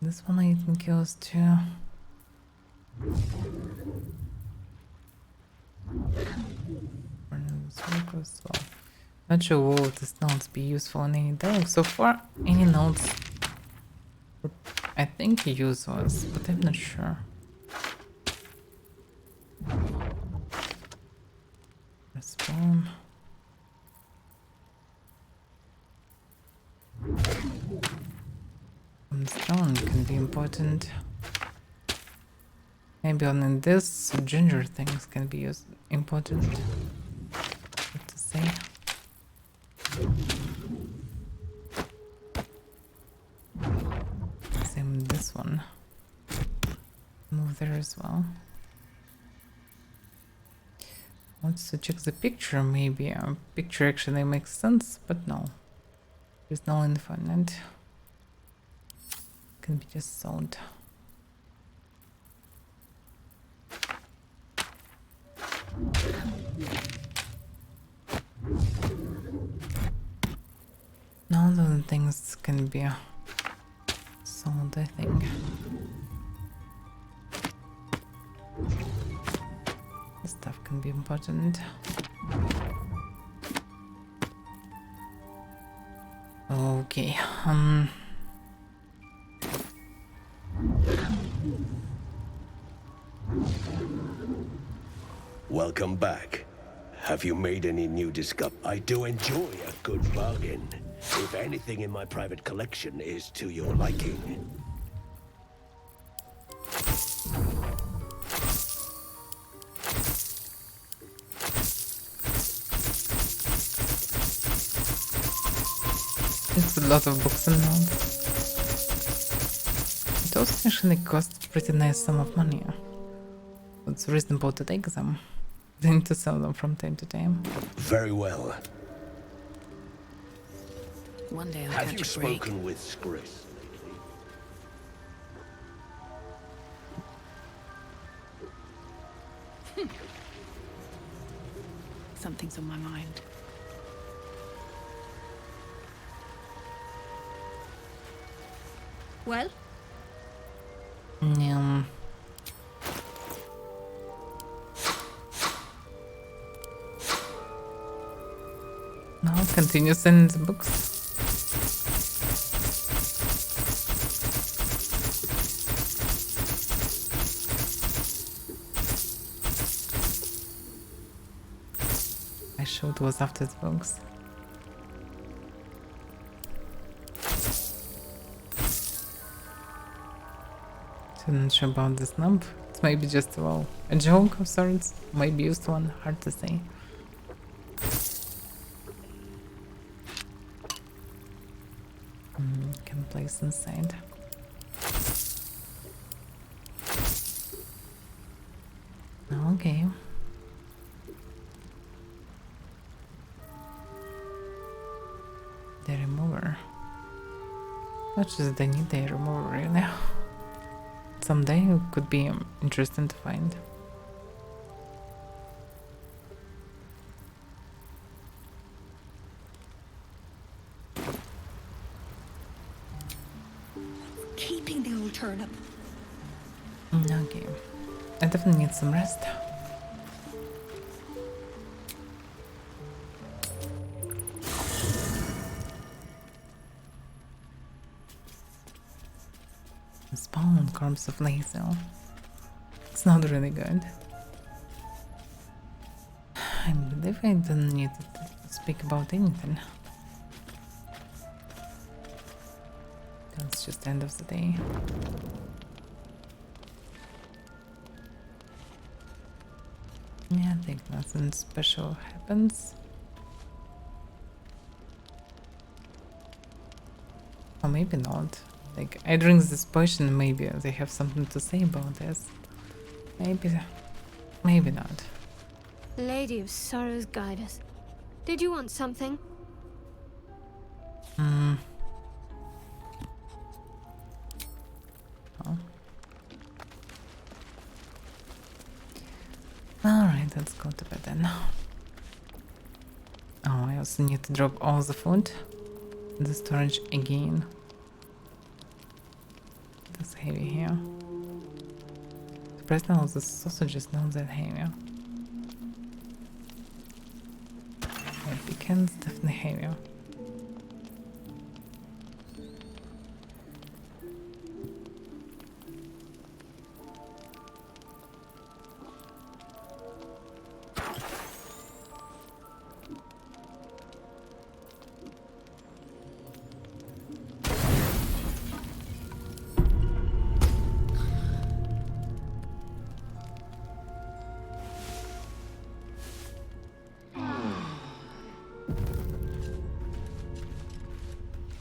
Speaker 1: This one 18 kilos too. Well, not sure will these notes be useful in any dialogue. So far, any notes would, I think, useless, but I'm not sure. Respawn. Stone can be important. Maybe only this ginger things can be important. What to say? Same with this one. Move there as well. Wants to check the picture, maybe. A picture actually makes sense, but no. There's no info on it. Can be just sold. None of the things can be sold, I think. This stuff can be important. Okay,
Speaker 9: Welcome back. Have you made any new discoveries? I do enjoy a good bargain. If anything in my private collection is to your liking.
Speaker 1: It's a lot of books and notes. Those actually cost pretty nice sum of money. It's reasonable to take them. They need to sell them from time to time.
Speaker 9: Very well.
Speaker 4: One day I'll
Speaker 9: Have
Speaker 4: catch
Speaker 9: you
Speaker 4: a break.
Speaker 9: spoken with Skris?
Speaker 4: Something's on my mind.
Speaker 2: Well,
Speaker 1: Yeah. Now continue sending the books. I sure it was after the books. Not sure about this number. It's maybe just, well, a joke of sorts. Maybe used one, hard to say. Can place inside. Okay. The remover. Not just they need the remover right now. Someday it could be interesting to find.
Speaker 2: keeping the old turnip.
Speaker 1: Okay. I definitely need some rest. Spawn corpse of laser. It's not really good. I believe I don't need to speak about anything. It's just the end of the day. Yeah, I think nothing special happens. Or maybe not. Like, I drink this potion, maybe they have something to say about this. Maybe not.
Speaker 2: Lady of Sorrows, guide us. Did you want something?
Speaker 1: Oh. Alright, let's go to bed then. Oh, I also need to drop all the food in the storage again. That's heavy here. Surprised now the sausage is not that heavy. Pecans definitely heavier.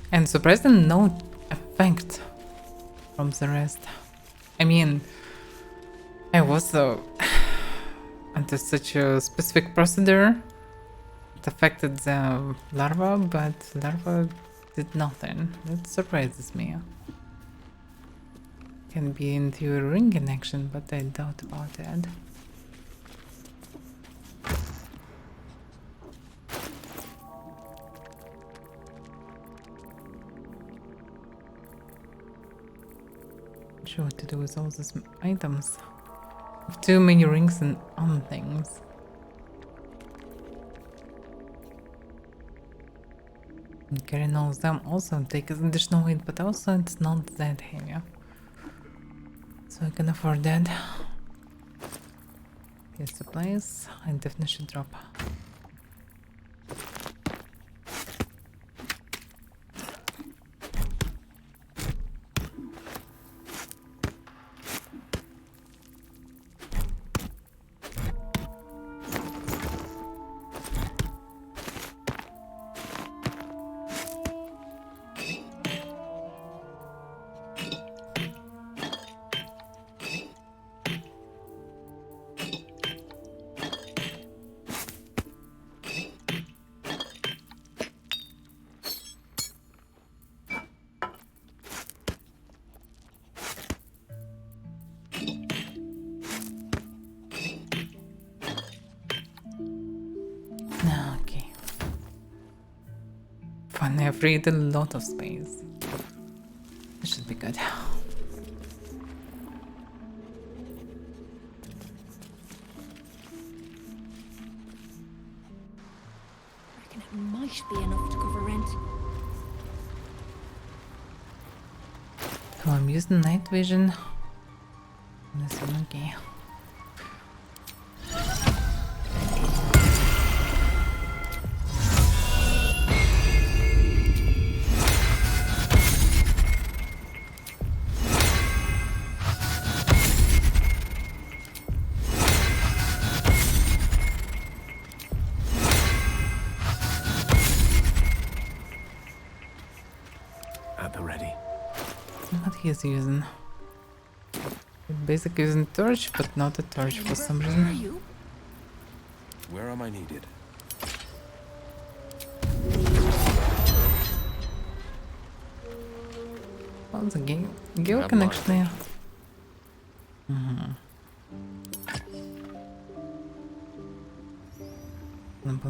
Speaker 1: And surprisingly no effect from the rest. I mean, I was under such a specific procedure. It affected the larva, but larva did nothing. That surprises me. Can be into a ring in action, but I doubt about that. Sure what to do with all these items. Too many rings and things. And carrying all of them also takes additional weight, but also it's not that heavy. So I can afford that. Here's the place. I definitely should drop. Fun, I've freed a lot of space. This should be good.
Speaker 2: Reckon it might be enough to cover rent.
Speaker 1: So I'm using night vision. This one, okay.
Speaker 5: At the ready.
Speaker 1: What he's using? Basically using torch, but not a torch for some
Speaker 2: Where are
Speaker 1: reason.
Speaker 2: you?
Speaker 5: Where am I needed?
Speaker 1: Oh, the geo
Speaker 5: Have
Speaker 1: can
Speaker 5: mine.
Speaker 1: actually.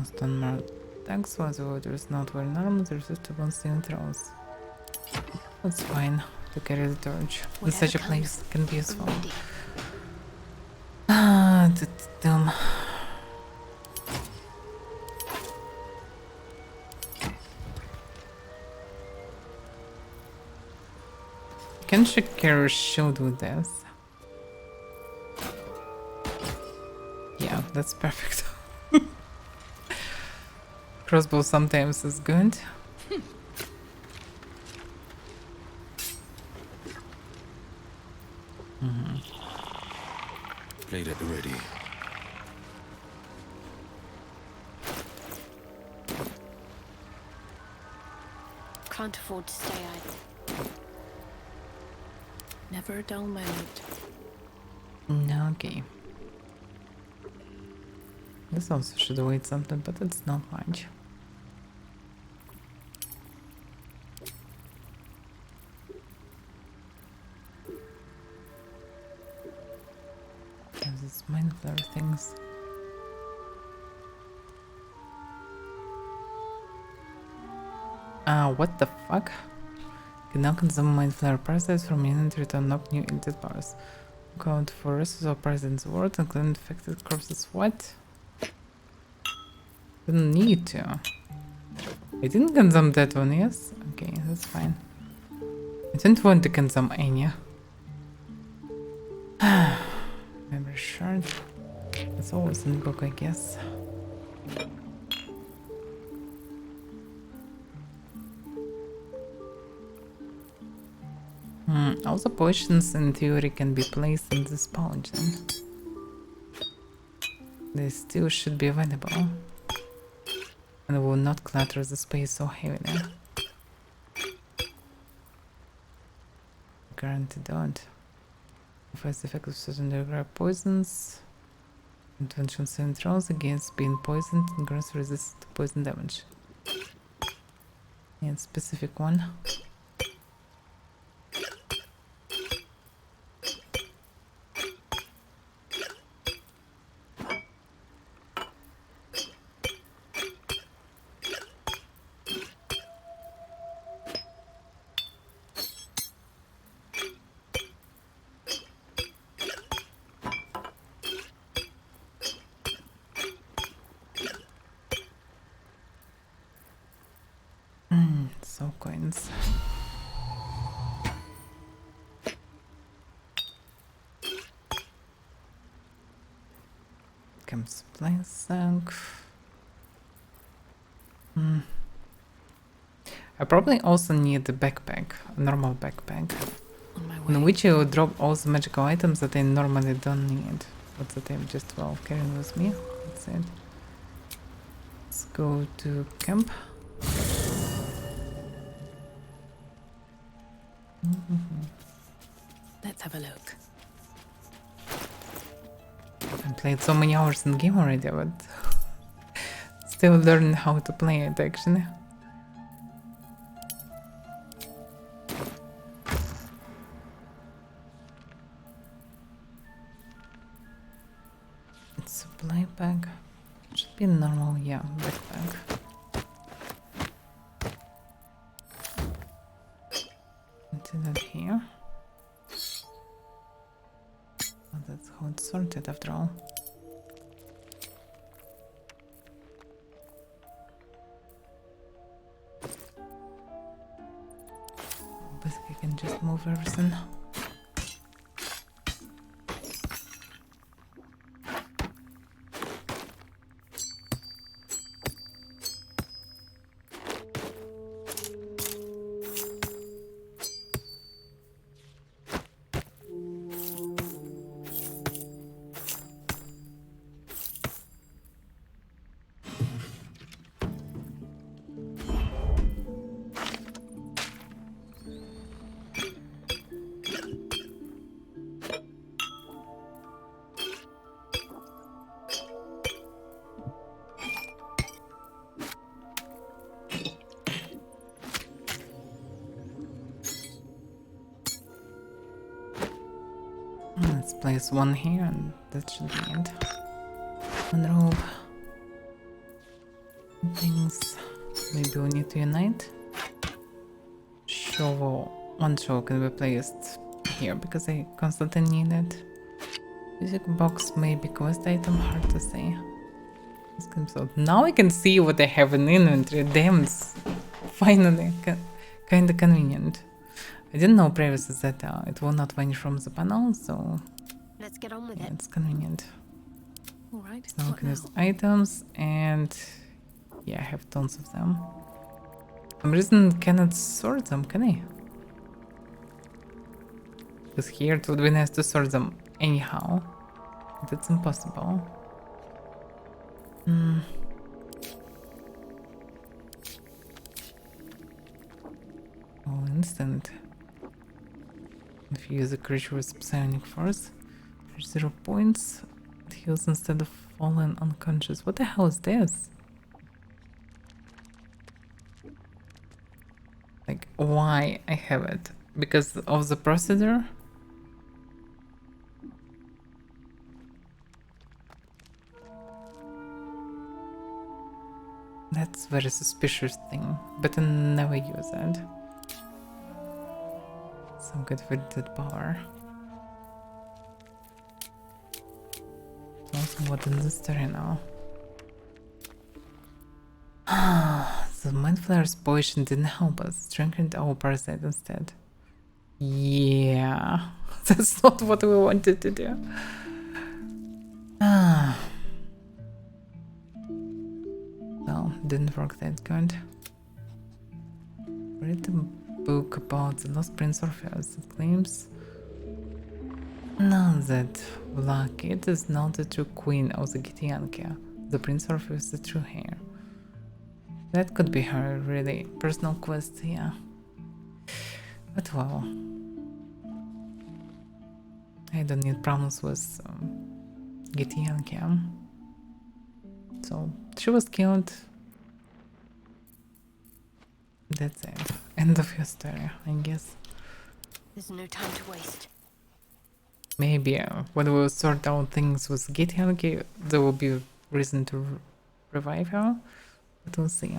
Speaker 1: Stone mark tags was the water is not very normal, there's just one steel throws. That's fine to carry the torch. In such a place can be useful. Ah, dumb. Can she carry a shield with this? Yeah, that's perfect. Crossbow sometimes is good.
Speaker 5: Blade at the ready.
Speaker 2: Can't afford to stay idle.
Speaker 4: Never a dull moment.
Speaker 1: No, okay. This also should wait something, but it's not much. There's this mind flare things. What the fuck? Can now consume mind flare parasites from unit to return up new intent powers. Count for resources of presence world, including infected corpses. What? Didn't need to. I didn't consume that one, yes? Okay, that's fine. I didn't want to consume any. Memory shard. That's always in the book, I guess. Also, potions in theory can be placed in this pouch then. They still should be available. And will not clutter the space so heavily. Guaranteed don't. Offers the effect of certain underground poisons. Intervention saving throws against being poisoned and grants resist to poison damage. Yeah, specific one. So coins. Camp supply sunk. I probably also need a backpack, a normal backpack,
Speaker 4: On my
Speaker 1: in
Speaker 4: way.
Speaker 1: which I will drop all the magical items that I normally don't need, but that I'm just carrying with me. That's it. Let's go to camp.
Speaker 4: Let's have a look.
Speaker 1: I played so many hours in the game already, but still learning how to play it actually. Supply bag. Should be normal, yeah, backpack. basically I can just move everything. Let's place one here and that should be it. One rope. Things. Maybe we need to unite. Shovel. One shovel can be placed here because I constantly need it. Music box, maybe quest item, hard to say. So now I can see what I have in inventory. Damn, finally, kinda convenient. I didn't know previously that it will not vanish from the panel, so
Speaker 2: Let's get on with
Speaker 1: yeah,
Speaker 2: it.
Speaker 1: it's convenient.
Speaker 4: All right.
Speaker 1: Now I
Speaker 4: What
Speaker 1: can
Speaker 4: now?
Speaker 1: use items, and yeah, I have tons of them. For some reason cannot sort them, can I? Because here it would be nice to sort them anyhow. But it's impossible. Oh, instant. If you use a creature with psionic force, for 0 points, it heals instead of falling unconscious. What the hell is this? Like, why I have it? Because of the procedure? That's very suspicious thing, but I never use it. So I'm good with that power. Also, what in the story now? The Mind Flayer's potion didn't help us, strengthened our parasite instead. Yeah, that's not what we wanted to do. Well, didn't work that good. Read a book about the lost Prince Orpheus. It claims now that Vlaakith is not the true queen of the Githyanki. The Prince Orpheus is the true heir. That could be her really personal quest, yeah. But well, I don't need problems with Githyanki. So she was killed. That's it. End of your story, I guess.
Speaker 2: There's no time to waste.
Speaker 1: Maybe when we sort out things with Githyanki, there will be reason to revive her. But we'll see.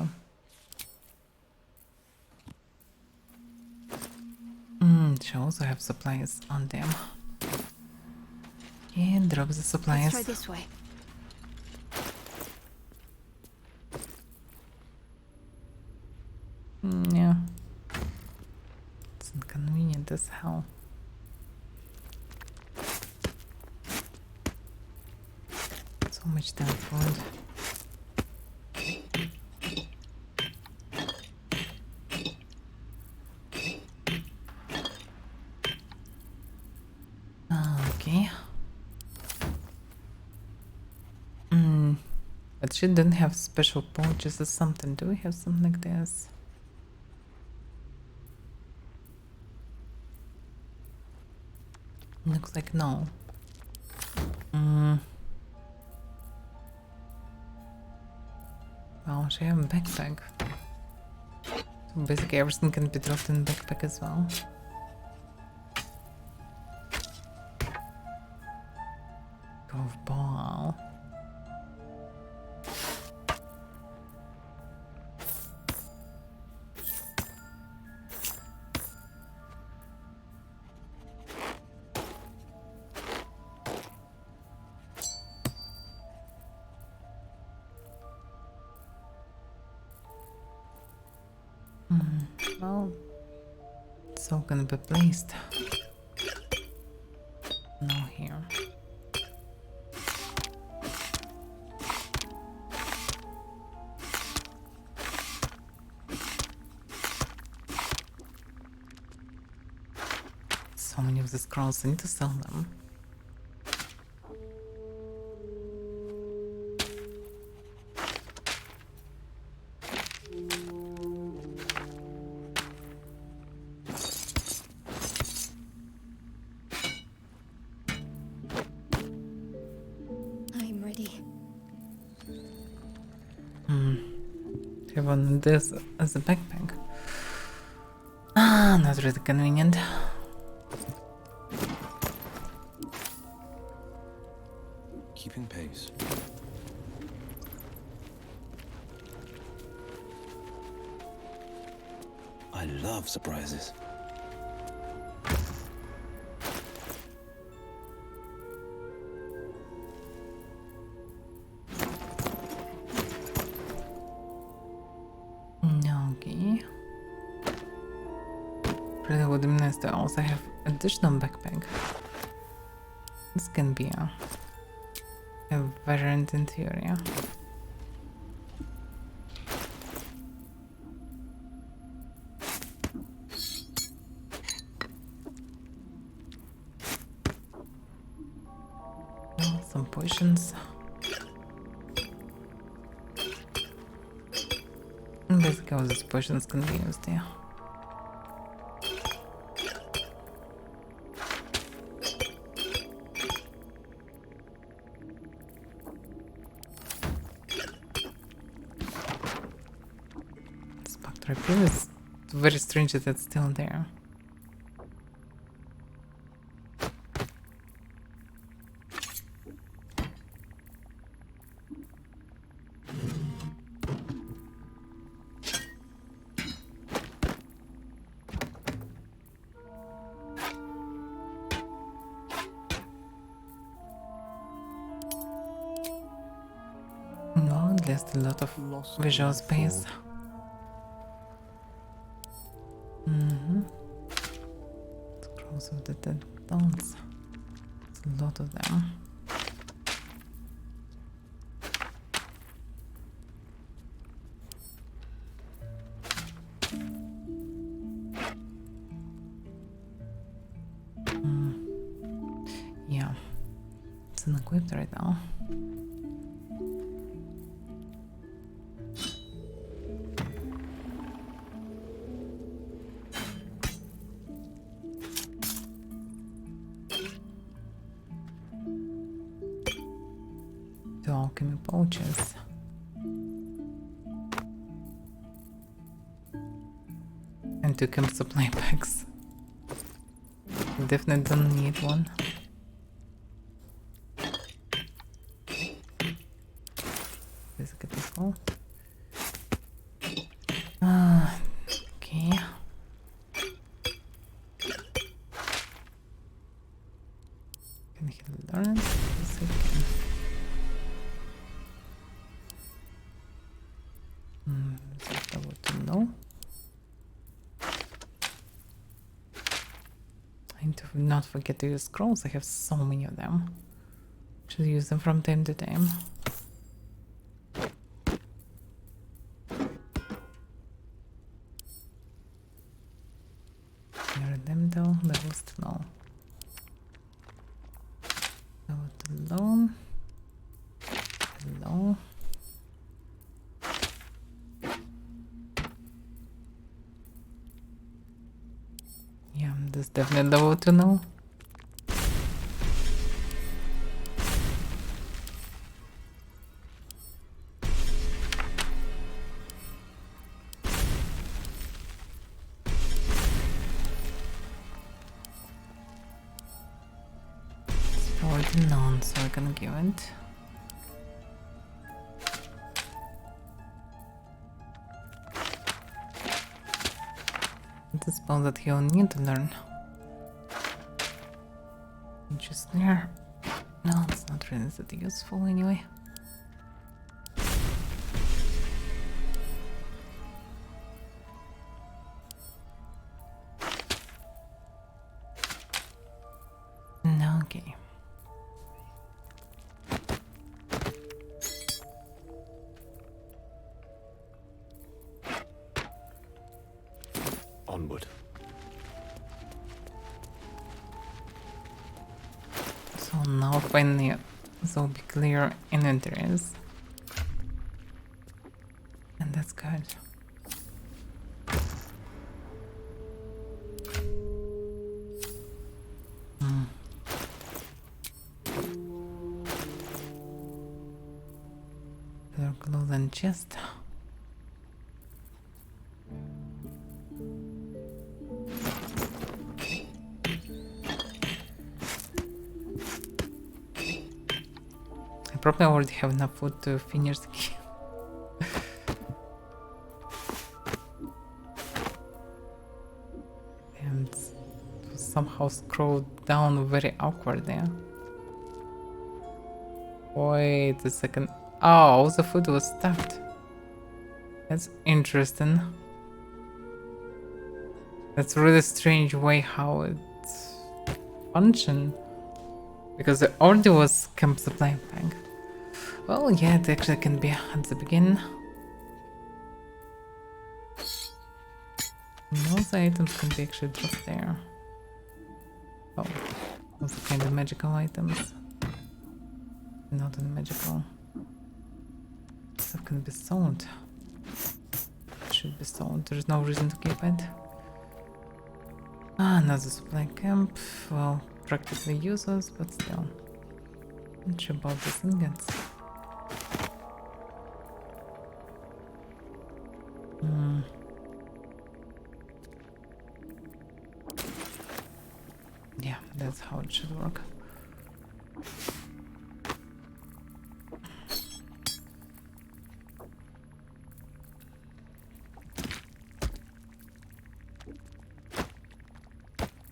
Speaker 1: She also have supplies on them. And drop the
Speaker 2: Let's
Speaker 1: supplies.
Speaker 2: try this way.
Speaker 1: Yeah. It's inconvenient as hell. So much damn food. Okay. But she didn't have special pouches or something. Do we have something like this? Looks like no. Well, she have a backpack. So basically everything can be dropped in backpack as well. Golf ball. Well, So can be placed. No here. So many of the scrolls, I need to sell them.
Speaker 2: I'm ready.
Speaker 1: I want this as a backpack. Ah, not really convenient.
Speaker 5: Keeping pace. I love surprises.
Speaker 1: Okay. Really would be nice to also have additional backpack. This can be a variant in theory. Some potions. And basically all these potions can be used here. Spectre Appeal is very strange that it's still there. No, there's a lot of visual space. Scrolls of the Dead Bones. There's a lot of them. Yeah, it's unequipped right now. The alchemy pouches. And 2 camp supply packs. Definitely don't need one. Let's get this all. Okay. Can he learn? Yes, he can. Is that what to know? I need to not forget to use scrolls. I have so many of them. Should use them from time to time. Near them though, levels to know. Level to loan. Hello. Yeah, there's definitely level to know. It's already known, so I can give it. The spell that he'll need to learn. Just there. No, it's not really that useful anyway.
Speaker 9: Onward.
Speaker 1: So now finally there will be clear inventories. And that's good. Better clothes and chest. I probably already have enough food to finish the game. And somehow scroll down very awkwardly. Wait a second. Oh, the food was stuffed. That's interesting. That's a really strange way how it functions. Because it already was camp supply bag. Well, yeah, it actually can be at the beginning. Those items can be actually dropped there. Oh, those are kind of magical items. Not magical. Stuff can be sold. Should be sold. There's no reason to keep it. Ah, another supply camp. Well, practically useless, but still. Not sure about these ingots. Yeah, that's how it should work.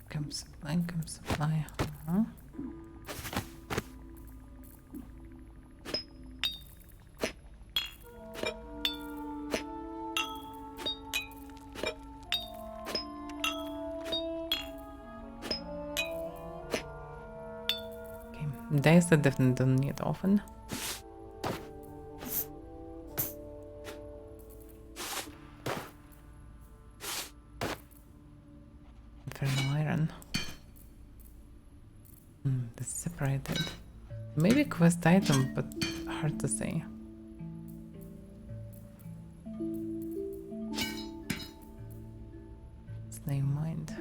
Speaker 1: Camp supply. Uh-huh. Dice I definitely don't need often. Infernal iron. That's separated. Maybe quest item, but hard to say. Slave mind.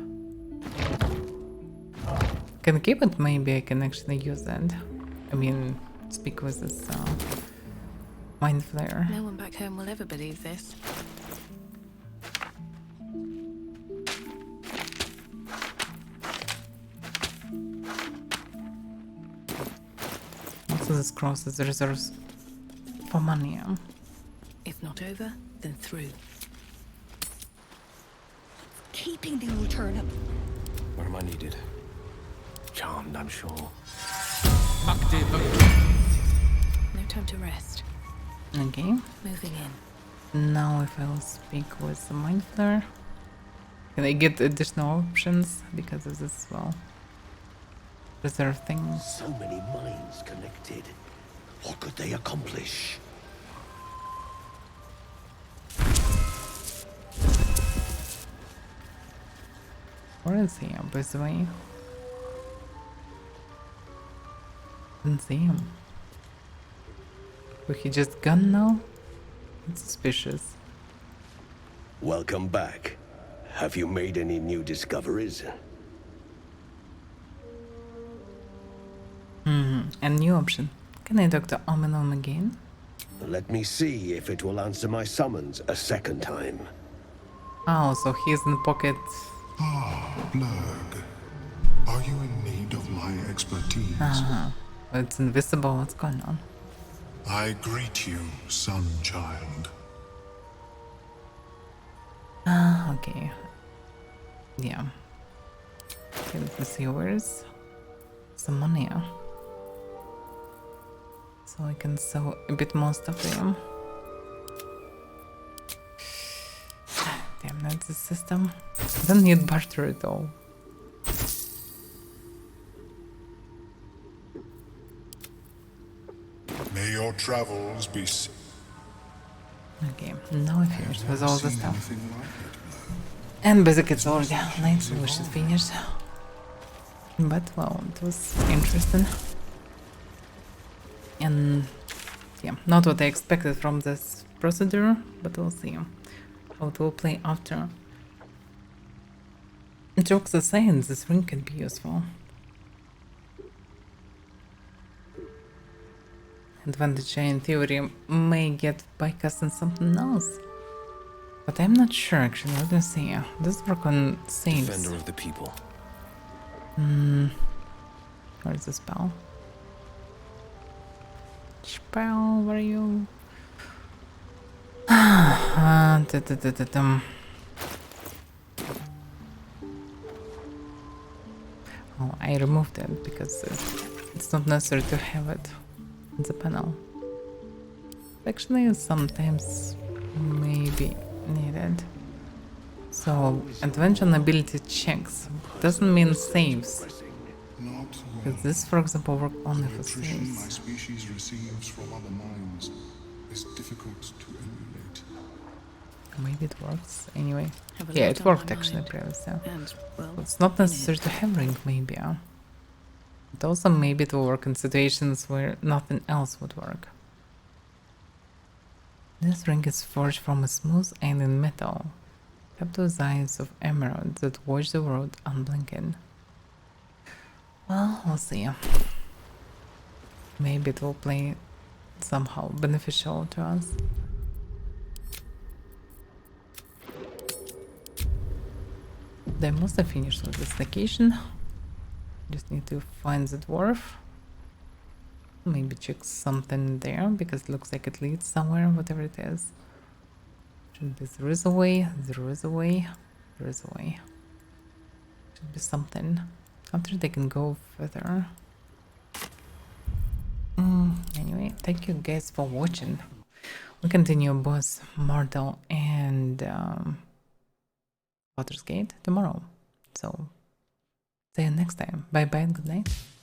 Speaker 1: Can keep it, maybe I can actually use that. I mean, speak with this mind flare.
Speaker 4: No one back home will ever believe this.
Speaker 1: Also, this crosses the reserves for money.
Speaker 4: If not over, then through.
Speaker 7: Keeping the old turnip.
Speaker 5: Where am I needed? Charmed, I'm sure.
Speaker 4: No time to rest.
Speaker 1: Okay.
Speaker 4: Moving in.
Speaker 1: Now if I will speak with the mind flare, can I get additional options because of this, well, reserve thing?
Speaker 9: So many minds connected. What could they accomplish?
Speaker 1: Where is he, by the way? Didn't see him. But he just gone now? It's suspicious.
Speaker 9: Welcome back. Have you made any new discoveries?
Speaker 1: A new option. Can I talk to Omenom again?
Speaker 9: Let me see if it will answer my summons a second time.
Speaker 1: Oh, so he's in pocket.
Speaker 10: Ah, Blurg. Are you in need of my expertise?
Speaker 1: It's invisible. What's going on?
Speaker 10: I greet you, son child.
Speaker 1: Okay. Yeah. Okay, let me see where's some money. So I can sell a bit more stuff to him. Damn, that's the system. I don't need barter at all.
Speaker 10: May your travels be.
Speaker 1: Okay, now I finished with all the stuff. And basically it's already late, so we should finish. But well, it was interesting. And yeah, not what I expected from this procedure, but we'll see how it will play after. Jokes aside, this ring can be useful. Advantage I in theory may get by casting something else. But I'm not sure actually, let me see. Does it work on saves?
Speaker 5: Defender of the people.
Speaker 1: Where's the spell? Spell, where are you? Oh, I removed it because it's not necessary to have it in the panel. Actually, sometimes maybe needed. So, adventure and ability checks doesn't mean saves. Because this, for example, works only for
Speaker 10: Nutrition my
Speaker 1: saves.
Speaker 10: species receives from other minds is difficult to emulate.
Speaker 1: Maybe it works anyway.
Speaker 4: Have a
Speaker 1: Yeah,
Speaker 4: lot
Speaker 1: it
Speaker 4: on
Speaker 1: worked
Speaker 4: my
Speaker 1: actually
Speaker 4: mind.
Speaker 1: previously.
Speaker 4: And, well,
Speaker 1: It's not
Speaker 4: in
Speaker 1: necessary
Speaker 4: it.
Speaker 1: to have ring, maybe. But also maybe it will work in situations where nothing else would work. This ring is forged from a smooth alien metal, kept with eyes of emerald that watch the world unblinking. Well, we'll see. Maybe it will play somehow beneficial to us. They must have finished with this location. Just need to find the dwarf. Maybe check something there, because it looks like it leads somewhere, whatever it is. Should be there is a way, there is a way, there is a way. Should be something. After they can go further. Anyway, thank you guys for watching. We continue boss Mortal and Baldur's Gate tomorrow. So, see you next time. Bye bye and good night.